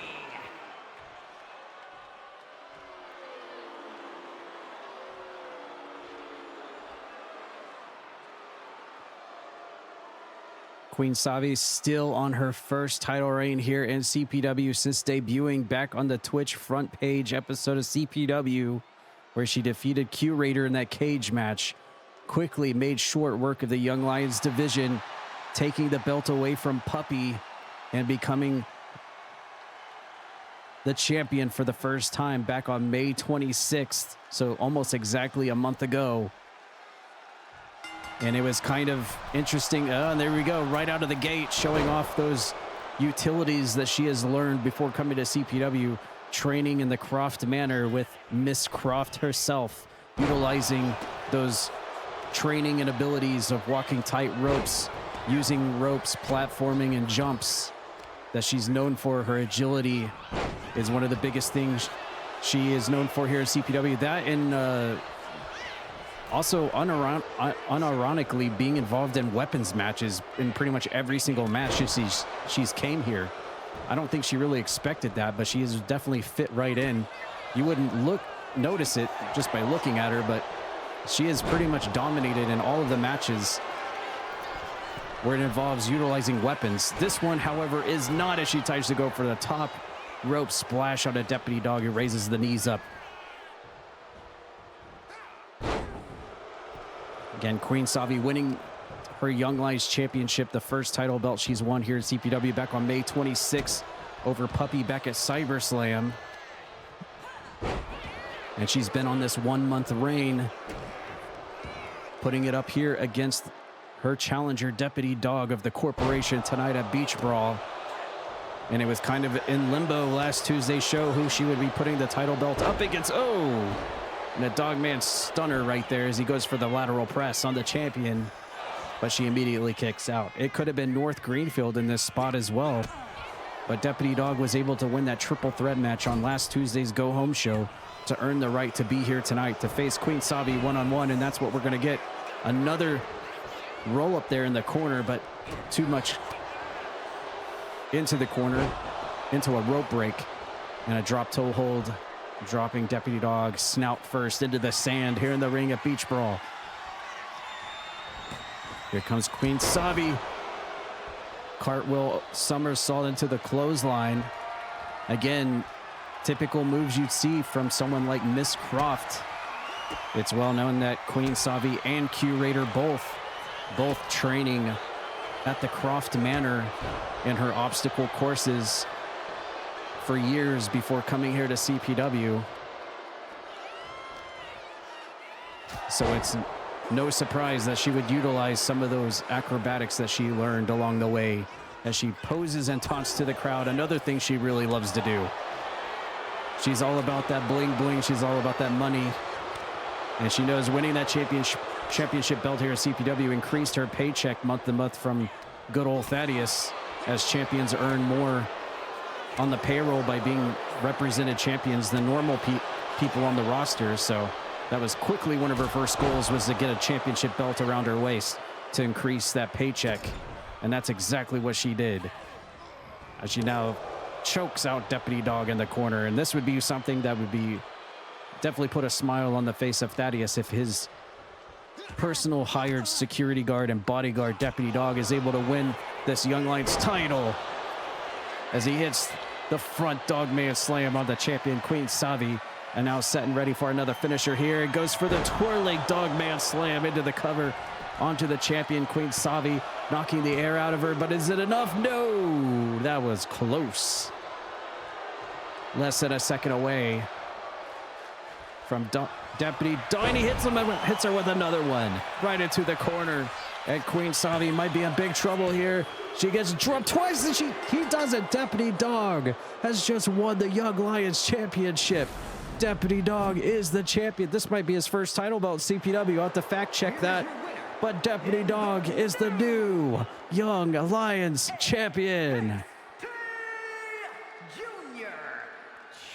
Queen Savvii still on her first title reign here in CPW since debuting back on the Twitch front page episode of CPW, where she defeated Q-Raider in that cage match. Quickly made short work of the Young Lions division, taking the belt away from Puppy and becoming the champion for the first time back on May 26th, so almost exactly a month ago. And it was kind of interesting. And there we go, right out of the gate, showing off those utilities that she has learned before coming to CPW, training in the Croft manner with Miss Croft herself, utilizing those training and abilities of walking tight ropes, using ropes, platforming, and jumps that she's known for. Her agility is one of the biggest things she is known for here at CPW. That and also, unironically, being involved in weapons matches in pretty much every single match she's came here. I don't think she really expected that, but she is definitely fit right in. You wouldn't notice it just by looking at her, but she is pretty much dominated in all of the matches where it involves utilizing weapons. This one, however, is not, as she tries to go for the top rope splash on a Deputy Dawg who raises the knees up. Again, Queen Savvii winning her Young Lions Championship, the first title belt she's won here at CPW back on May 26th over Puppy back at CyberSlam. And she's been on this 1 month reign, putting it up here against her challenger, Deputy Dawg of the Corporation, tonight at Beach Brawl. And it was kind of in limbo last Tuesday's show who she would be putting the title belt up against. Oh! And a Dogman stunner right there as he goes for the lateral press on the champion, but she immediately kicks out. It could have been North Greenfield in this spot as well, but Deputy Dawg was able to win that triple threat match on last Tuesday's Go Home show to earn the right to be here tonight to face Queen Savvii one-on-one, and that's what we're going to get. Another roll up there in the corner, but too much into the corner, into a rope break, and a drop toe hold, dropping Deputy Dawg snout first into the sand here in the ring at Beach Brawl. Here comes Queen Savvii. Cartwheel somersault into the clothesline. Again, typical moves you'd see from someone like Miss Croft. It's well known that Queen Savvii and Q-Raider both training at the Croft Manor in her obstacle courses for years before coming here to CPW. So it's no surprise that she would utilize some of those acrobatics that she learned along the way as she poses and taunts to the crowd. Another thing she really loves to do. She's all about that bling bling. She's all about that money. And she knows winning that championship belt here at CPW increased her paycheck month to month from good old Thaddeus, as champions earn more on the payroll by being represented champions than normal people on the roster. So that was quickly one of her first goals, was to get a championship belt around her waist to increase that paycheck. And that's exactly what she did, as she now chokes out Deputy Dawg in the corner. And this would be something that would be definitely put a smile on the face of Thaddeus if his personal hired security guard and bodyguard Deputy Dawg is able to win this Young Lions title, as he hits the front Dogman slam on the champion Queen Savvii. And now set and ready for another finisher here. It goes for the twirling Dogman slam into the cover onto the champion Queen Savvii, knocking the air out of her. But is it enough? No, that was close. Less than a second away. from Deputy Dawg, and he hits her with another one right into the corner. And Queen Savvii might be in big trouble here. She gets dropped twice, and he does it. Deputy Dawg has just won the Young Lions Championship. Deputy Dawg is the champion. This might be his first title belt in CPW. I'll have to fact check that. But Deputy Dawg is the new Young Lions champion. Junior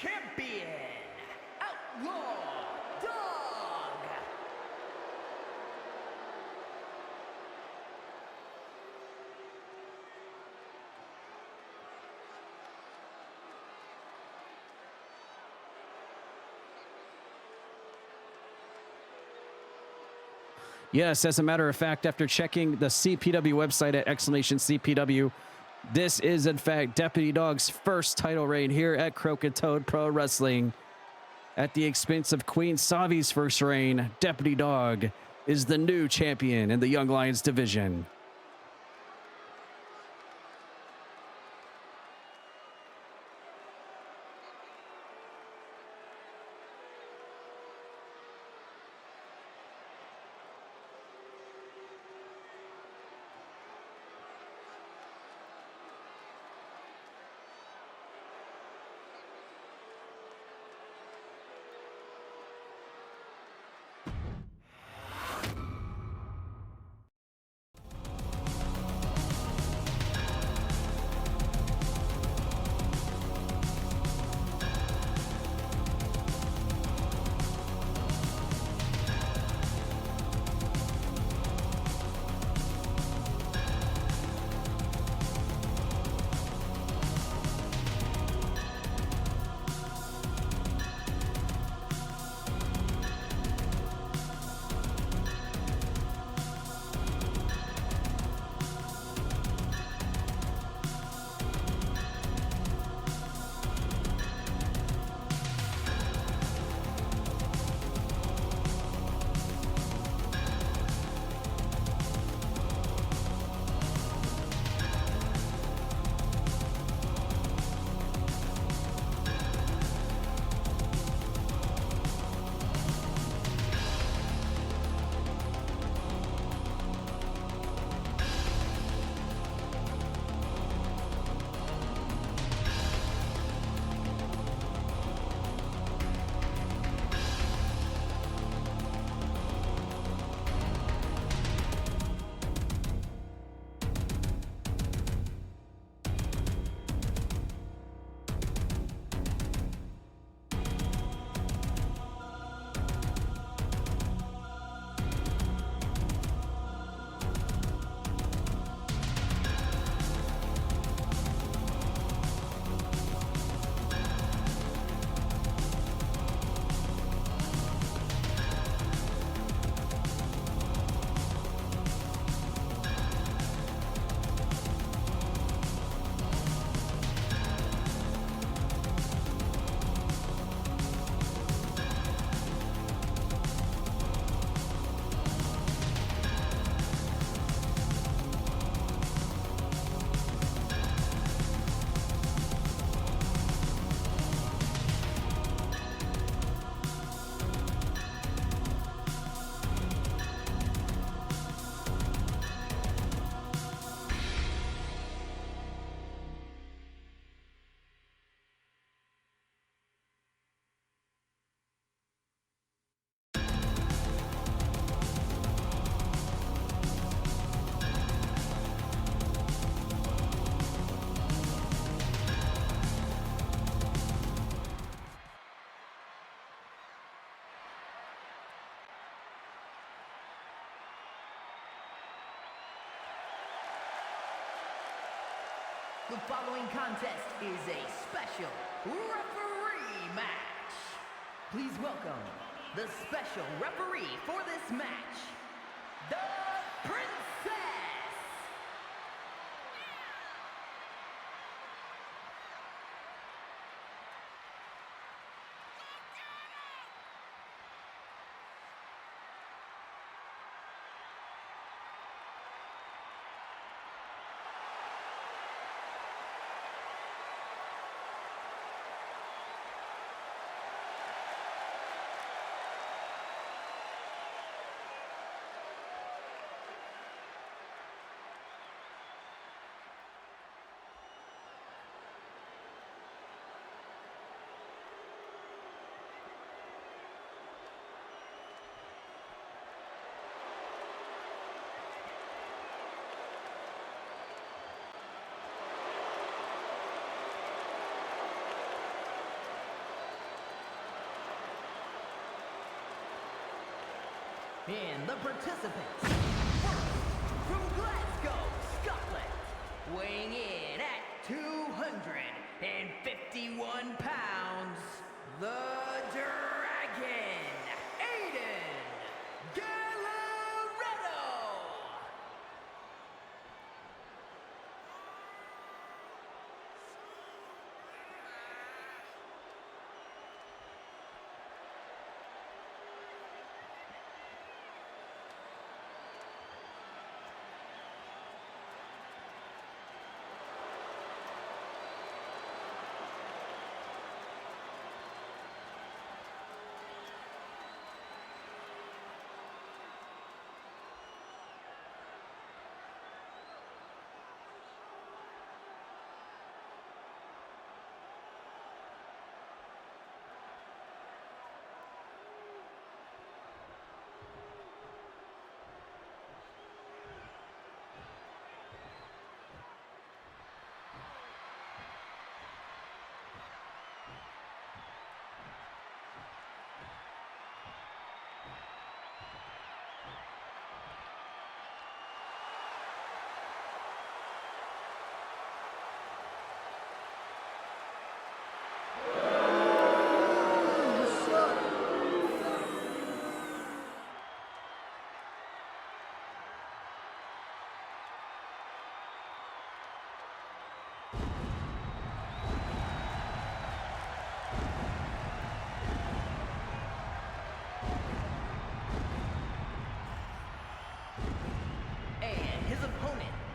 champion, Outlaw Dawg. Yes, as a matter of fact, after checking the CPW website at !CPW, this is, in fact, Deputy Dawg's first title reign here at Croakitoad Pro Wrestling. At the expense of Queen Savvii's first reign, Deputy Dawg is the new champion in the Young Lions division. The following contest is a special referee match. Please welcome the special referee for this match, the Princess. And the participants, first, from Glasgow, Scotland, weighing in at 251 pounds, the Dragon, Aiden Gallagher.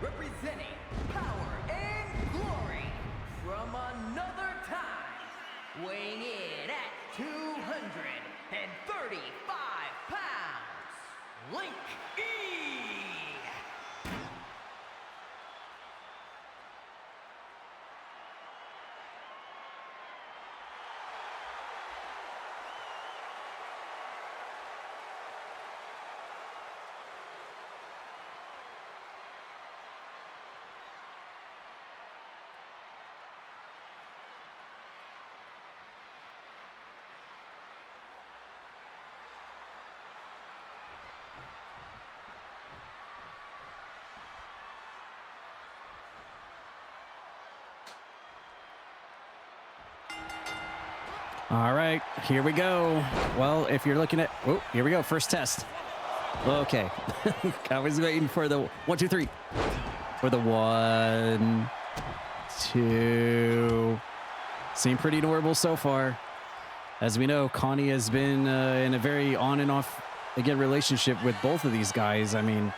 Representing power and glory from another time, weighing in at 235 pounds, Linky. All right, here we go. Well, if you're looking at, oh, here we go, first test. Okay, I was waiting for the 1, 2, 3. For the 1, 2. Seemed pretty normal so far. As we know, Connie has been in a very on and off, again, relationship with both of these guys. I mean,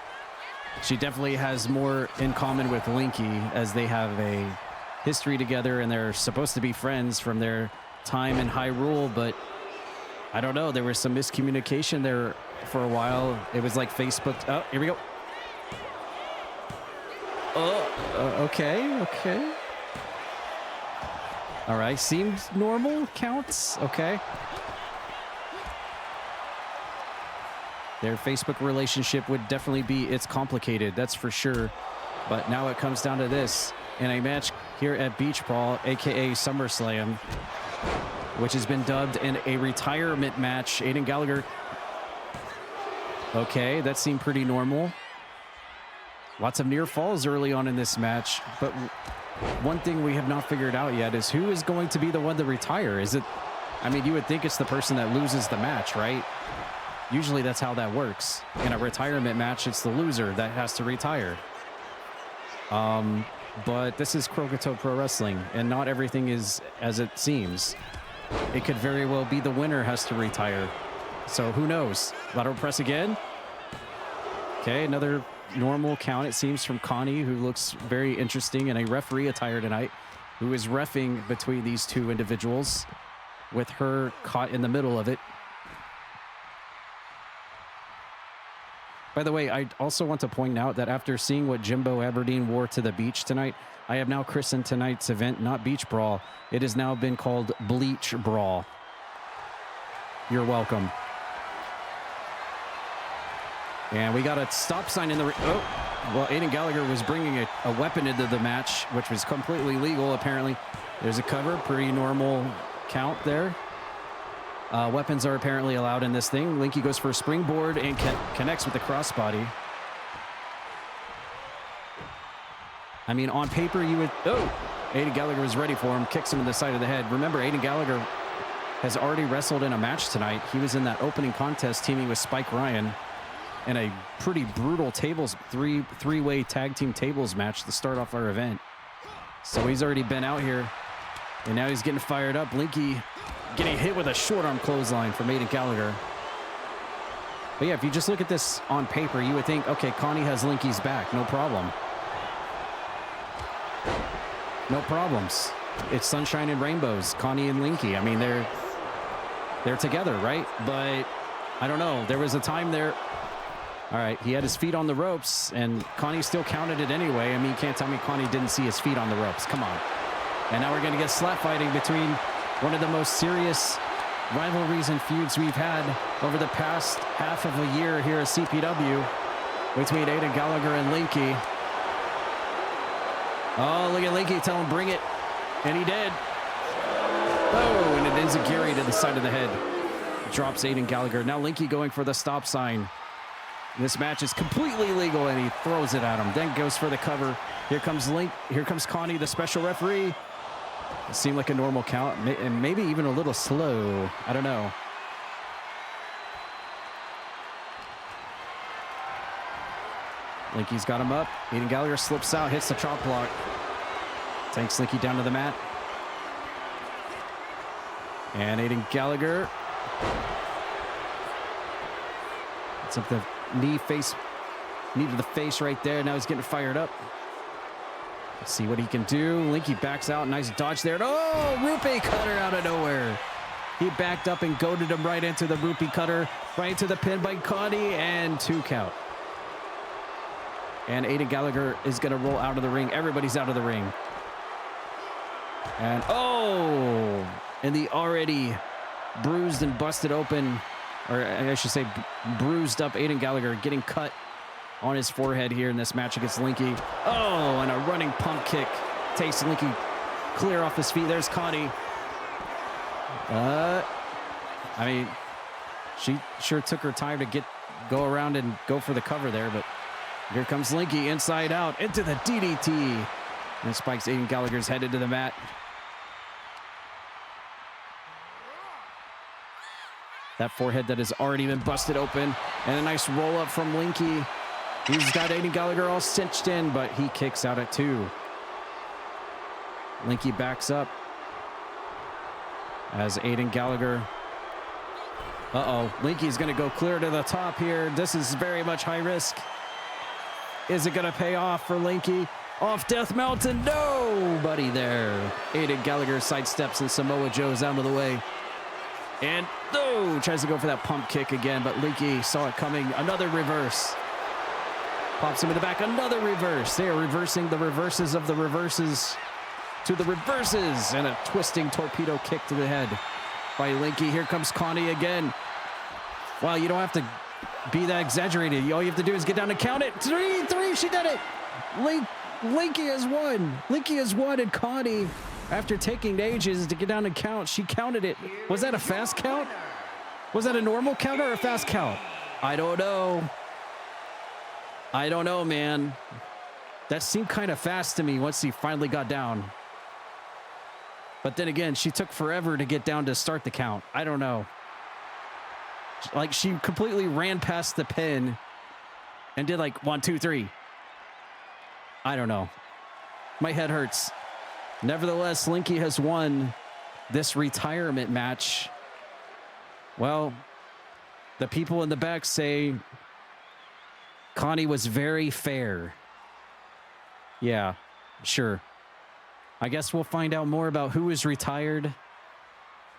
she definitely has more in common with Linky, as they have a history together and they're supposed to be friends from their time in Hyrule, but I don't know, there was some miscommunication there for a while. It was like Facebook. Oh, here we go. Oh, okay. All right, seems normal, counts, okay. Their Facebook relationship would definitely be, it's complicated, that's for sure. But now it comes down to this, in a match here at Beach Brawl, aka SummerSlam, which has been dubbed in a retirement match. Aiden Gallagher. Okay, that seemed pretty normal. Lots of near falls early on in this match, but one thing we have not figured out yet is who is going to be the one to retire. Is it, I mean, you would think it's the person that loses the match, right? Usually that's how that works. In a retirement match, it's the loser that has to retire. But this is Croakitoad Pro Wrestling, and not everything is as it seems. It could very well be the winner has to retire. So who knows? Lateral press again. Okay, another normal count, it seems, from Connie, who looks very interesting in a referee attire tonight, who is reffing between these two individuals with her caught in the middle of it. By the way, I also want to point out that after seeing what Jimbo Aberdeen wore to the beach tonight, I have now christened tonight's event not Beach Brawl. It has now been called Bleach Brawl. You're welcome. And we got a stop sign in the... Oh, well, Aiden Gallagher was bringing a weapon into the match, which was completely legal, apparently. There's a cover, pretty normal count there. Weapons are apparently allowed in this thing. Linky goes for a springboard and connects with the crossbody. I mean, on paper, you would... Oh! Aiden Gallagher was ready for him. Kicks him in the side of the head. Remember, Aiden Gallagher has already wrestled in a match tonight. He was in that opening contest teaming with Spike Ryan in a pretty brutal three-way tag team tables match to start off our event. So he's already been out here, and now he's getting fired up. Linky getting hit with a short arm clothesline from Aiden Gallagher. But yeah, if you just look at this on paper, you would think, okay, Connie has Linky's back, no problem. No problems. It's sunshine and rainbows, Connie and Linky. I mean, they're together, right? But I don't know. There was a time there. All right, he had his feet on the ropes, and Connie still counted it anyway. I mean, you can't tell me Connie didn't see his feet on the ropes. Come on. And now we're going to get slap fighting between one of the most serious rivalries and feuds we've had over the past half of a year here at CPW between Aiden Gallagher and Linky. Oh, look at Linky. Tell him, bring it. And he did. Oh, and it enziguri to the side of the head. Drops Aiden Gallagher. Now Linky going for the stop sign. This match is completely legal, and he throws it at him. Then goes for the cover. Here comes Here comes Connie, the special referee. It seemed like a normal count, and maybe even a little slow. I don't know. Linky's got him up. Aiden Gallagher slips out, hits the chop block. Takes Linky down to the mat. And Aiden Gallagher. It's up the knee to the face right there. Now he's getting fired up. Let's see what he can do. Linky backs out. Nice dodge there. Oh, rupee cutter out of nowhere. He backed up and goaded him right into the rupee cutter. Right into the pin by Connie, and 2 count. And Aiden Gallagher is going to roll out of the ring. Everybody's out of the ring. And oh, and the already bruised and busted open, or I should say bruised up Aiden Gallagher getting cut on his forehead here in this match against Linky. Oh, and a running pump kick takes Linky clear off his feet. There's Connie. I mean, she sure took her time to go around and go for the cover there, but here comes Linky inside out into the DDT. And spikes Aiden Gallagher's head into the mat. That forehead that has already been busted open. And a nice roll up from Linky. He's got Aiden Gallagher all cinched in, but he kicks out at 2. Linky backs up as Aiden Gallagher. Uh-oh, Linky's gonna go clear to the top here. This is very much high risk. Is it gonna pay off for Linky? Off Death Mountain, nobody there. Aiden Gallagher sidesteps and Samoa Joe's out of the way. And no, tries to go for that pump kick again, but Linky saw it coming. Another reverse. Pops him in the back, another reverse. They are reversing the reverses of the reverses to the reverses. And a twisting torpedo kick to the head by Linky. Here comes Connie again. Wow, you don't have to be that exaggerated. All you have to do is get down and count it. 3, she did it. Linky has won. Linky has won, and Connie, after taking ages to get down and count, she counted it. Was that a fast count? Was that a normal count or a fast count? I don't know. I don't know, man. That seemed kind of fast to me once he finally got down. But then again, she took forever to get down to start the count. I don't know. Like, she completely ran past the pin and did like 1, 2, 3. I don't know. My head hurts. Nevertheless, Linky has won this retirement match. Well, the people in the back say Connie was very fair. Yeah, sure. I guess we'll find out more about who is retired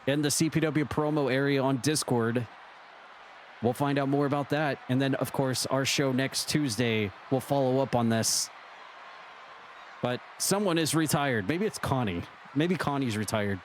in the CPW promo area on Discord. We'll find out more about that. And then, of course, our show next Tuesday will follow up on this. But someone is retired. Maybe it's Connie. Maybe Connie's retired.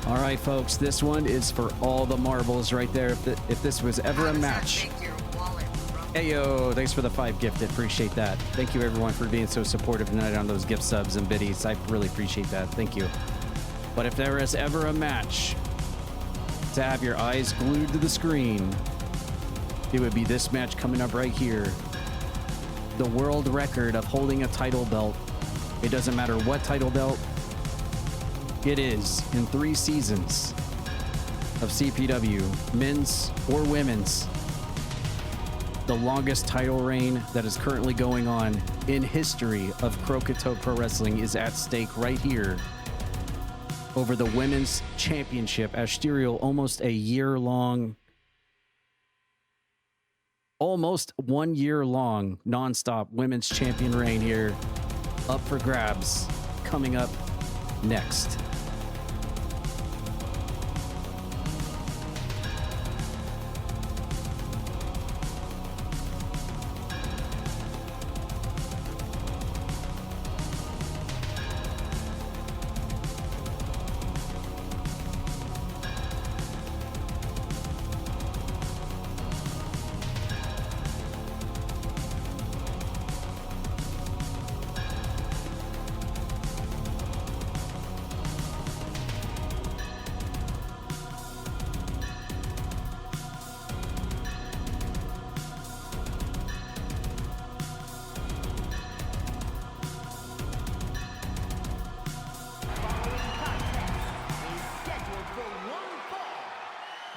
All right, folks, this one is for all the marbles right there. If this was ever a match. Hey, yo, thanks for the 5 gifted. Appreciate that. Thank you, everyone, for being so supportive tonight on those gift subs and biddies. I really appreciate that. Thank you. But if there is ever a match to have your eyes glued to the screen, it would be this match coming up right here. The world record of holding a title belt. It doesn't matter what title belt it is in 3 seasons of CPW, men's or women's. The longest title reign that is currently going on in history of Croakitoad Pro Wrestling is at stake right here over the women's championship. Ashterial, almost 1 year long nonstop women's champion reign here, up for grabs, coming up next.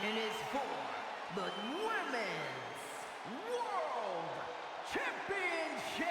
And is for the Women's World Championship.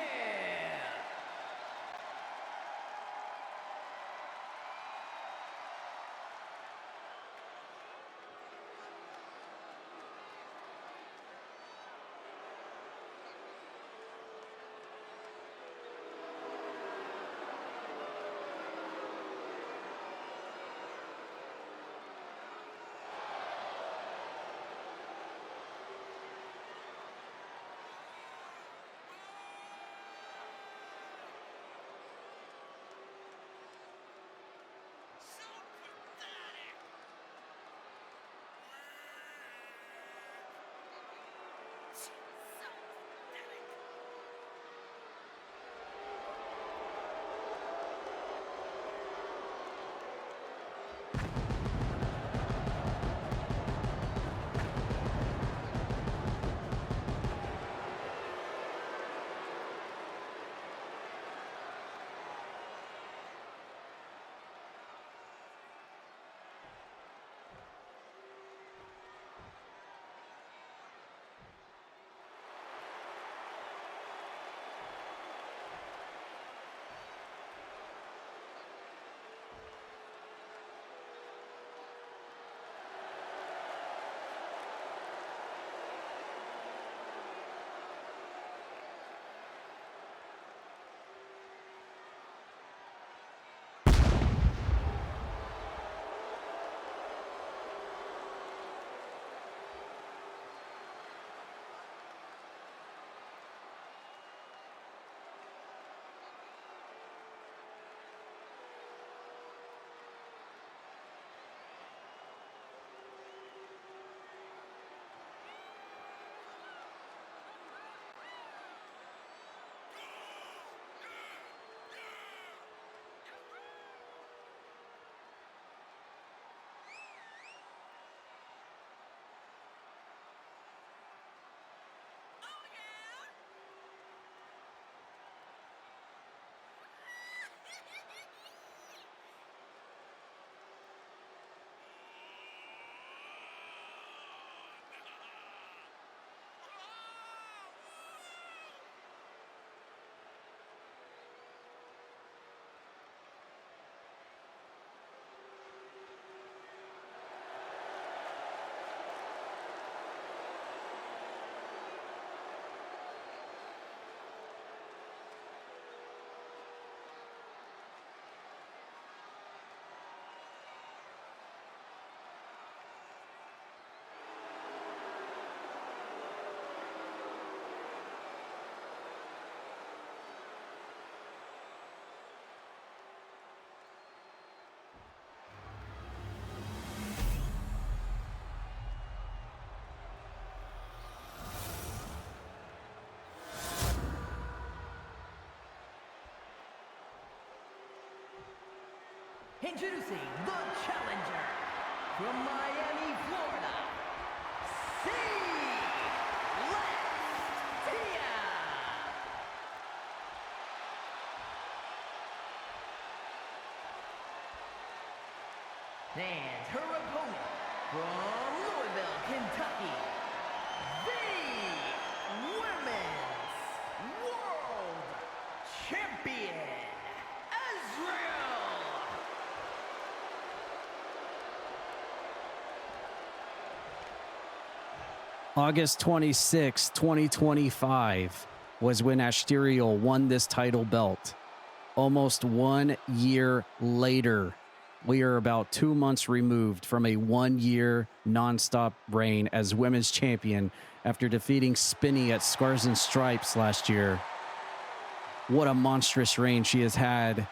Introducing the challenger from Miami, Florida, Celestia. And her opponent from Louisville, Kentucky, the Women's World Champion, Ashterial. August 26, 2025 was when Ashterial won this title belt. Almost 1 year later, we are about 2 months removed from a 1-year nonstop reign as women's champion after defeating Spinny at Scars and Stripes last year. What a monstrous reign she has had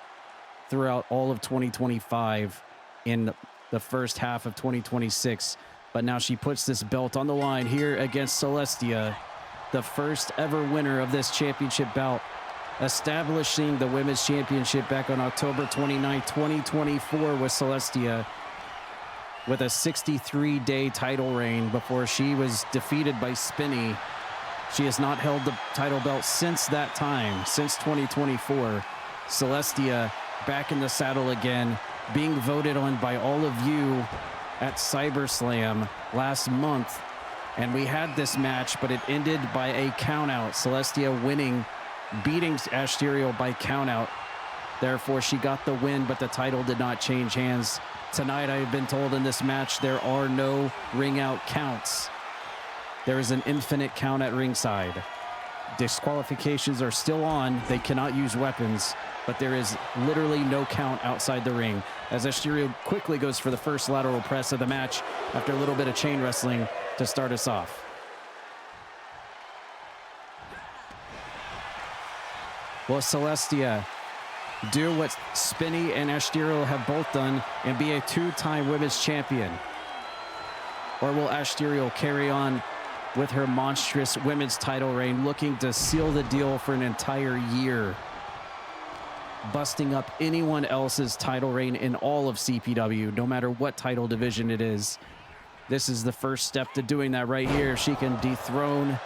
throughout all of 2025 in the first half of 2026. But now she puts this belt on the line here against Celestia, the first ever winner of this championship bout, establishing the Women's Championship back on October 29, 2024 with Celestia with a 63-day title reign before she was defeated by Spinny. She has not held the title belt since that time, since 2024. Celestia back in the saddle again, being voted on by all of you at CyberSlam last month. And we had this match, but it ended by a countout. Celestia winning, beating Ashterial by countout. Therefore, she got the win, but the title did not change hands. Tonight, I have been told in this match, there are no ring out counts. There is an infinite count at ringside. Disqualifications are still on. They cannot use weapons, but there is literally no count outside the ring. As Ashterial quickly goes for the first lateral press of the match after a little bit of chain wrestling to start us off. Will Celestia do what Spinny and Ashterial have both done and be a 2-time women's champion? Or will Ashterial carry on with her monstrous women's title reign, looking to seal the deal for an entire year, busting up anyone else's title reign in all of CPW, no matter what title division it is? This is the first step to doing that right here. She can dethrone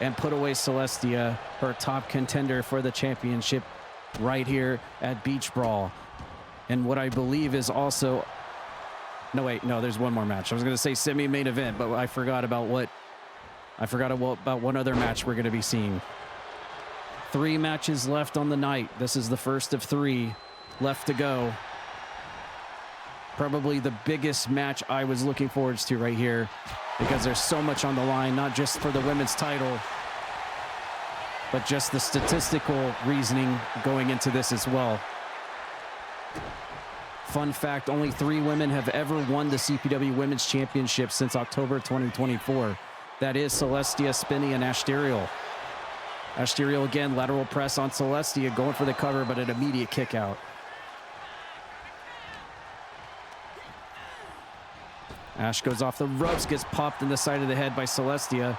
and put away Celestia, her top contender for the championship, right here at Beach Brawl. And what I believe is also... No, wait, no, there's one more match. I was going to say semi-main event, but I forgot about one other match we're going to be seeing. 3 matches left on the night. This is the first of 3 left to go. Probably the biggest match I was looking forward to right here, because there's so much on the line, not just for the women's title, but just the statistical reasoning going into this as well. Fun fact, only 3 women have ever won the CPW Women's Championship since October 2024. That is Celestia, Spinny, and Ashterial. Ashterial again, lateral press on Celestia, going for the cover, but an immediate kick out. Ash goes off the ropes, gets popped in the side of the head by Celestia,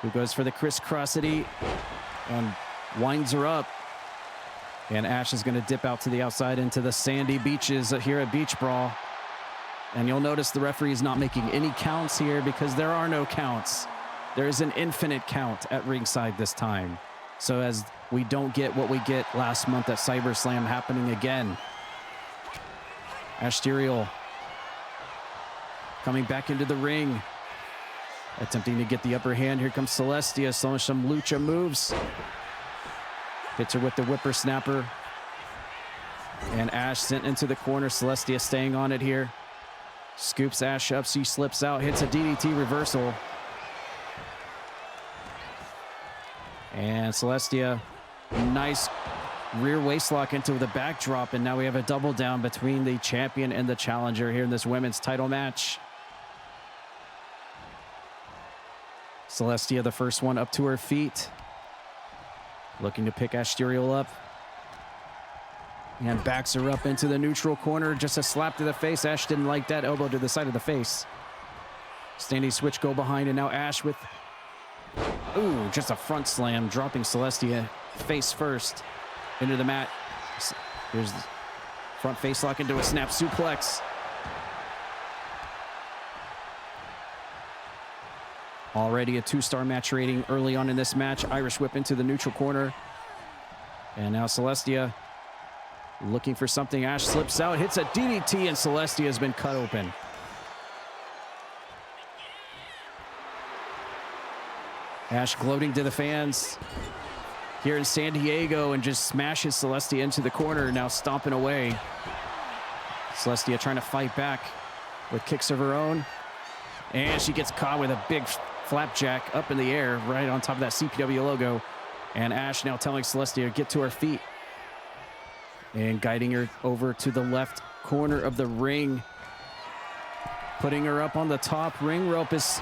who goes for the crisscrossity and winds her up. And Ash is going to dip out to the outside into the sandy beaches here at Beach Brawl. And you'll notice the referee is not making any counts here because there are no counts. There is an infinite count at ringside this time. So as we don't get what we get last month at CyberSlam happening again. Ashterial coming back into the ring, attempting to get the upper hand. Here comes Celestia, showing some lucha moves. Hits her with the whippersnapper. And Ash sent into the corner. Celestia staying on it here. Scoops Ash up. She slips out. Hits a DDT reversal. And Celestia, nice rear waistlock into the backdrop. And now we have a double down between the champion and the challenger here in this women's title match. Celestia, the first one up to her feet. Looking to pick Ashterial up. And backs her up into the neutral corner. Just a slap to the face. Ash didn't like that. Elbow to the side of the face. Standing switch, go behind, and now Ash with... Ooh, just a front slam, dropping Celestia face first into the mat. Here's Front face lock into a snap suplex. Already a 2-star match rating early on in this match. Irish whip into the neutral corner. And now Celestia looking for something. Ash slips out, hits a DDT, and Celestia has been cut open. Ash gloating to the fans here in San Diego and just smashes Celestia into the corner, now stomping away. Celestia trying to fight back with kicks of her own. And she gets caught with a big flapjack up in the air right on top of that CPW logo. And Ash now telling Celestia to get to her feet and guiding her over to the left corner of the ring. Putting her up on the top ring rope is,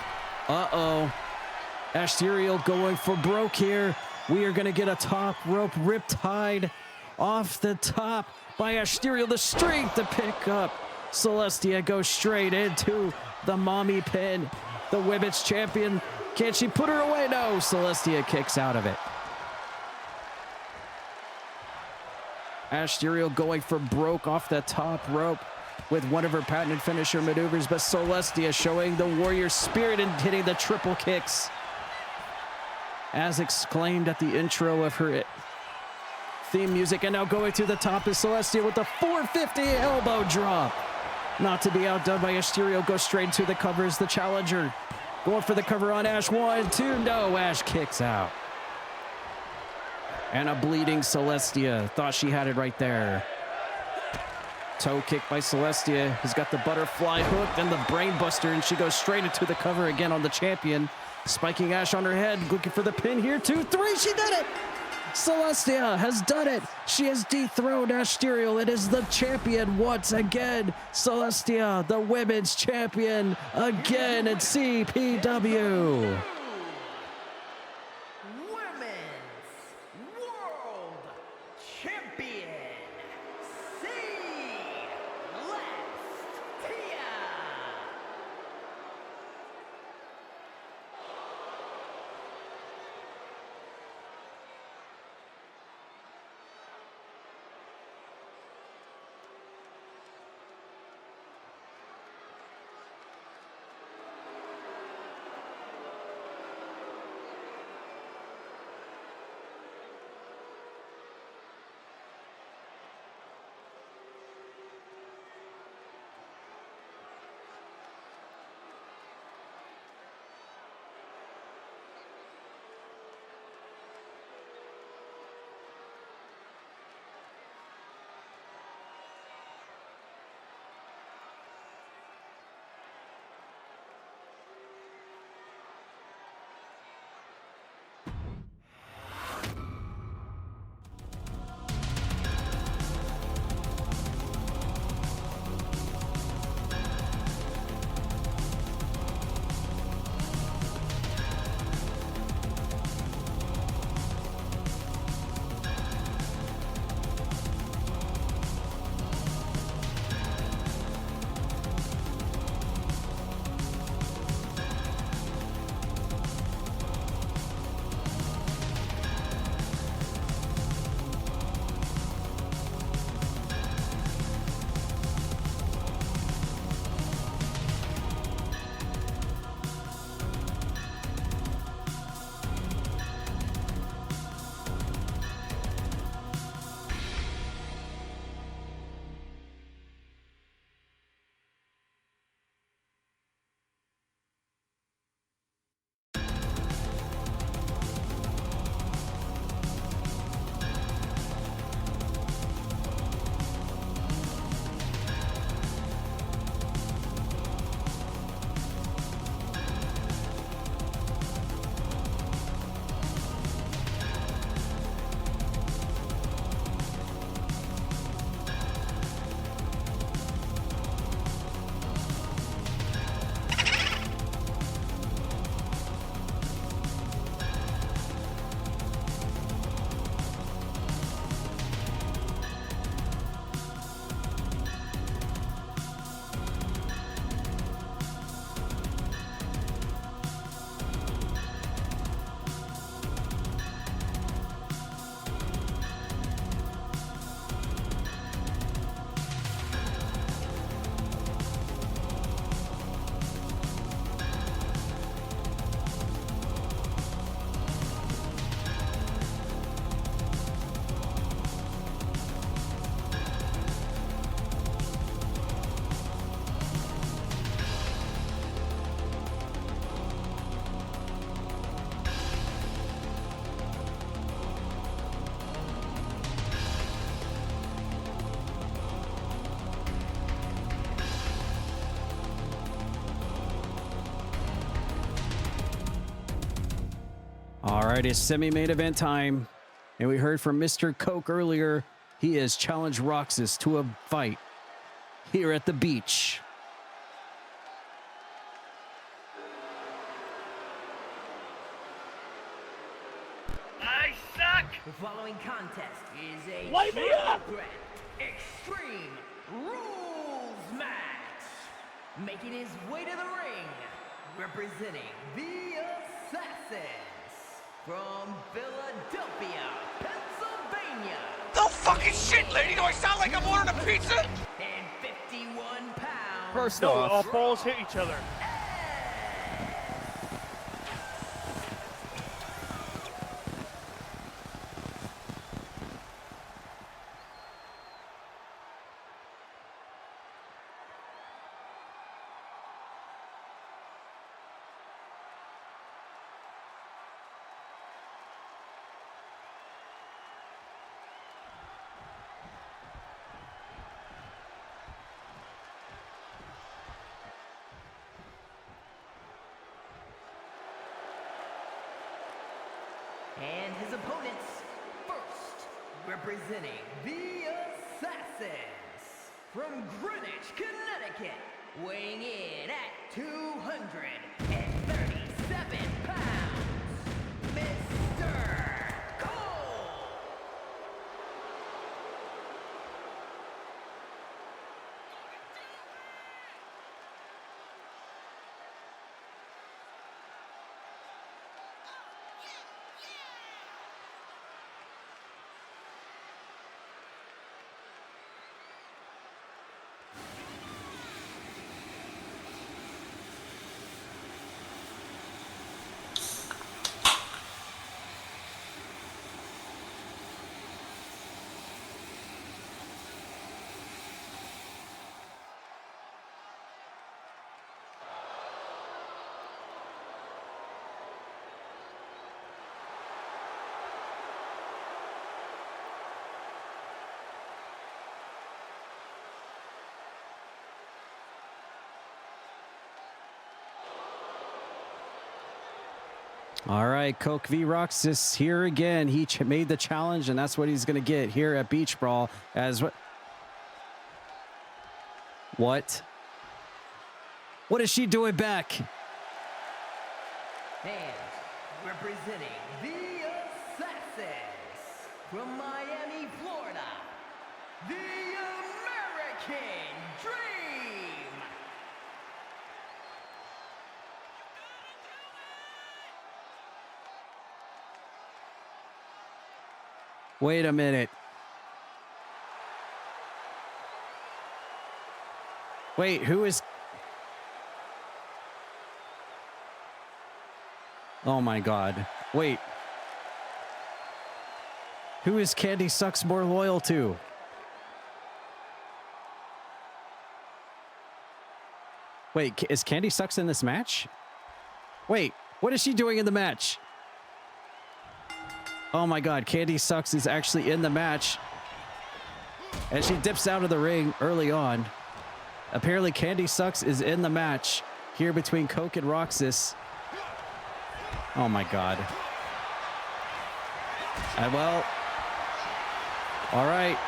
Ashterial going for broke here. We are going to get a top rope riptide off the top by Ashterial. The strength to pick up. Celestia goes straight into the mommy pin. The women's champion. Can she put her away? No, Celestia kicks out of it. Ashterial going for broke off the top rope with one of her patented finisher maneuvers, but Celestia showing the warrior spirit and hitting the triple kicks. As exclaimed at the intro of her theme music, and now going to the top is Celestia with the 450 elbow drop. Not to be outdone by Ashterial, goes straight to the cover as the challenger. Going for the cover on Ash, 1, 2, no, Ash kicks out. And a bleeding Celestia, thought she had it right there. Toe kick by Celestia, has got the butterfly hook and the brain buster, and she goes straight into the cover again on the champion. Spiking Ash on her head, looking for the pin here, 2, 3, she did it! Celestia has done it. She has dethroned Ashterial. It is the champion once again. Celestia, the women's champion again at CPW. Women's World Champion, Celestia. All right, it's semi-main event time. And we heard from Mr. Coke earlier. He has challenged Roxas to a fight here at the beach. I suck! The following contest is a Light me up! Triple Threat Extreme Rules match. Making his way to the ring, representing the Assassins from Philadelphia, Pennsylvania. No fucking shit, lady! Do I sound like I'm ordering a pizza? And 51 pounds. First No, off, all balls hit each other. And his opponents, first, representing the Assassins from Greenwich, Connecticut, weighing in at 237 pounds, Mr. Cole. All right, Coke v. Roxas here again. He made the challenge, and that's what he's going to get here at Beach Brawl. As what? What? What is she doing back? And representing the Assassins from Miami, Florida, the American Dream. Wait a minute. Wait, who is... Oh my God. Wait. Who is Candy Sucks more loyal to? Wait, is Candy Sucks in this match? Wait, what is she doing in the match? Oh my God, Candy Sucks is actually in the match. And she dips out of the ring early on. Apparently Candy Sucks is in the match here between Coke and Roxas. Oh my God. Well, all right.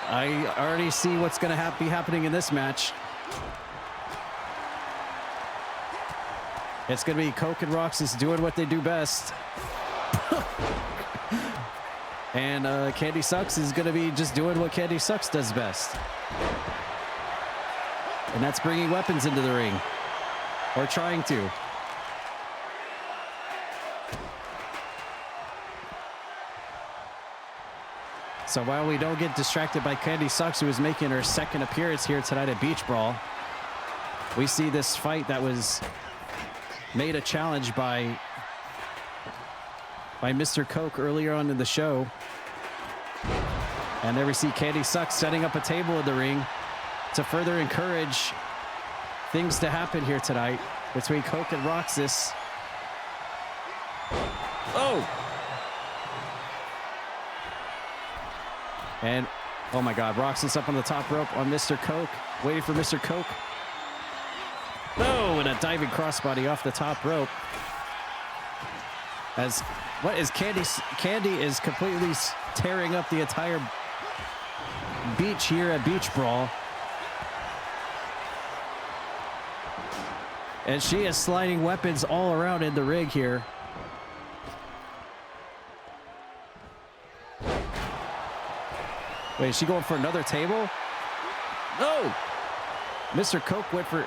I already see what's going to be happening in this match. It's going to be Coke and Roxas doing what they do best. And Candy Sucks is going to be just doing what Candy Sucks does best. And that's bringing weapons into the ring. Or trying to. So while we don't get distracted by Candy Sucks, who is making her second appearance here tonight at Beach Brawl, we see this fight that was made a challenge by Mr. Coke earlier on in the show. And there we see Candy Sucks setting up a table in the ring to further encourage things to happen here tonight between Coke and Roxas. Oh! And, oh my God, Roxas up on the top rope on Mr. Coke, waiting for Mr. Coke. Oh, and a diving crossbody off the top rope. As what is Candy? Candy is completely tearing up the entire beach here at Beach Brawl. And she is sliding weapons all around in the ring here. Wait, is she going for another table? No! Mr. Coke went for...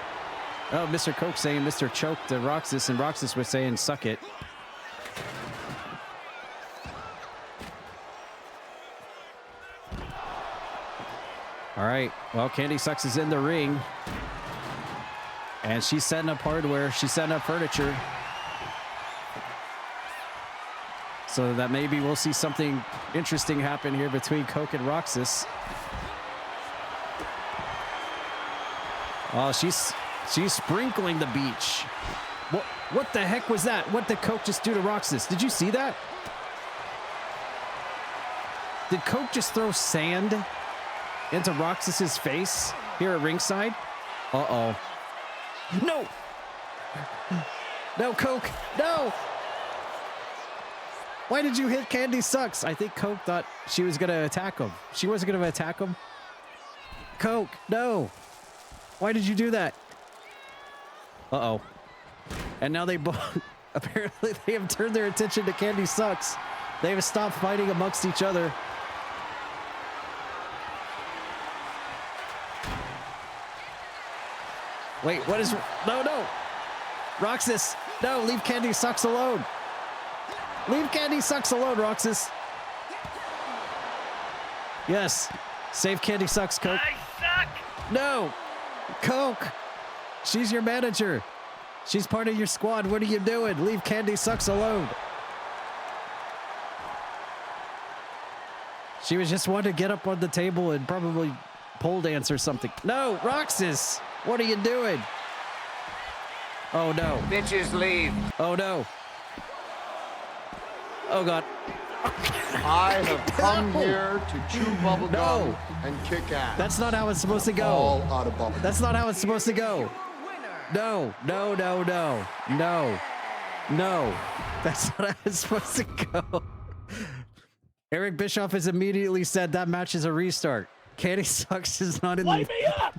Oh, Mr. Coke saying Mr. Choke to Roxas, and Roxas was saying suck it. All right, well, Candy Sucks is in the ring. And she's setting up hardware. She's setting up furniture. So that maybe we'll see something interesting happen here between Coke and Roxas. Oh, she's sprinkling the beach. What the heck was that? What did Coke just do to Roxas? Did you see that? Did Coke just throw sand into Roxas's face here at ringside? Uh-oh. No! No, Coke! No! Why did you hit Candy Sucks? I think Coke thought she was going to attack him. She wasn't going to attack him. Coke, no! Why did you do that? Uh-oh. And now they both... Apparently they have turned their attention to Candy Sucks. They have stopped fighting amongst each other. Wait, what is... No! Roxas, no, leave Candy Sucks alone. Leave Candy Sucks alone, Roxas. Yes, save Candy Sucks, Coke. I suck! No, Coke, she's your manager. She's part of your squad. What are you doing? Leave Candy Sucks alone. She was just wanting to get up on the table and probably pole dance or something. No, Roxas, what are you doing? Oh no. Bitches leave. Oh no. Oh God. I have come here to chew bubblegum and kick ass. That's not how it's supposed to go. All out of bubble. That's not how it's supposed to go. No. That's not how it's supposed to go. Eric Bischoff has immediately said that match is a restart. Candy Sucks is not in Light me up!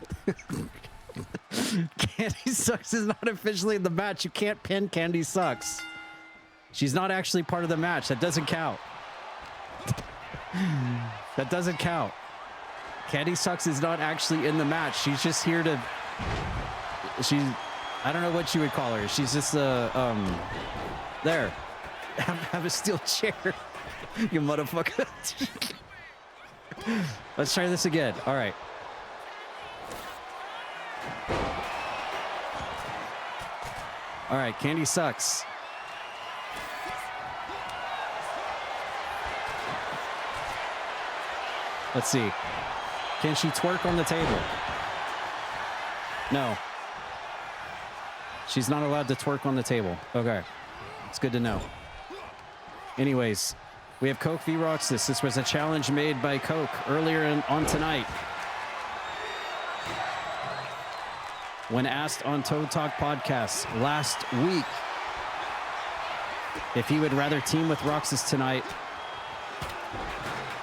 Candy Sucks is not officially in the match. You can't pin Candy Sucks. She's not actually part of the match. That doesn't count. That doesn't count. Candy Sucks is not actually in the match. She's just here to... I don't know what you would call her. She's just there. Have a steel chair. You motherfucker. Let's try this again. All right. All right, Candy Sucks. Let's see. Can she twerk on the table? No. She's not allowed to twerk on the table. Okay. It's good to know. Anyways, we have Coke v. Roxas. This was a challenge made by Coke earlier on tonight. When asked on Toad Talk Podcast last week if he would rather team with Roxas tonight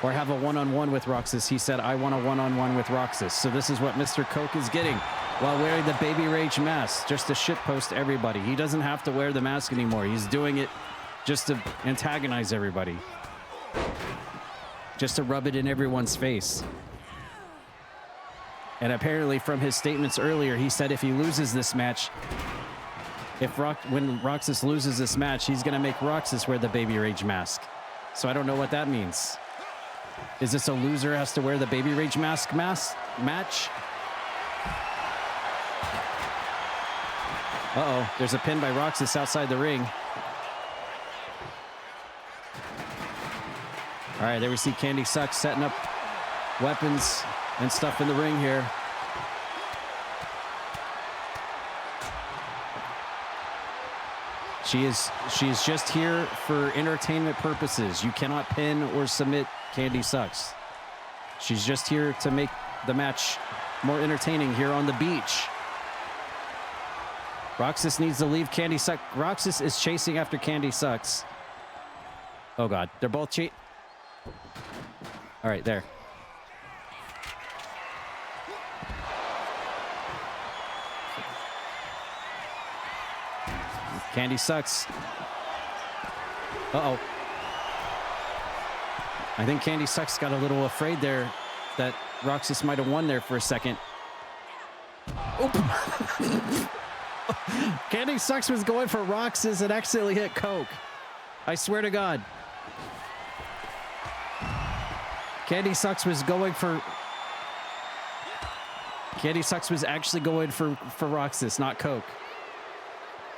or have a one-on-one with Roxas, he said, I want a one-on-one with Roxas. So this is what Mr. Coke is getting while wearing the Baby Rage mask, just to shitpost everybody. He doesn't have to wear the mask anymore. He's doing it just to antagonize everybody. Just to rub it in everyone's face. And apparently from his statements earlier, he said if he loses this match, when Roxas loses this match, he's going to make Roxas wear the Baby Rage mask. So I don't know what that means. Is this a loser has to wear the Baby Rage mask match? Uh-oh, there's a pin by Roxas outside the ring. All right, there we see Candy Sucks setting up weapons and stuff in the ring here. She's just here for entertainment purposes. You cannot pin or submit Candy Sucks. She's just here to make the match more entertaining here on the beach. Roxas needs to leave Candy Sucks. Roxas is chasing after Candy Sucks. Oh, God. They're both cheat. All right, there. Candy sucks. Uh-oh. I think Candy Sucks got a little afraid there that Roxas might have won there for a second. Candy Sucks was going for Roxas and accidentally hit Coke. I swear to God. Candy Sucks was going for... Candy Sucks was actually going for Roxas, not Coke.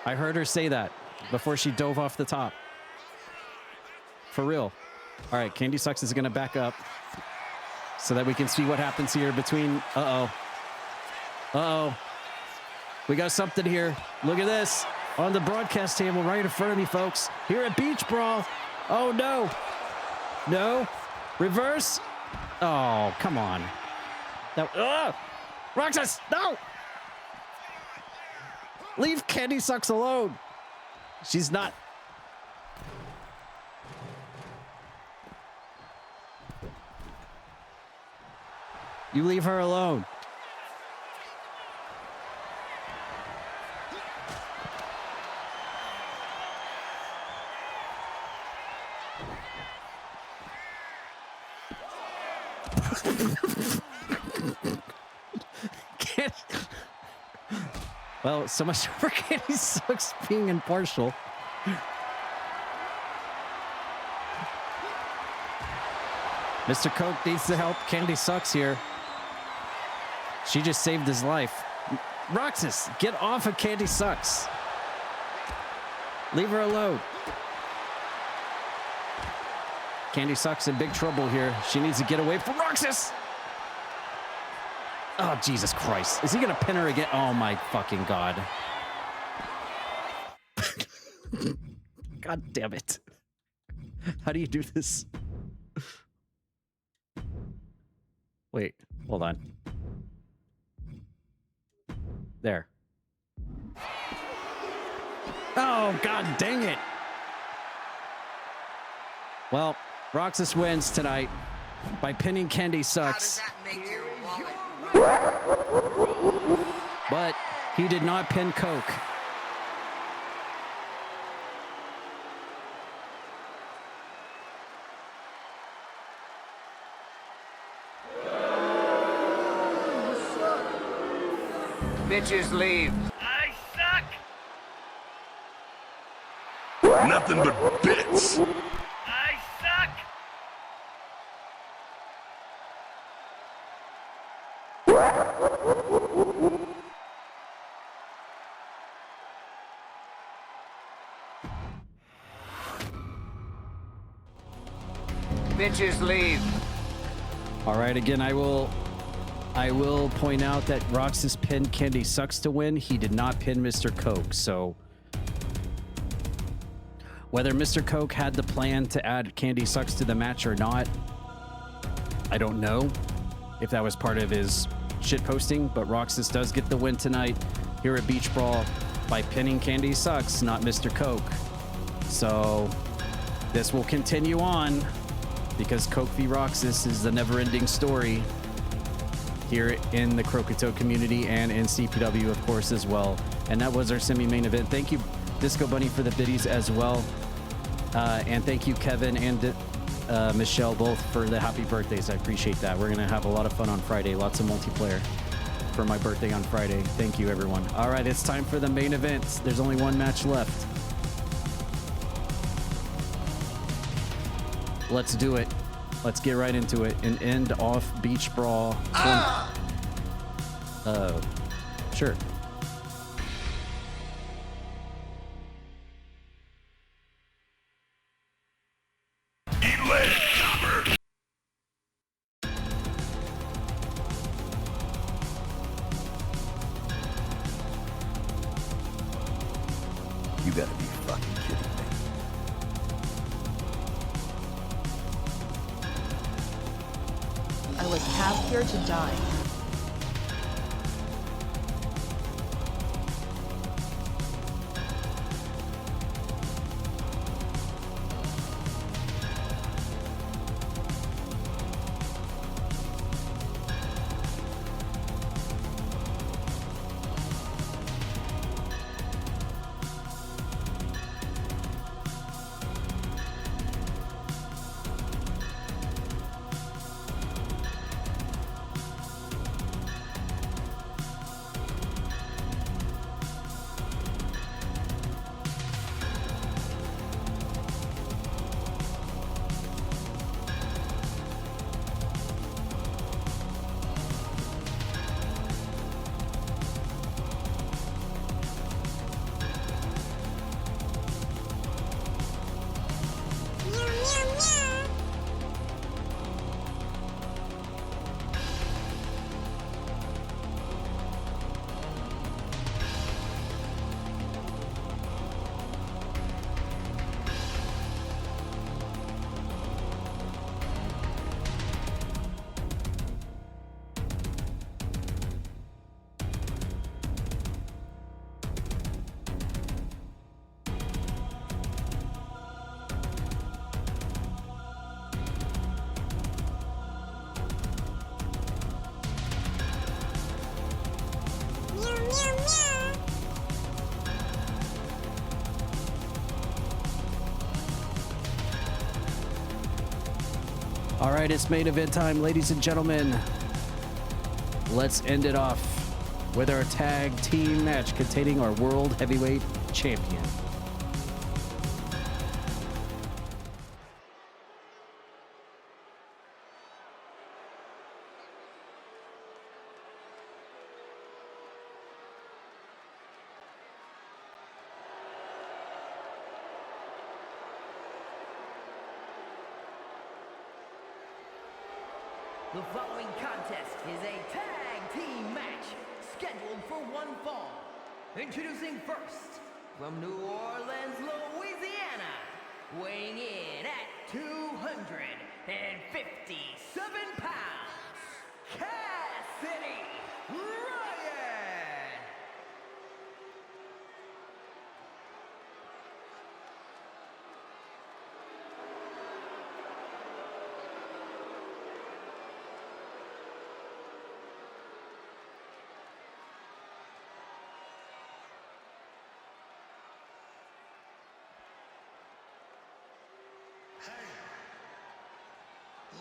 I heard her say that before she dove off the top. For real. All right, Candy Sucks is going to back up so that we can see what happens here between... Uh-oh. Uh-oh. We got something here. Look at this. On the broadcast table right in front of me, folks. Here at Beach Brawl. Oh, no. No. Reverse. Oh, come on. That, Roxas, no. Leave Candy Sucks alone. She's not... You leave her alone. Well, so much for Candy Sucks being impartial. Mr. Coke needs to help Candy Sucks here. She just saved his life. Roxas, get off of Candy Sucks. Leave her alone. Candy Sucks in big trouble here. She needs to get away from Roxas. Oh, Jesus Christ. Is he going to pin her again? Oh, my fucking God. God damn it. How do you do this? Wait, hold on. There. Oh, God dang it. Well, Roxas wins tonight by pinning Candy Sucks. But he did not pin Coke. Bitches leave. I suck! Nothing but bits. I suck! Bitches leave. All right, again, I will point out that Roxas pinned Candy Sucks to win. He did not pin Mr. Coke, so whether Mr. Coke had the plan to add Candy Sucks to the match or not, I don't know if that was part of his shit posting, but Roxas does get the win tonight here at Beach Brawl by pinning Candy Sucks, not Mr. Coke. So this will continue on because Coke v. Roxas is the never-ending story here in the Croakitoad community and in CPW, of course, as well. And that was our semi-main event. Thank you, Disco Bunny, for the biddies as well. And thank you, Kevin and Michelle, both for the happy birthdays. I appreciate that. We're going to have a lot of fun on Friday. Lots of multiplayer for my birthday on Friday. Thank you, everyone. All right, it's time for the main event. There's only one match left. Let's do it. Let's get right into it and end off Beach Brawl. Sure. You gotta be fucking kidding me. I was cast here to die. All right, it's main event time, ladies and gentlemen. Let's end it off with our tag team match containing our world heavyweight champion. The following contest is a tag team match scheduled for one fall. Introducing first, from New Orleans, Louisiana, weighing in at 257 pounds, Cassidy Ryan.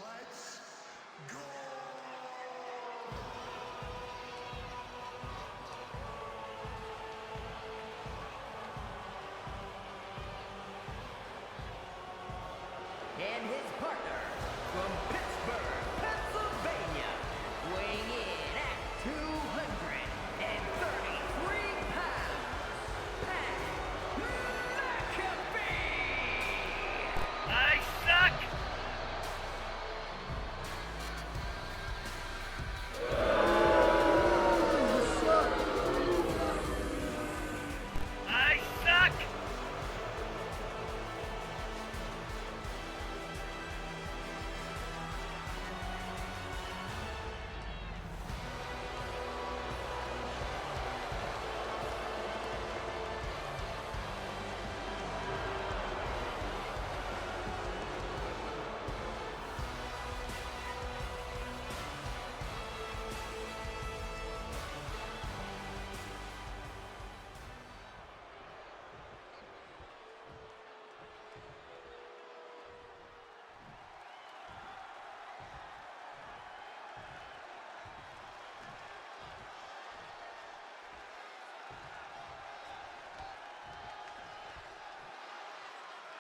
Let's go! And his partner, from Pittsburgh, Pennsylvania, weighing in at 233 pounds, Pat McAfee! I suck! I suck!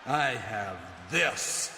I have this.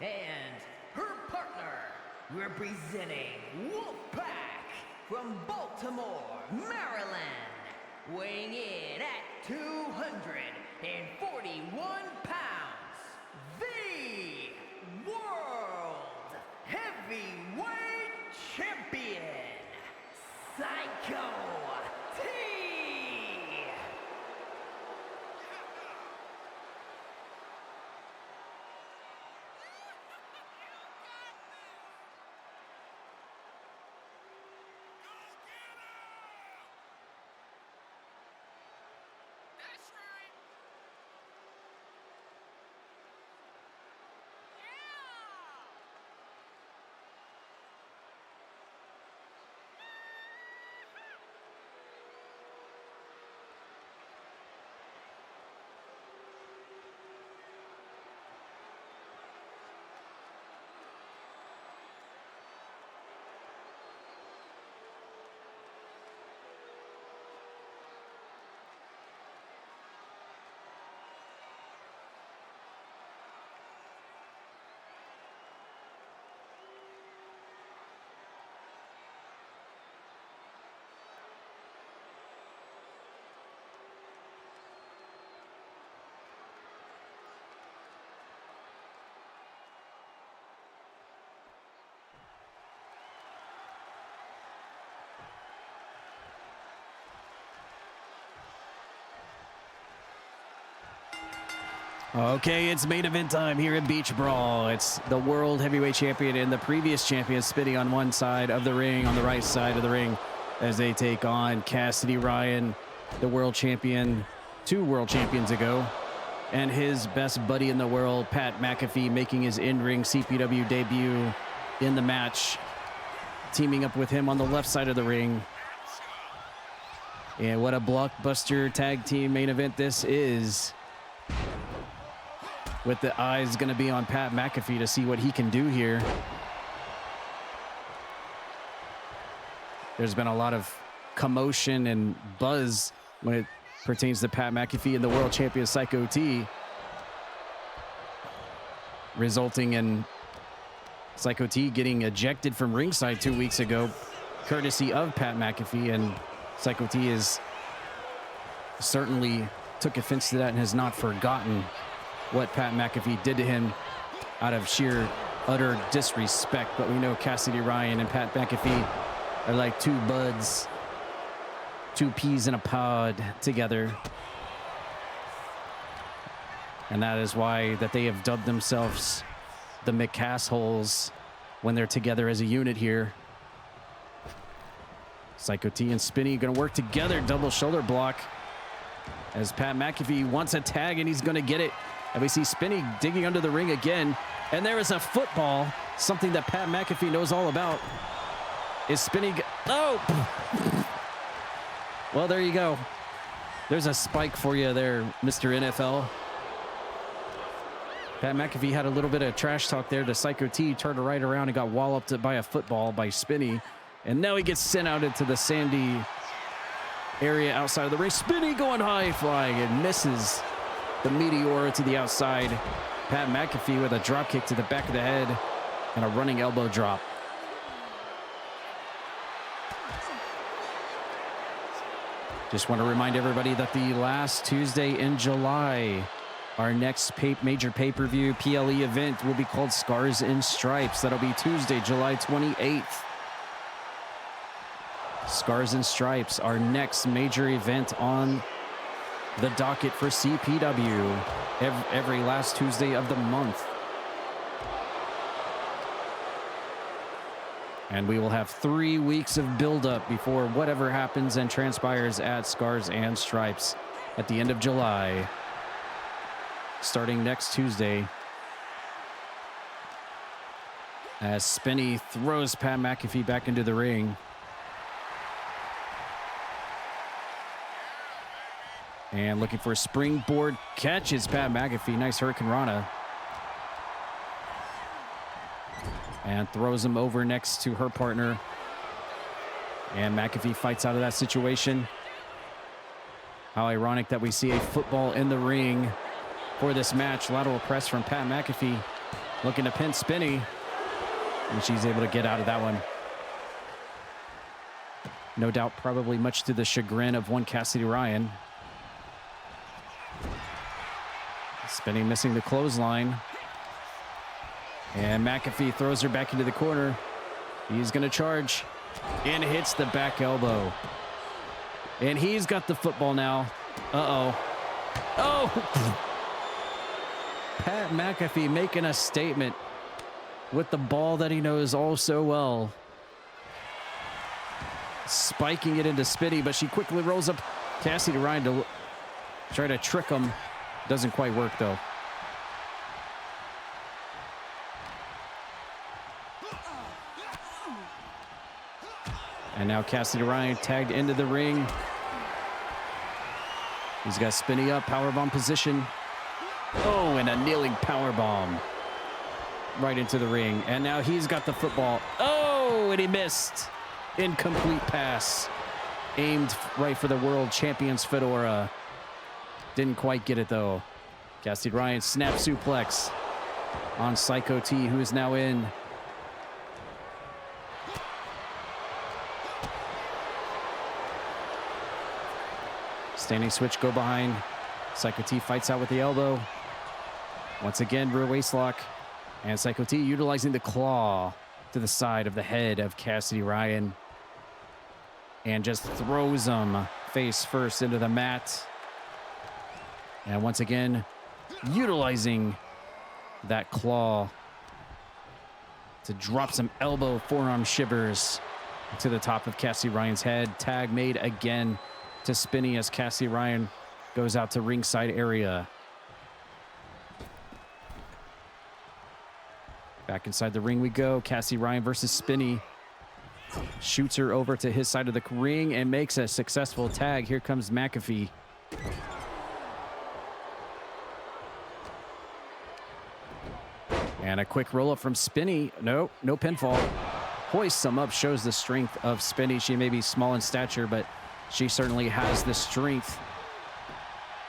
And her partner, representing Wolfpack from Baltimore, Maryland, weighing in at 241 pounds, the World Heavyweight Champion, Psycho T. Okay, it's main event time here at Beach Brawl. It's the World Heavyweight Champion and the previous champion Spinny on one side of the ring, on the right side of the ring, as they take on Cassidy Ryan, the world champion 2 world champions ago, and his best buddy in the world, Pat McAfee, making his in-ring CPW debut in the match, teaming up with him on the left side of the ring. And what a blockbuster tag team main event this is, with the eyes going to be on Pat McAfee to see what he can do here. There's been a lot of commotion and buzz when it pertains to Pat McAfee and the world champion Psycho T, resulting in Psycho T getting ejected from ringside 2 weeks ago, courtesy of Pat McAfee, and Psycho T is certainly took offense to that and has not forgotten what Pat McAfee did to him out of sheer utter disrespect. But we know Cassidy Ryan and Pat McAfee are like 2 buds, 2 peas in a pod together. And that is why that they have dubbed themselves the McAssholes when they're together as a unit here. Psycho T and Spinny going to work together, double shoulder block, as Pat McAfee wants a tag and he's going to get it. And we see Spinny digging under the ring again. And there is a football, something that Pat McAfee knows all about. Is Spinny... Oh! Well, there you go. There's a spike for you there, Mr. NFL. Pat McAfee had a little bit of trash talk there to Psycho T, turned right around and got walloped by a football by Spinny. And now he gets sent out into the sandy area outside of the ring. Spinny going high flying and misses the meteor to the outside. Pat McAfee with a drop kick to the back of the head and a running elbow drop. Just want to remind everybody that the last Tuesday in July, our next major pay-per-view PLE event will be called Scars and Stripes. That'll be Tuesday, July 28th. Scars and Stripes, our next major event on the docket for CPW every last Tuesday of the month. And we will have 3 weeks of build-up before whatever happens and transpires at Scars and Stripes at the end of July, starting next Tuesday, as Spinny throws Pat McAfee back into the ring. And looking for a springboard, catches Pat McAfee. Nice Hurricane Rana. And throws him over next to her partner. And McAfee fights out of that situation. How ironic that we see a football in the ring for this match. Lateral press from Pat McAfee. looking to pin Spinny. And she's able to get out of that one. No doubt, probably much to the chagrin of one Cassidy Ryan. Spinny missing the clothesline. And McAfee throws her back into the corner. He's going to charge and hits the back elbow. And he's got the football now. Uh-oh. Oh! Pat McAfee making a statement with the ball that he knows all so well. Spiking it into Spinny, but she quickly rolls up Cassidy Ryan to try to trick him. Doesn't quite work, though. And now Cassidy Ryan tagged into the ring. He's got Spinny up, powerbomb position. Oh, and a kneeling powerbomb right into the ring. And now he's got the football. Oh, and he missed. Incomplete pass. Aimed right for the world champion's fedora. Didn't quite get it, though. Cassidy Ryan snap suplex on Psycho T, who is now in. Standing switch, go behind. Psycho T fights out with the elbow. Once again, rear waist lock. And Psycho T utilizing the claw to the side of the head of Cassidy Ryan. And just throws him face first into the mat. And once again, utilizing that claw to drop some elbow forearm shivers to the top of Cassidy Ryan's head. Tag made again to Spinny as Cassidy Ryan goes out to ringside area. Back inside the ring we go. Cassidy Ryan versus Spinny. Shoots her over to his side of the ring and makes a successful tag. Here comes McAfee. And a quick roll up from Spinny. No pinfall. Hoists him up, shows the strength of Spinny. She may be small in stature, but she certainly has the strength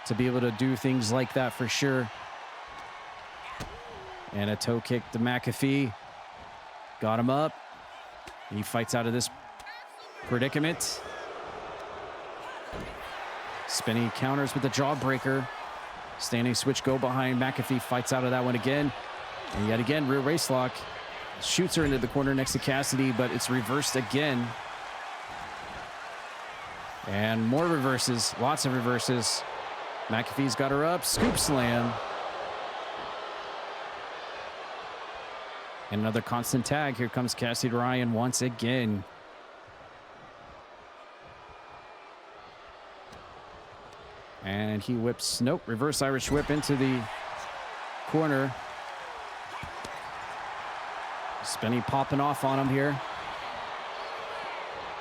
to be able to do things like that for sure. And a toe kick to McAfee. Got him up. He fights out of this predicament. Spinny counters with the jawbreaker. Standing switch, go behind. McAfee fights out of that one again. And yet again, rear waist lock. Shoots her into the corner next to Cassidy, but it's reversed again. And more reverses, lots of reverses. McAfee's got her up, scoop slam. And another constant tag. Here comes Cassidy Ryan once again. And he whips, nope, reverse Irish whip into the corner. Spinny popping off on him here.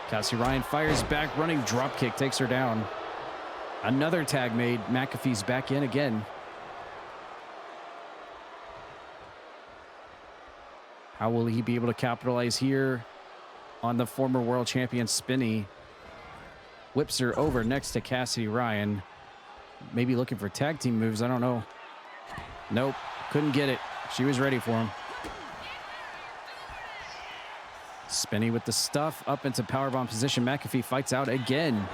Cassidy Ryan fires back, running drop kick, takes her down. Another tag made. McAfee's back in again. How will he be able to capitalize here on the former world champion Spinny? Whips her over next to Cassidy Ryan. Maybe looking for tag team moves. I don't know. Nope. Couldn't get it. She was ready for him. Spinny with the stuff up into powerbomb position. McAfee fights out again.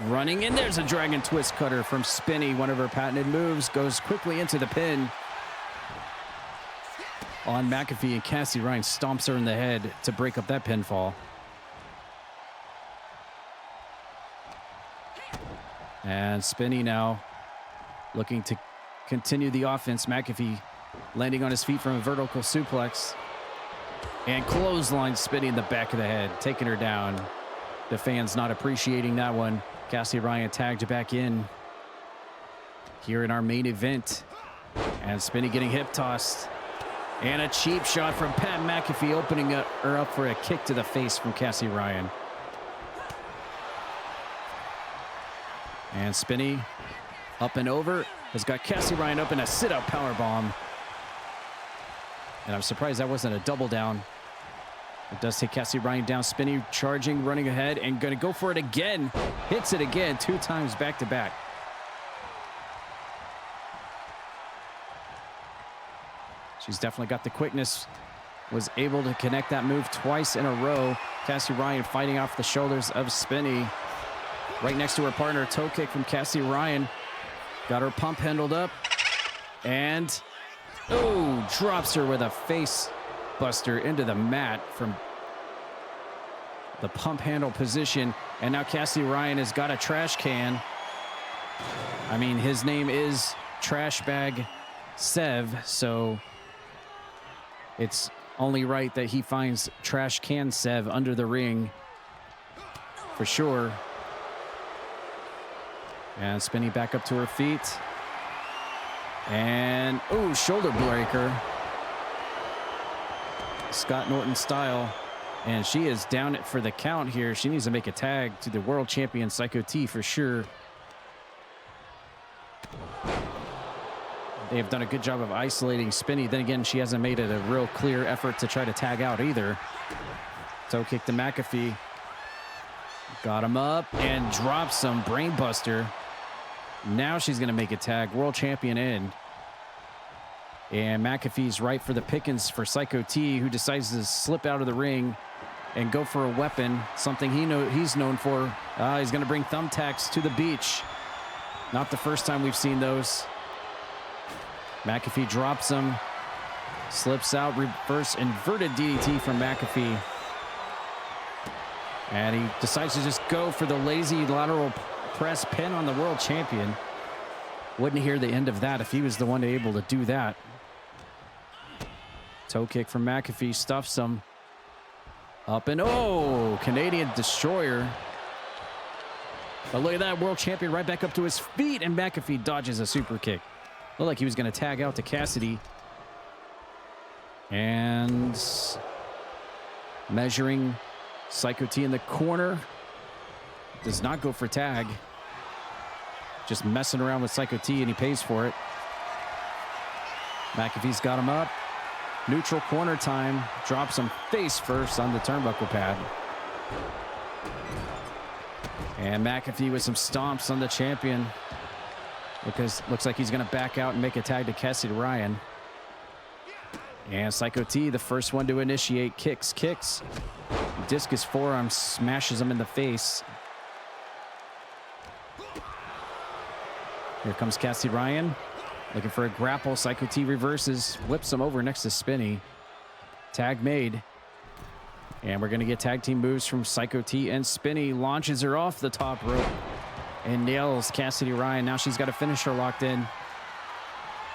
Running in. There's a dragon twist cutter from Spinny. One of her patented moves. Goes quickly into the pin on McAfee, and Cassidy Ryan stomps her in the head to break up that pinfall. And Spinny now looking to continue the offense. McAfee landing on his feet from a vertical suplex. And clothesline Spinny in the back of the head, taking her down. The fans not appreciating that one. Cassidy Ryan tagged back in here in our main event. And Spinny getting hip tossed. And a cheap shot from Pat McAfee, opening her up for a kick to the face from Cassidy Ryan. And Spinny up and over. Has got Cassidy Ryan up in a sit-out powerbomb. And I'm surprised that wasn't a double down. It does take Cassidy Ryan down. Spinny charging, running ahead, and going to go for it again. Hits it again, 2 times back-to-back. She's definitely got the quickness. Was able to connect that move twice in a row. Cassidy Ryan fighting off the shoulders of Spinny. Right next to her partner, toe kick from Cassidy Ryan. Got her pump handled up. And, oh, drops her with a face buster into the mat from the pump handle position. And now Cassidy Ryan has got a trash can. I mean, his name is Trash Bag Sev, so it's only right that he finds Trash Can Sev under the ring for sure. And Spinny back up to her feet. And, oh, shoulder breaker. Scott Norton style. And she is down it for the count here. She needs to make a tag to the world champion Psycho T for sure. They have done a good job of isolating Spinny. Then again, she hasn't made it a real clear effort to try to tag out either. Toe kick to McAfee. Got him up and drops some brain buster. Now she's going to make a tag. World champion in. And McAfee's right for the pickings for Psycho T, who decides to slip out of the ring and go for a weapon, something he's known for. He's going to bring thumbtacks to the beach. Not the first time we've seen those. McAfee drops him, slips out, reverse inverted DDT from McAfee. And he decides to just go for the lazy lateral press pin on the world champion. Wouldn't hear the end of that if he was the one able to do that. Toe kick from McAfee, stuffs him. Up and, oh, Canadian Destroyer. But look at that, world champion right back up to his feet, and McAfee dodges a super kick. Looked like he was going to tag out to Cassidy. And measuring Psycho T in the corner. Does not go for tag. Just messing around with Psycho T, and he pays for it. McAfee's got him up. Neutral corner time. Drops him face first on the turnbuckle pad. And McAfee with some stomps on the champion. Because looks like he's going to back out and make a tag to Cassidy Ryan. And Psycho T, the first one to initiate, kicks. Discus forearm smashes him in the face. Here comes Cassidy Ryan. Looking for a grapple. Psycho T reverses. Whips him over next to Spinny. Tag made. And we're going to get tag team moves from Psycho T and Spinny. Launches her off the top rope. And nails Cassidy Ryan. Now she's got a finisher locked in.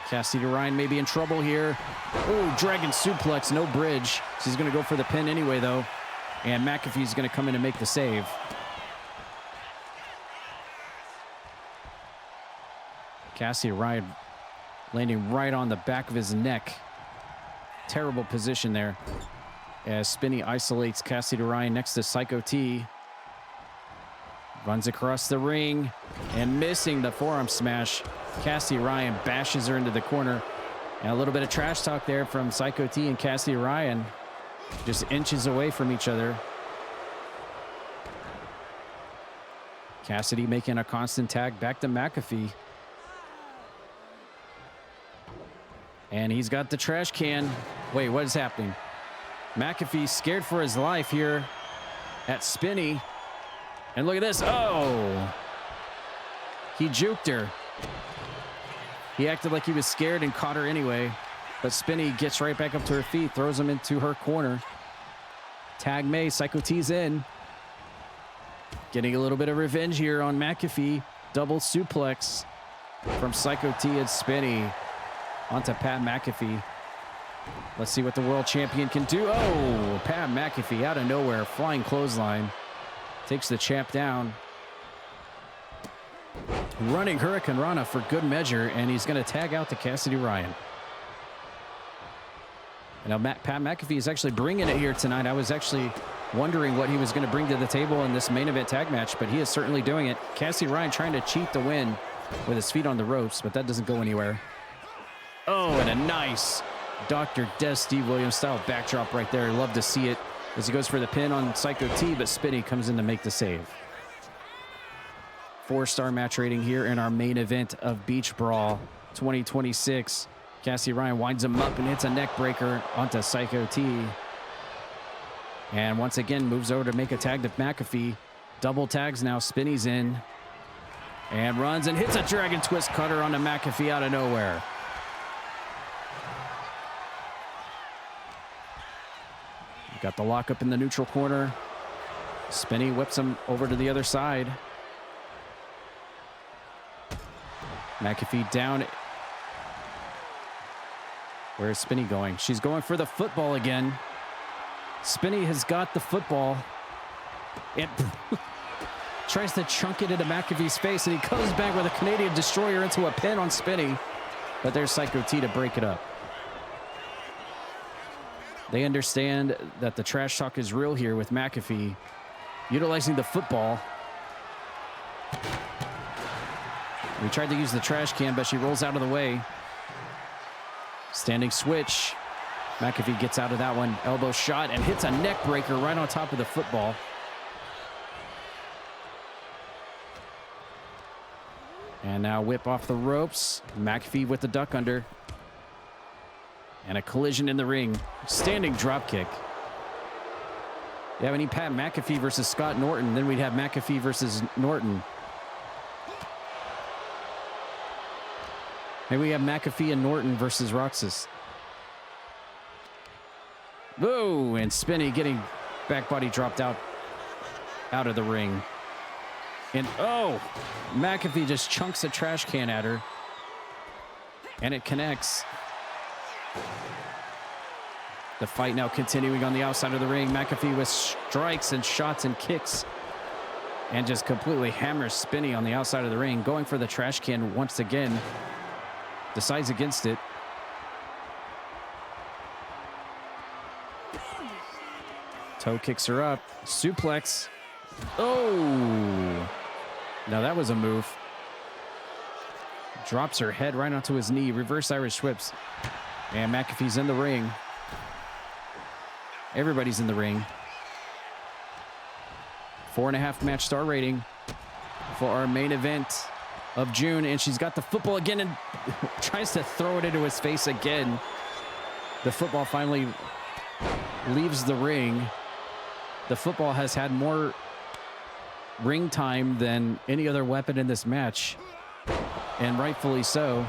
Cassidy Ryan may be in trouble here. Oh, dragon suplex, no bridge. She's going to go for the pin anyway, though. And McAfee's going to come in and make the save. Cassidy Ryan landing right on the back of his neck. Terrible position there. As Spinny isolates Cassidy Ryan next to Psycho T. Runs across the ring and missing the forearm smash. Cassidy Ryan bashes her into the corner. And a little bit of trash talk there from Psycho T and Cassidy Ryan. Just inches away from each other. Cassidy making a constant tag back to McAfee. And he's got the trash can. Wait, what is happening? McAfee scared for his life here at Spinny. And look at this. Oh, he juked her. He acted like he was scared and caught her anyway. But Spinny gets right back up to her feet, throws him into her corner. Tag May, Psycho T's in. Getting a little bit of revenge here on McAfee. Double suplex from Psycho T and Spinny onto Pat McAfee. Let's see what the world champion can do. Oh, Pat McAfee out of nowhere. Flying clothesline. Takes the champ down. Running Hurricane Rana for good measure, and he's going to tag out to Cassidy Ryan. And now Pat McAfee is actually bringing it here tonight. I was actually wondering what he was going to bring to the table in this main event tag match, but he is certainly doing it. Cassidy Ryan trying to cheat the win with his feet on the ropes, but that doesn't go anywhere. Oh, and a nice Dr. Death Steve Williams style backdrop right there. Love to see it as he goes for the pin on Psycho T, but Spinny comes in to make the save. 4-star match rating here in our main event of Beach Brawl 2026. Cassidy Ryan winds him up and hits a neck breaker onto Psycho T. And once again moves over to make a tag to McAfee. Double tags now. Spinny's in. And runs and hits a Dragon Twist cutter onto McAfee out of nowhere. Got the lockup in the neutral corner. Spinny whips him over to the other side. McAfee down. Where is Spinny going? She's going for the football again. Spinny has got the football. It tries to chunk it into McAfee's face, and he comes back with a Canadian Destroyer into a pin on Spinny. But there's Psycho T to break it up. They understand that the trash talk is real here with McAfee utilizing the football. We tried to use the trash can, but she rolls out of the way. Standing switch. McAfee gets out of that one. Elbow shot and hits a neck breaker right on top of the football. And now whip off the ropes. McAfee with the duck under. And a collision in the ring. Standing drop kick. Yeah, we need Pat McAfee versus Scott Norton. Then we'd have McAfee versus Norton. Maybe we have McAfee and Norton versus Roxas. Whoa, and Spinny getting back body dropped out of the ring. And oh, McAfee just chunks a trash can at her. And it connects. The fight now continuing on the outside of the ring. McAfee with strikes and shots and kicks. And just completely hammers Spinny on the outside of the ring. Going for the trash can once again. Decides against it. Toe kicks her up. Suplex. Oh. Now that was a move. Drops her head right onto his knee. Reverse Irish whips. And McAfee's in the ring. Everybody's in the ring. 4.5 match star rating for our main event of June. And she's got the football again and tries to throw it into his face again. The football finally leaves the ring. The football has had more ring time than any other weapon in this match. And rightfully so.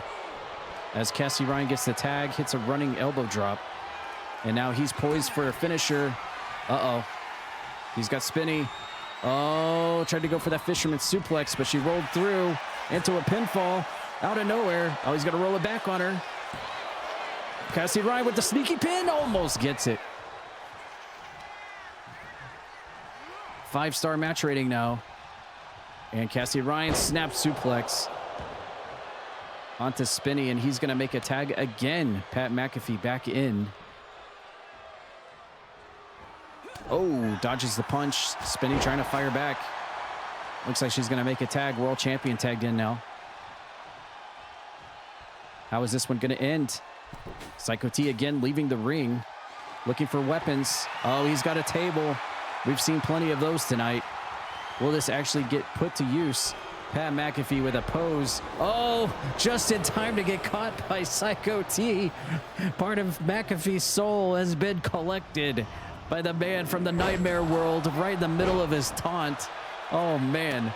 As Cassidy Ryan gets the tag, hits a running elbow drop. And now he's poised for a finisher. Uh-oh. He's got Spinny. Oh, tried to go for that fisherman suplex, but she rolled through into a pinfall out of nowhere. Oh, he's going to roll it back on her. Cassidy Ryan with the sneaky pin. Almost gets it. 5-star match rating now. And Cassidy Ryan snaps suplex onto Spinny, and he's going to make a tag again. Pat McAfee back in. Oh, dodges the punch. Spinny trying to fire back. Looks like she's going to make a tag. World champion tagged in now. How is this one going to end? Psycho T again leaving the ring. Looking for weapons. Oh, he's got a table. We've seen plenty of those tonight. Will this actually get put to use? Pat McAfee with a pose. Oh, just in time to get caught by Psycho T. Part of McAfee's soul has been collected by the man from the nightmare world right in the middle of his taunt. Oh, man.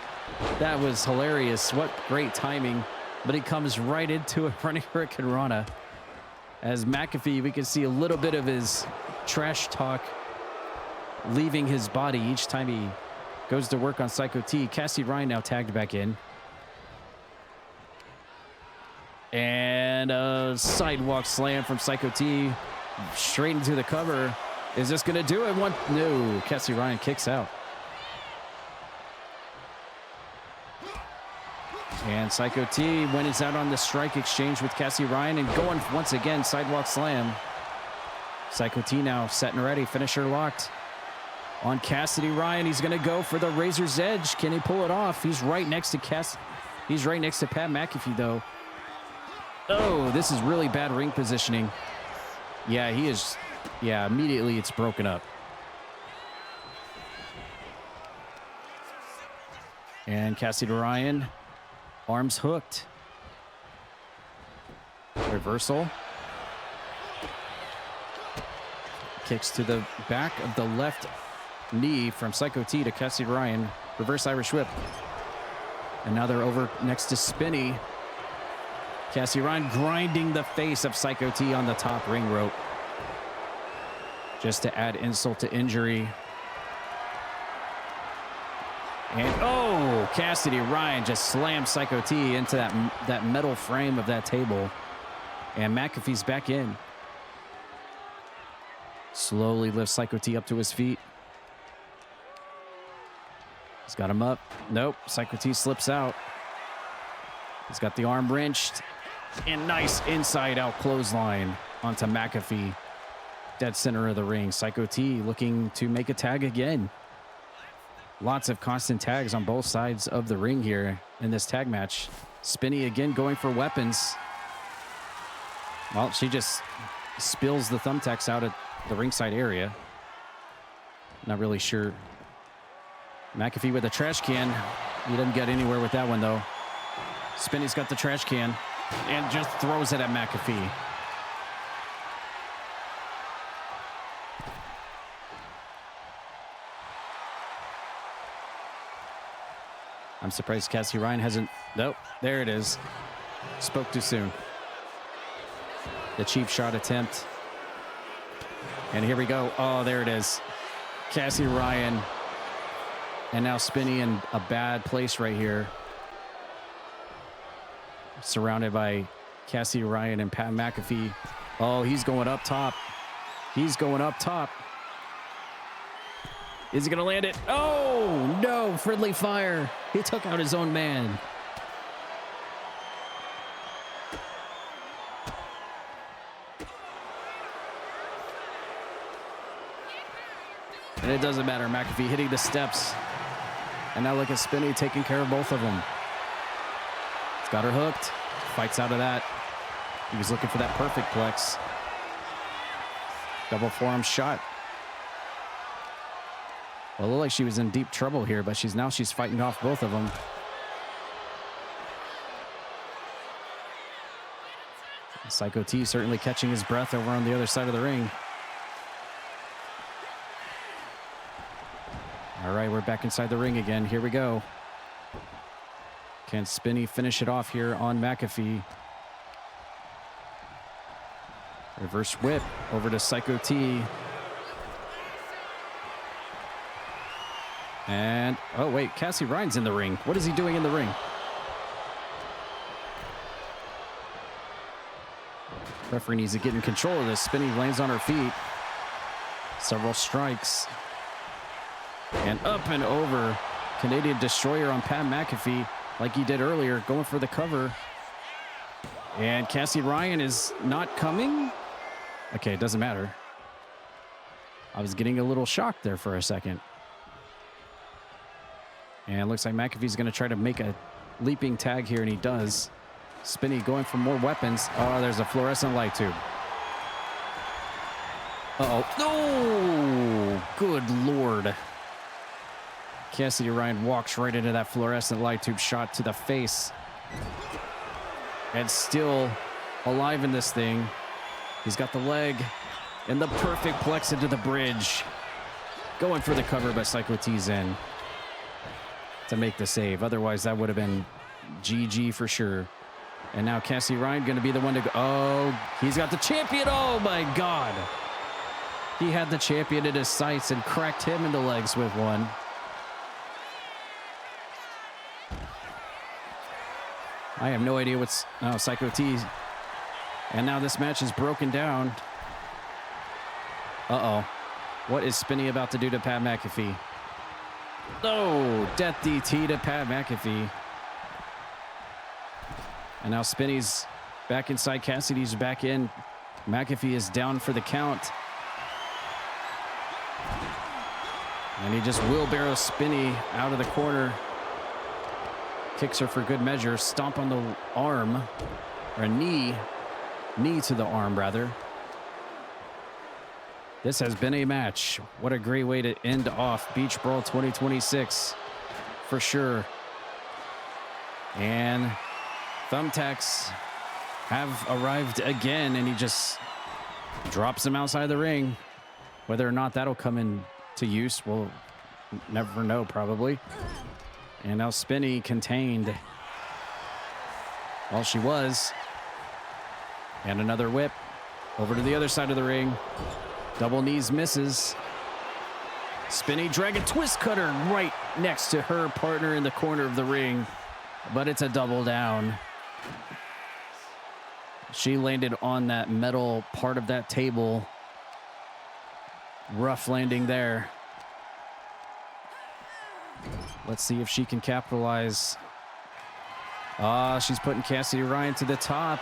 That was hilarious. What great timing. But he comes right into a running Hurricane Rana. As McAfee, we can see a little bit of his trash talk leaving his body each time he goes to work on Psycho T. Cassidy Ryan now tagged back in. And a sidewalk slam from Psycho T. Straight into the cover. Is this going to do it? No, Cassidy Ryan kicks out. And Psycho T wins out on the strike exchange with Cassidy Ryan and going once again, sidewalk slam. Psycho T now set and ready, finisher locked on Cassidy Ryan. He's going to go for the Razor's Edge. Can he pull it off? He's right next to He's right next to Pat McAfee, though. Oh, this is really bad ring positioning. Yeah, he is. Yeah, immediately it's broken up. And Cassidy Ryan, arms hooked. Reversal. kicks to the back of the left knee from Psycho T to Cassidy Ryan. Reverse Irish whip. And now they're over next to Spinny. Cassidy Ryan grinding the face of Psycho T on the top ring rope. Just to add insult to injury. And oh, Cassidy Ryan just slammed Psycho T into that metal frame of that table. And McAfee's back in. Slowly lifts Psycho T up to his feet. He's got him up. Nope, Psycho T slips out. He's got the arm wrenched. And nice inside out clothesline onto McAfee. Dead center of the ring. Psycho T looking to make a tag again. Lots of constant tags on both sides of the ring here in this tag match. Spinny again going for weapons. Well, she just spills the thumbtacks out at the ringside area. Not really sure. McAfee with a trash can. He doesn't get anywhere with that one, though. Spinny's got the trash can and just throws it at McAfee. I'm surprised Cassidy Ryan hasn't... Nope, there it is. Spoke too soon. The cheap shot attempt. And here we go. Oh, there it is. Cassidy Ryan. And now Spinny in a bad place right here. Surrounded by Cassidy Ryan and Pat McAfee. Oh, he's going up top. He's going up top. Is he going to land it? Oh, no. Friendly fire. He took out his own man. And it doesn't matter. McAfee hitting the steps. And now look at Spinny taking care of both of them. He's got her hooked. Fights out of that. He was looking for that perfect plex. Double forearm shot. Well, it looked like she was in deep trouble here, but she's fighting off both of them. Psycho T certainly catching his breath over on the other side of the ring. All right, we're back inside the ring again. Here we go. Can Spinny finish it off here on McAfee? Reverse whip over to Psycho T. And, oh wait, Cassidy Ryan's in the ring. What is he doing in the ring? Referee needs to get in control of this. Spinny lands on her feet. Several strikes. And up and over. Canadian Destroyer on Pat McAfee like he did earlier, going for the cover. And Cassidy Ryan is not coming. Okay, it doesn't matter. I was getting a little shocked there for a second. And it looks like McAfee's going to try to make a leaping tag here, and he does. Spinny going for more weapons. Oh, there's a fluorescent light tube. Uh-oh. Oh, good Lord. Cassidy Ryan walks right into that fluorescent light tube shot to the face. And still alive in this thing. He's got the leg and the perfect plex into the bridge. Going for the cover, but Psycho T's in to make the save. Otherwise, that would have been GG for sure. And now Cassidy Ryan going to be the one to go. Oh, he's got the champion. Oh, my God. He had the champion in his sights and cracked him in the legs with one. I have no idea what's... Oh, Psycho T. And now this match is broken down. Uh-oh. What is Spinny about to do to Pat McAfee? Oh, Death DT to Pat McAfee. And now Spinny's back inside. Cassidy's back in. McAfee is down for the count. And he just wheelbarrows Spinny out of the corner. Kicks her for good measure. Stomp on the arm. Or knee. Knee to the arm, rather. This has been a match. What a great way to end off Beach Brawl 2026. For sure. And thumbtacks have arrived again, and he just drops him outside the ring. Whether or not that'll come into use, we'll never know, probably. And now Spinny contained. Well, she was. And another whip over to the other side of the ring. Double knees misses. Spinny dragon twist cutter right next to her partner in the corner of the ring. But it's a double down. She landed on that metal part of that table. Rough landing there. Let's see if she can capitalize. She's putting Cassidy Ryan to the top.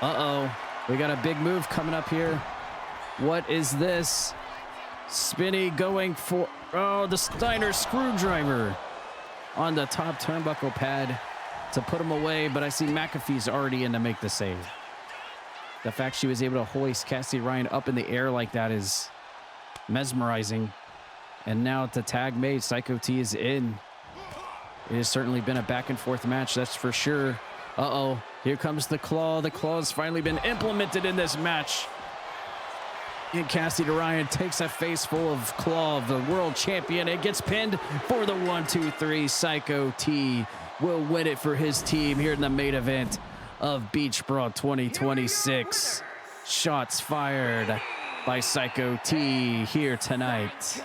Uh-oh. We got a big move coming up here. What is this? Spinny going for... Oh, the Steiner screwdriver on the top turnbuckle pad to put him away, but I see McAfee's already in to make the save. The fact she was able to hoist Cassidy Ryan up in the air like that is mesmerizing. And now the tag made, Psycho T is in. It has certainly been a back and forth match, that's for sure. Uh-oh, here comes the claw. The claw has finally been implemented in this match. And Cassidy Ryan takes a face full of claw of the world champion. It gets pinned for the 1-2-3. Psycho T will win it for his team here in the main event of Beach Brawl 2026. Shots fired by Psycho T here tonight.